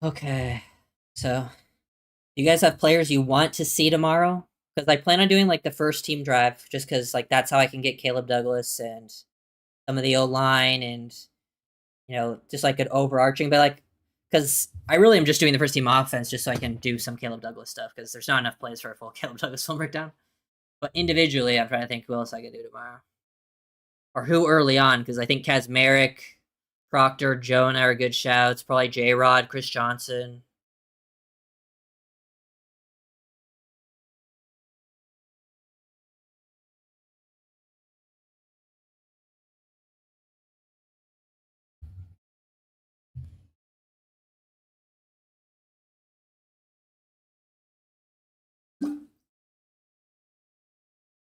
Okay. So, you guys have players you want to see tomorrow? Because I plan on doing like the first team drive, just because like that's how I can get Caleb Douglas and some of the O line and just like an overarching. But like, because I really am just doing the first team offense just so I can do some Caleb Douglas stuff because there's not enough plays for a full Caleb Douglas film breakdown. But individually, I'm trying to think who else I could do tomorrow or who early on because I think Kazmarek, Proctor, Jonah are good shouts. Probably J Rod, Chris Johnson.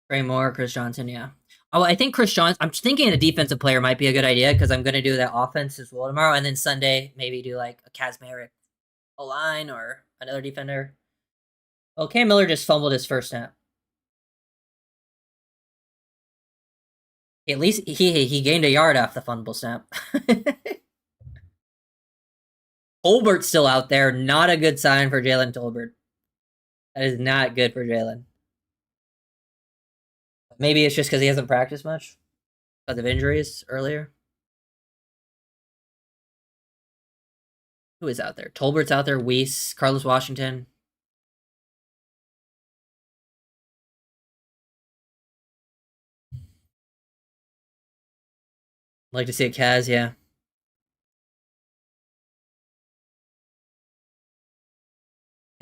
Trey Moore, Chris Johnson, yeah. Oh, I think Chris Johnson. I'm thinking a defensive player might be a good idea because I'm going to do that offense as well tomorrow, and then Sunday maybe do like a Kazmarek a line or another defender. Well, Cam Miller just fumbled his first snap. At least he gained a yard off the fumble snap. Tolbert's still out there. Not a good sign for Jalen Tolbert. That is not good for Jalen. Maybe it's just because he hasn't practiced much because of injuries earlier. Who is out there? Tolbert's out there. Weiss, Carlos Washington. Like to see a Kaz, yeah.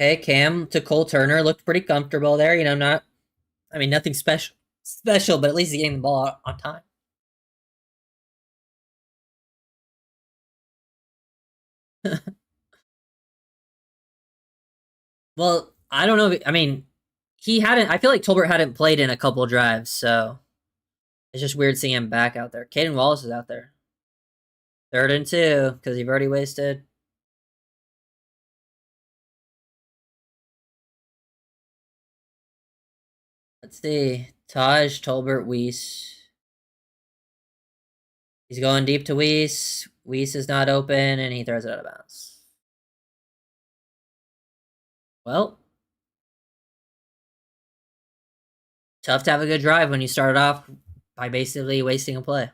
Okay, Cam to Cole Turner looked pretty comfortable there. Nothing special, but at least he's getting the ball on time. Well, I don't know. He hadn't. I feel like Tolbert hadn't played in a couple drives, so it's just weird seeing him back out there. Caden Wallace is out there. 3rd and 2 because you've already wasted. Let's see. Taj, Tolbert, Weiss. He's going deep to Weiss. Weiss is not open, and he throws it out of bounds. Well, tough to have a good drive when you start off by basically wasting a play.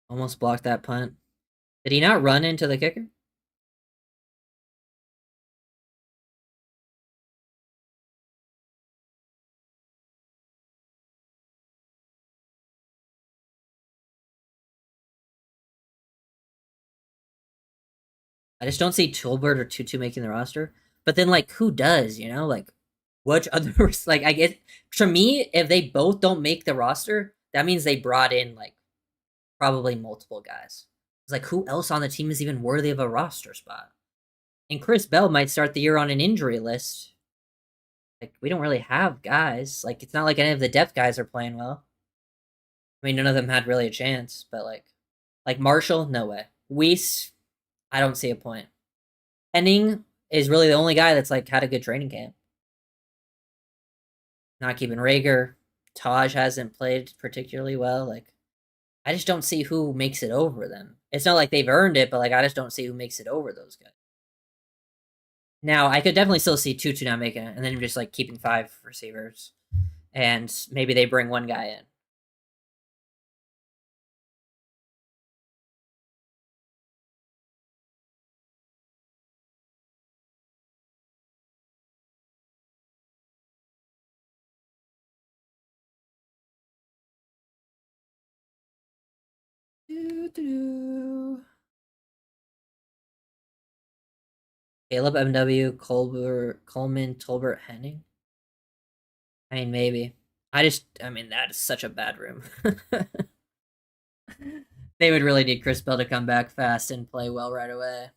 Almost blocked that punt. Did he not run into the kicker? I just don't see Tolbert or Tutu making the roster. But then, like, who does? You know, like, which others? Like, I guess for me, if they both don't make the roster, that means they brought in like probably multiple guys. It's like, who else on the team is even worthy of a roster spot? And Chris Bell might start the year on an injury list. Like, we don't really have guys. Like, it's not like any of the depth guys are playing well. I mean, none of them had really a chance, but like Marshall, no way. Weiss, I don't see a point. Henning is really the only guy that's like had a good training camp. Not keeping Rager. Taj hasn't played particularly well. Like, I just don't see who makes it over them. It's not like they've earned it, but like I just don't see who makes it over those guys. Now I could definitely still see Tutu not making it, and then just like keeping 5 receivers, and maybe they bring one guy in. Caleb MW, Coleman, Tolbert, Henning. I mean, maybe. I mean, that is such a bad room. They would really need Chris Bell to come back fast and play well right away.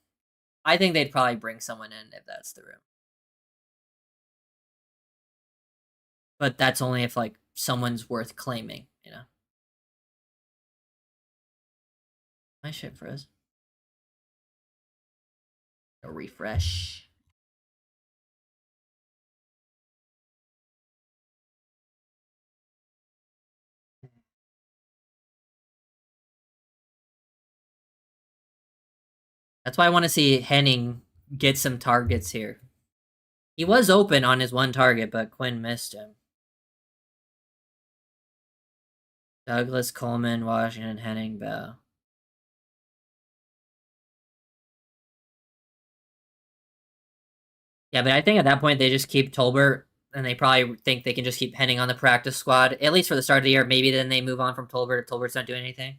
I think they'd probably bring someone in if that's the room. But that's only if like someone's worth claiming, you know. My shit froze. A refresh. That's why I want to see Henning get some targets here. He was open on his one target, but Quinn missed him. Douglas, Coleman, Washington, Henning, Bell. Yeah, but I think at that point they just keep Tolbert, and they probably think they can just keep Henning on the practice squad, at least for the start of the year. Maybe then they move on from Tolbert if Tolbert's not doing anything.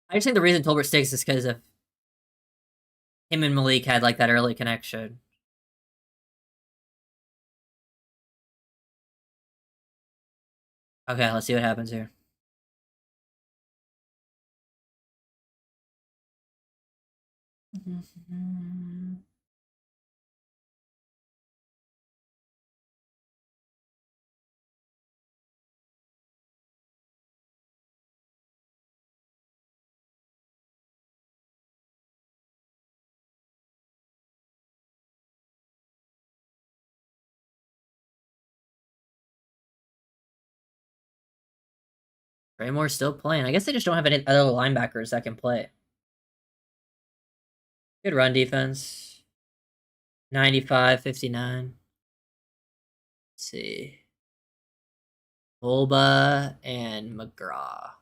I just think the reason Tolbert sticks is because of him and Malik had like that early connection. Okay, let's see what happens here. Raymore's still playing. I guess they just don't have any other linebackers that can play. Good run defense. 95, 59. Let's see. Bulba and McGraw.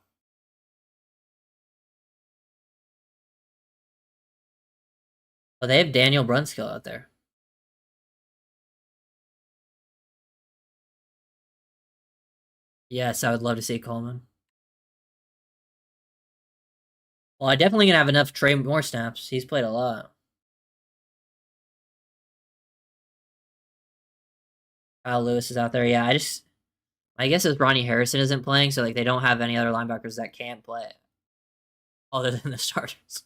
Oh, they have Daniel Brunskill out there. Yes, I would love to see Coleman. Well, I definitely gonna have enough Trey Moore snaps. He's played a lot. Kyle Lewis is out there. Yeah, I guess if Ronnie Harrison isn't playing, so like they don't have any other linebackers that can play other than the starters.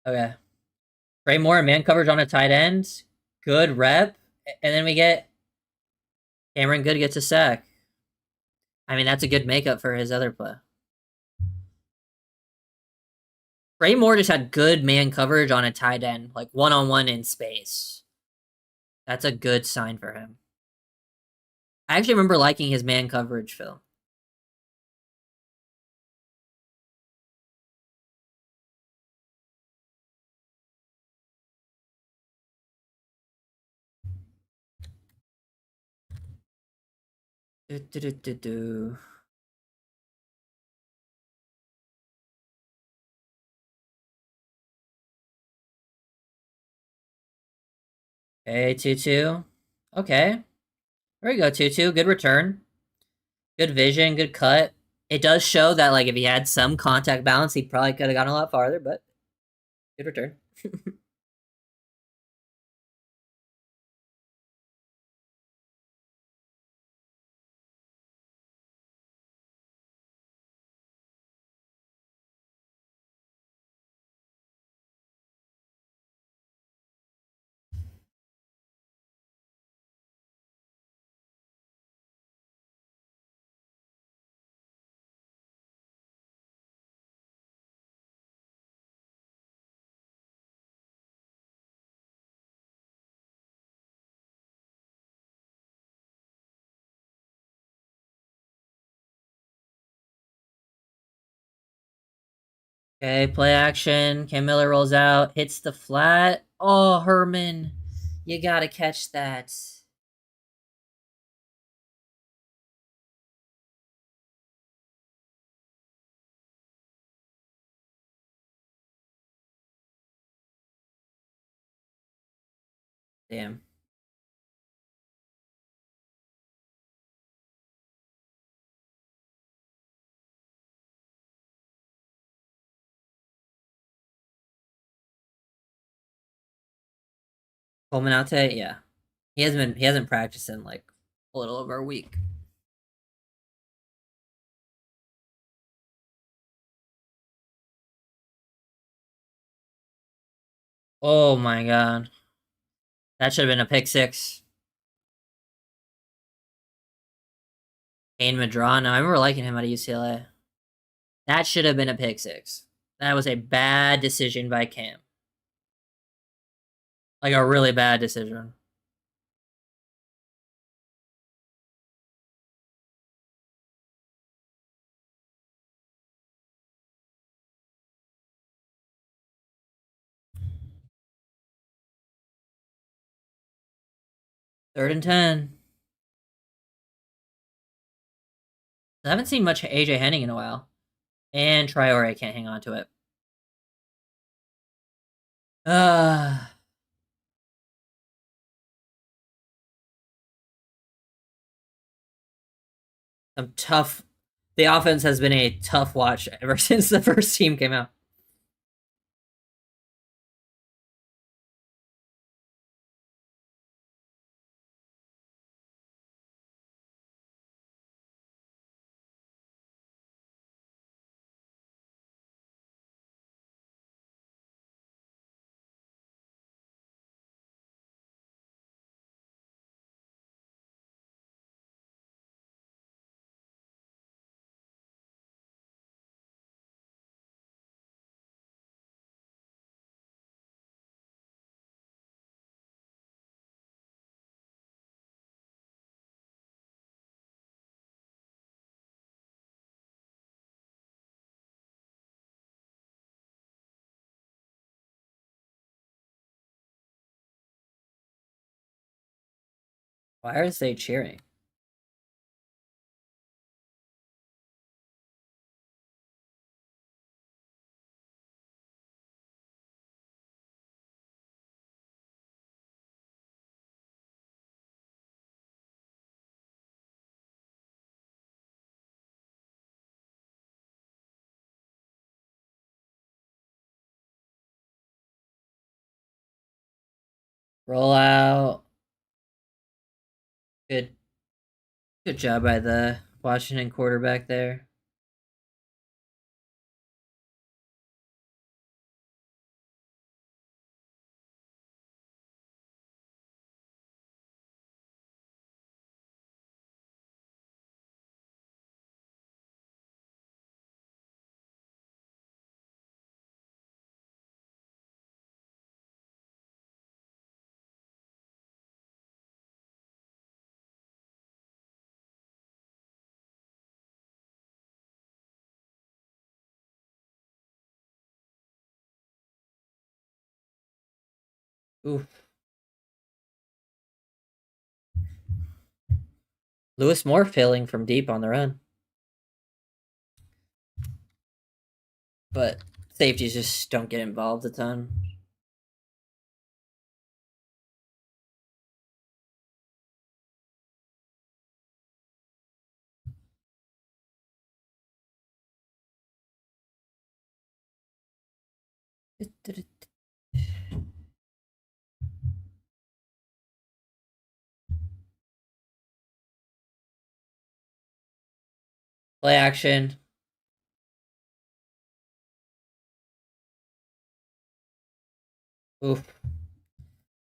Okay. Trey Moore, man coverage on a tight end. Good rep. And then we get Cameron Good gets a sack. I mean, that's a good makeup for his other play. Trey Moore just had good man coverage on a tight end, like one-on-one in space. That's a good sign for him. I actually remember liking his man coverage film. Do, do, do, do, do. Okay, 2-2. Okay. There we go, 2-2. Good return. Good vision, good cut. It does show that like if he had some contact balance, he probably could have gone a lot farther, but good return. Okay, play action. Cam Miller rolls out, hits the flat. Oh, Herman, you gotta catch that. Damn. Culminate, yeah. He hasn't practiced in like a little over a week. Oh my god. That should have been a pick six. Kane Madrano. I remember liking him at UCLA. That should have been a pick six. That was a bad decision by Cam. Like a really bad decision. Third and 10. I haven't seen much AJ Henning in a while. And Traore can't hang on to it. Uh, some tough. The offense has been a tough watch ever since the first team came out. Why are they cheering? Roll out. Good. Good job by the Washington quarterback there. Oof. Lewis Moore failing from deep on the run. But safeties just don't get involved a ton. Play action. Oof.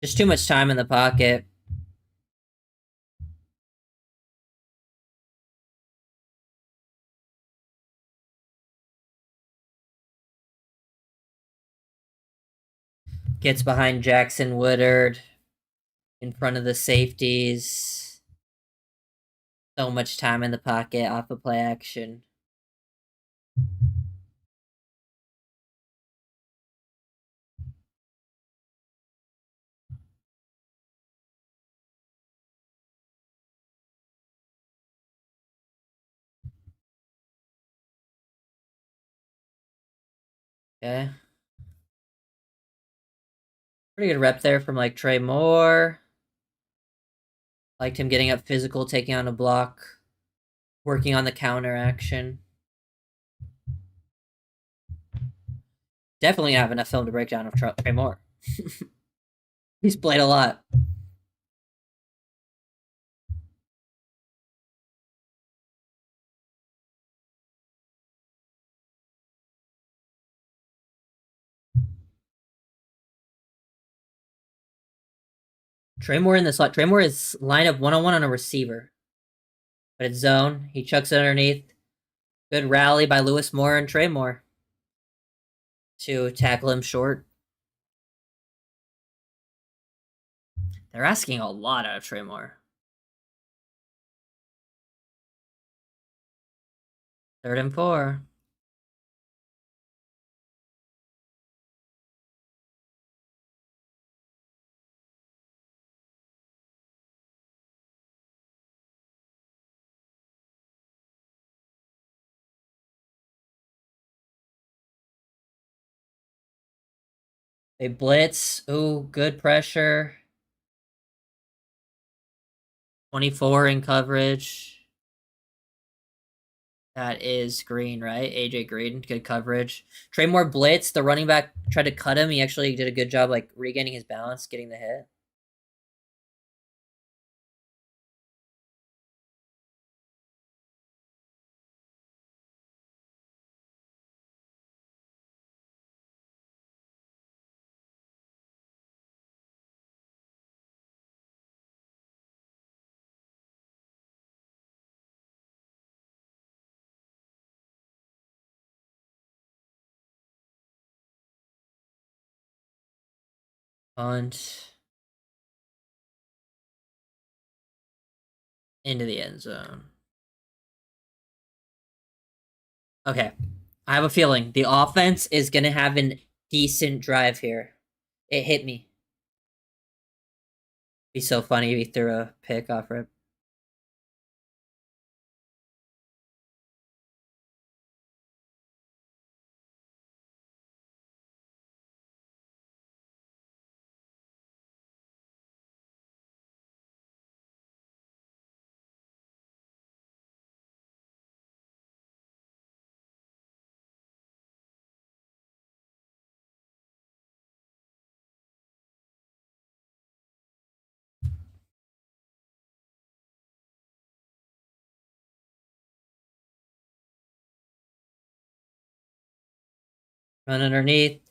Just too much time in the pocket. Gets behind Jackson Woodard in front of the safeties. So much time in the pocket off of play action. Okay. Pretty good rep there from like Trey Moore. Liked him getting up physical, taking on a block, working on the counter action. Definitely have enough film to break down of Trey Moore. He's played a lot. Trey Moore in the slot. Trey Moore is lined up 1-on-1 on a receiver. But it's zone. He chucks it underneath. Good rally by Lewis Moore and Trey Moore to tackle him short. They're asking a lot out of Trey Moore. 3rd and 4. They blitz. Ooh, good pressure. 24 in coverage. That is Green, right? AJ Green, good coverage. Trey Moore blitz. The running back tried to cut him. He actually did a good job, like regaining his balance, getting the hit. Punt into the end zone. Okay. I have a feeling the offense is going to have a decent drive here. It hit me. Be so funny if he threw a pick off rip. Run underneath.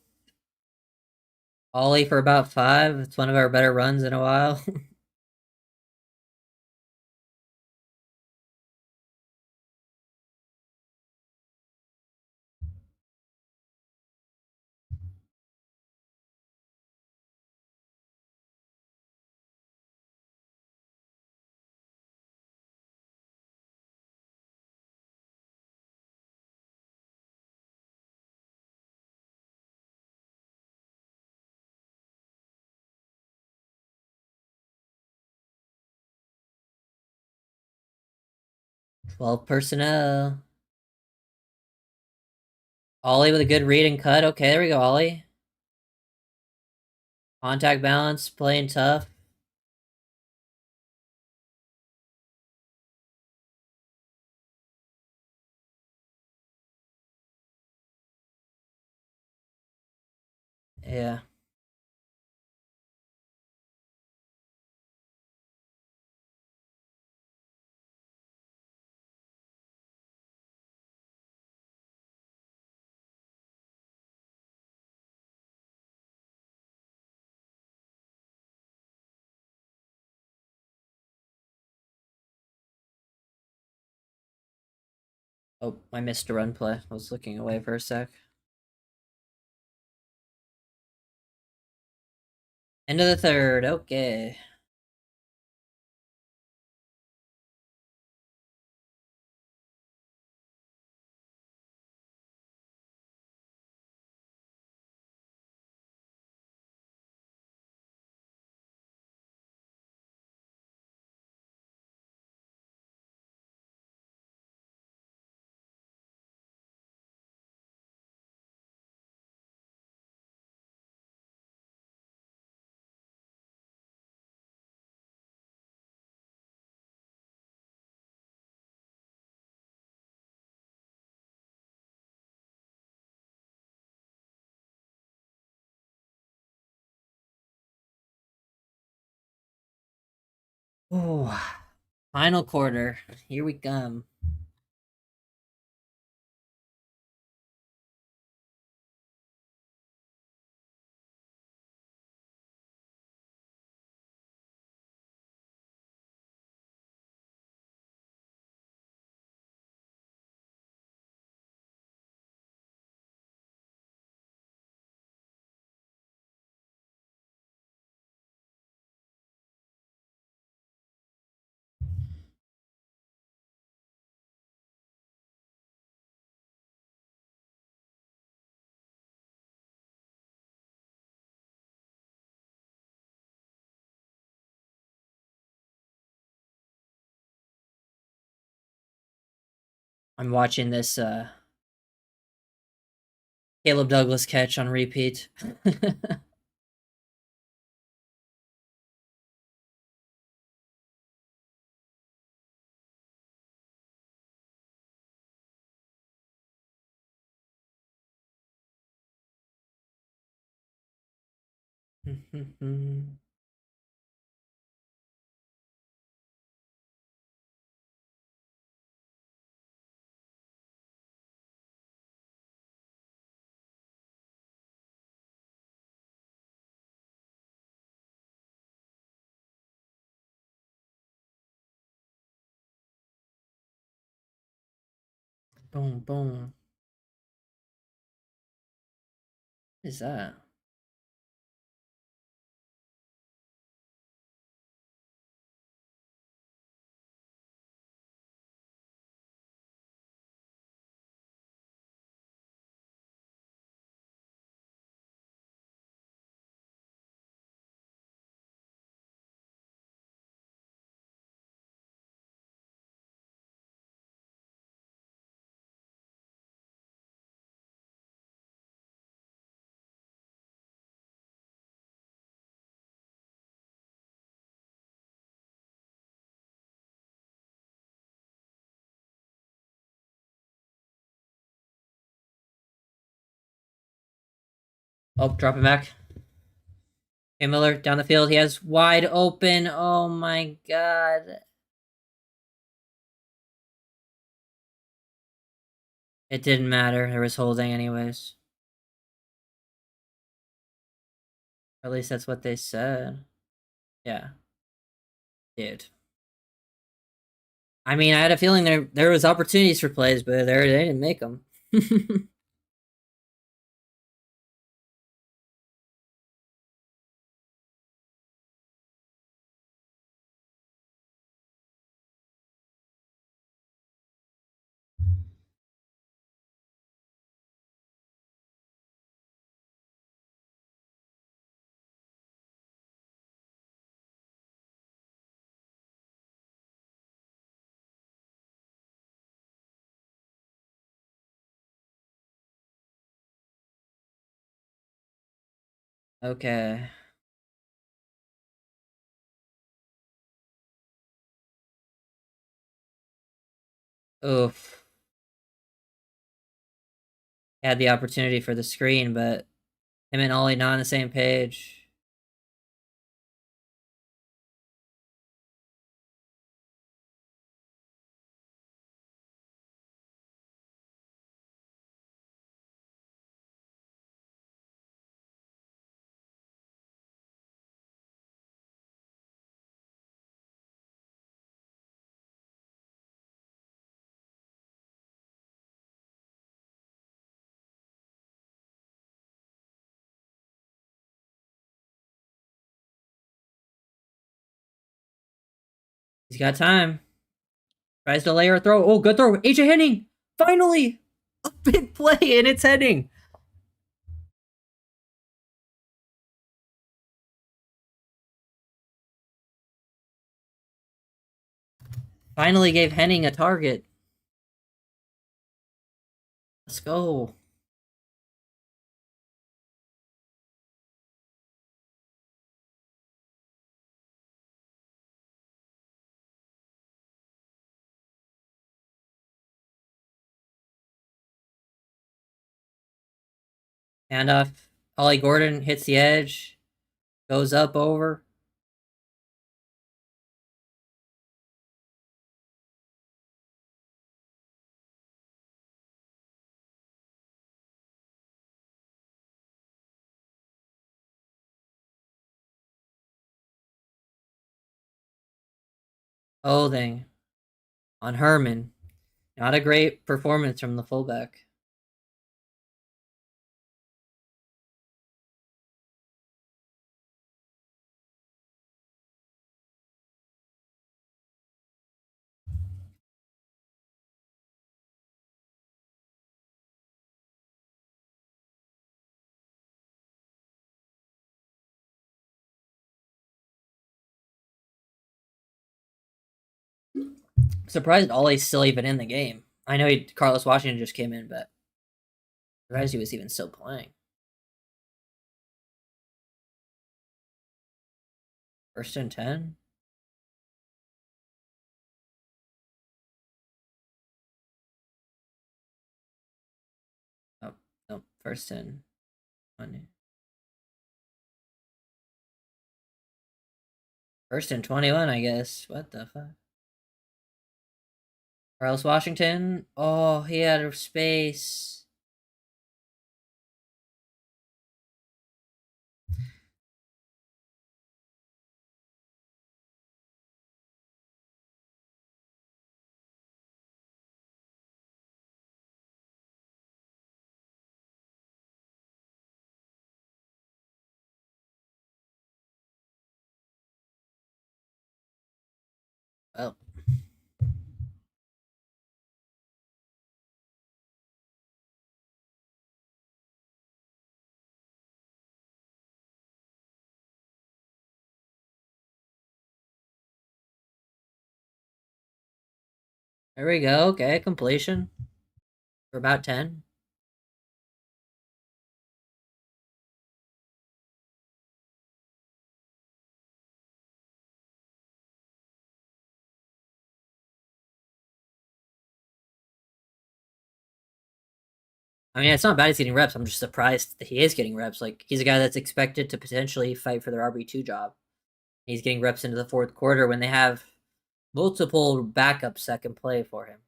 Ollie for about 5. It's one of our better runs in a while. 12 personnel. Ollie with a good read and cut. Okay, there we go, Ollie. Contact balance, playing tough. Yeah. Oh, I missed a run play. I was looking away for a sec. End of the third. Okay. Oh, final quarter. Here we come. I'm watching this Caleb Douglas catch on repeat. Boom, boom. What is that? Oh, drop it back. Okay, Miller down the field. He has wide open. Oh my god. It didn't matter. There was holding anyways. At least that's what they said. Yeah. Dude. I mean, I had a feeling there was opportunities for plays, but they didn't make them. Okay. Oof. Had the opportunity for the screen, but him and Ollie not on the same page. He's got time. Tries to lay her throw. Oh, good throw. AJ Henning! Finally! A big play, and it's Henning. Finally gave Henning a target. Let's go. Handoff. Ollie Gordon hits the edge. Goes up over. Holding on Herman. Not a great performance from the fullback. I'm surprised Ollie's still even in the game. I know Carlos Washington just came in, but surprised he was even still playing. First and 10? Oh, no. First and 20. First and 21, I guess. What the fuck? Carlos Washington? Oh, he had a space. Well, there we go. Okay, completion. For about 10. I mean, it's not bad he's getting reps. I'm just surprised that he is getting reps. Like, he's a guy that's expected to potentially fight for their RB2 job. He's getting reps into the fourth quarter when they have multiple backups that can play for him.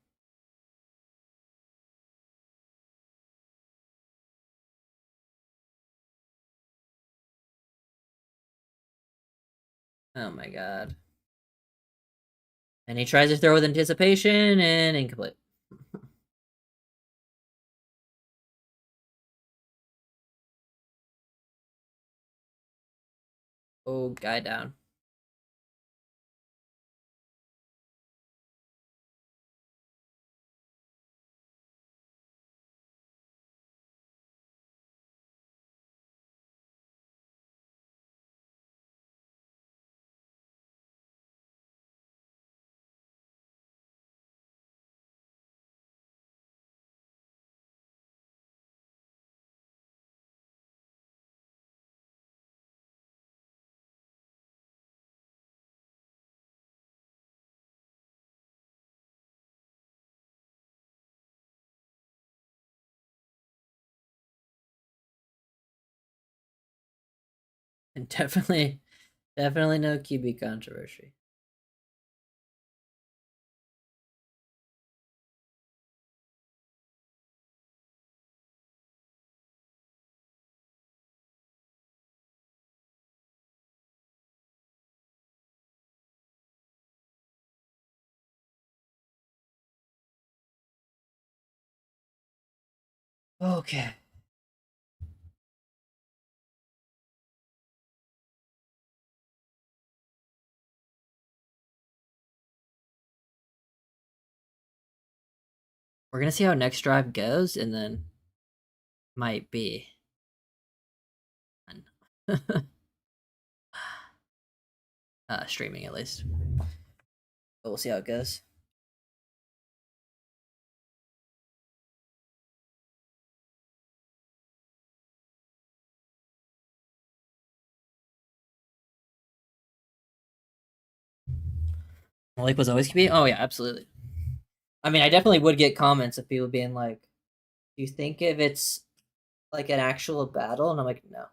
Oh my god. And he tries to throw with anticipation and incomplete. Oh, guy down. And definitely no QB controversy. Okay. We're gonna see how next drive goes, and then might be streaming at least. But we'll see how it goes. Malik was always QB. Oh yeah, absolutely. I mean, I definitely would get comments of people being like, "Do you think if it's like an actual battle?" And I'm like, "No."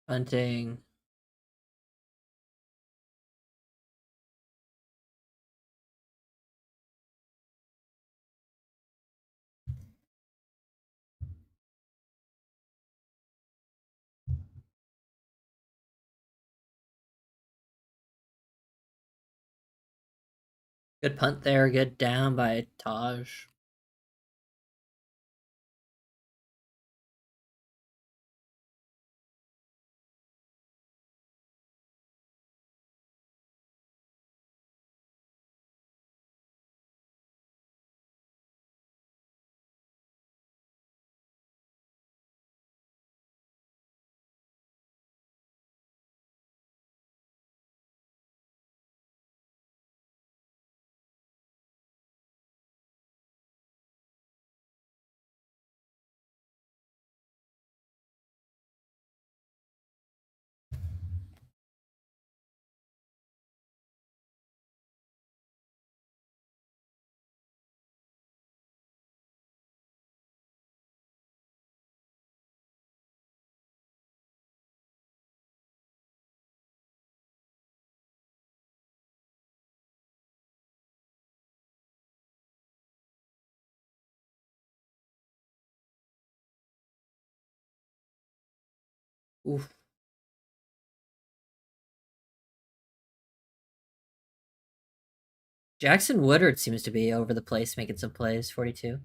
Hunting. Good punt there. Good down by Taj. Oof. Jackson Woodard seems to be over the place making some plays. 42.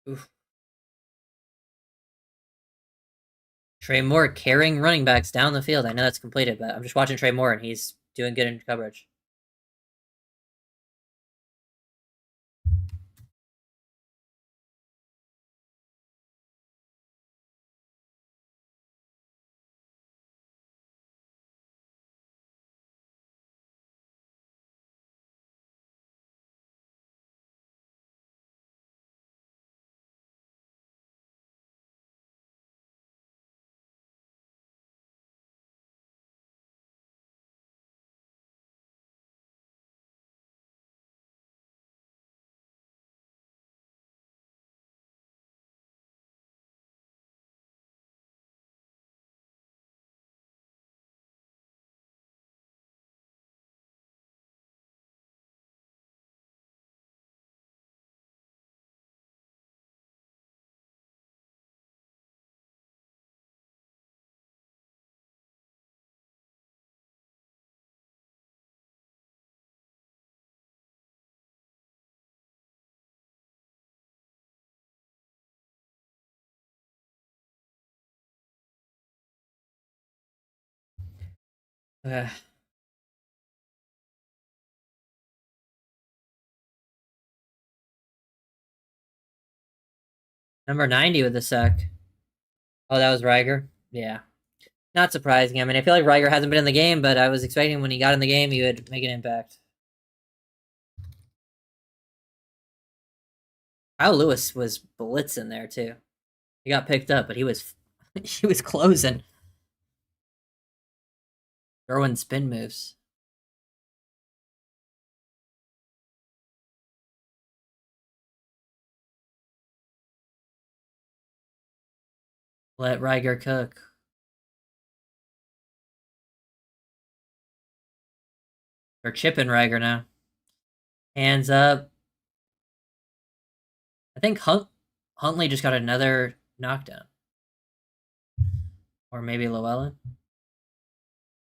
Oof. Trey Moore carrying running backs down the field. I know that's completed, but I'm just watching Trey Moore, and he's doing good in coverage. Ugh. Number 90 with the sack. Oh, that was Riger? Yeah. Not surprising. I mean, I feel like Riger hasn't been in the game, but I was expecting when he got in the game, he would make an impact. Kyle Lewis was blitzing there too. He got picked up, but he was he was closing, throwing spin moves. Let Riger cook. They're chipping Riger now. Hands up. I think Huntley just got another knockdown, or maybe Llewellyn.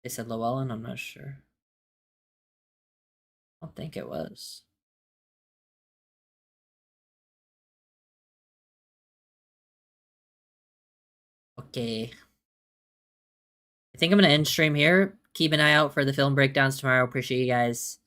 They said Llewellyn. I'm not sure. I don't think it was. Okay. I think I'm gonna end stream here. Keep an eye out for the film breakdowns tomorrow. Appreciate you guys.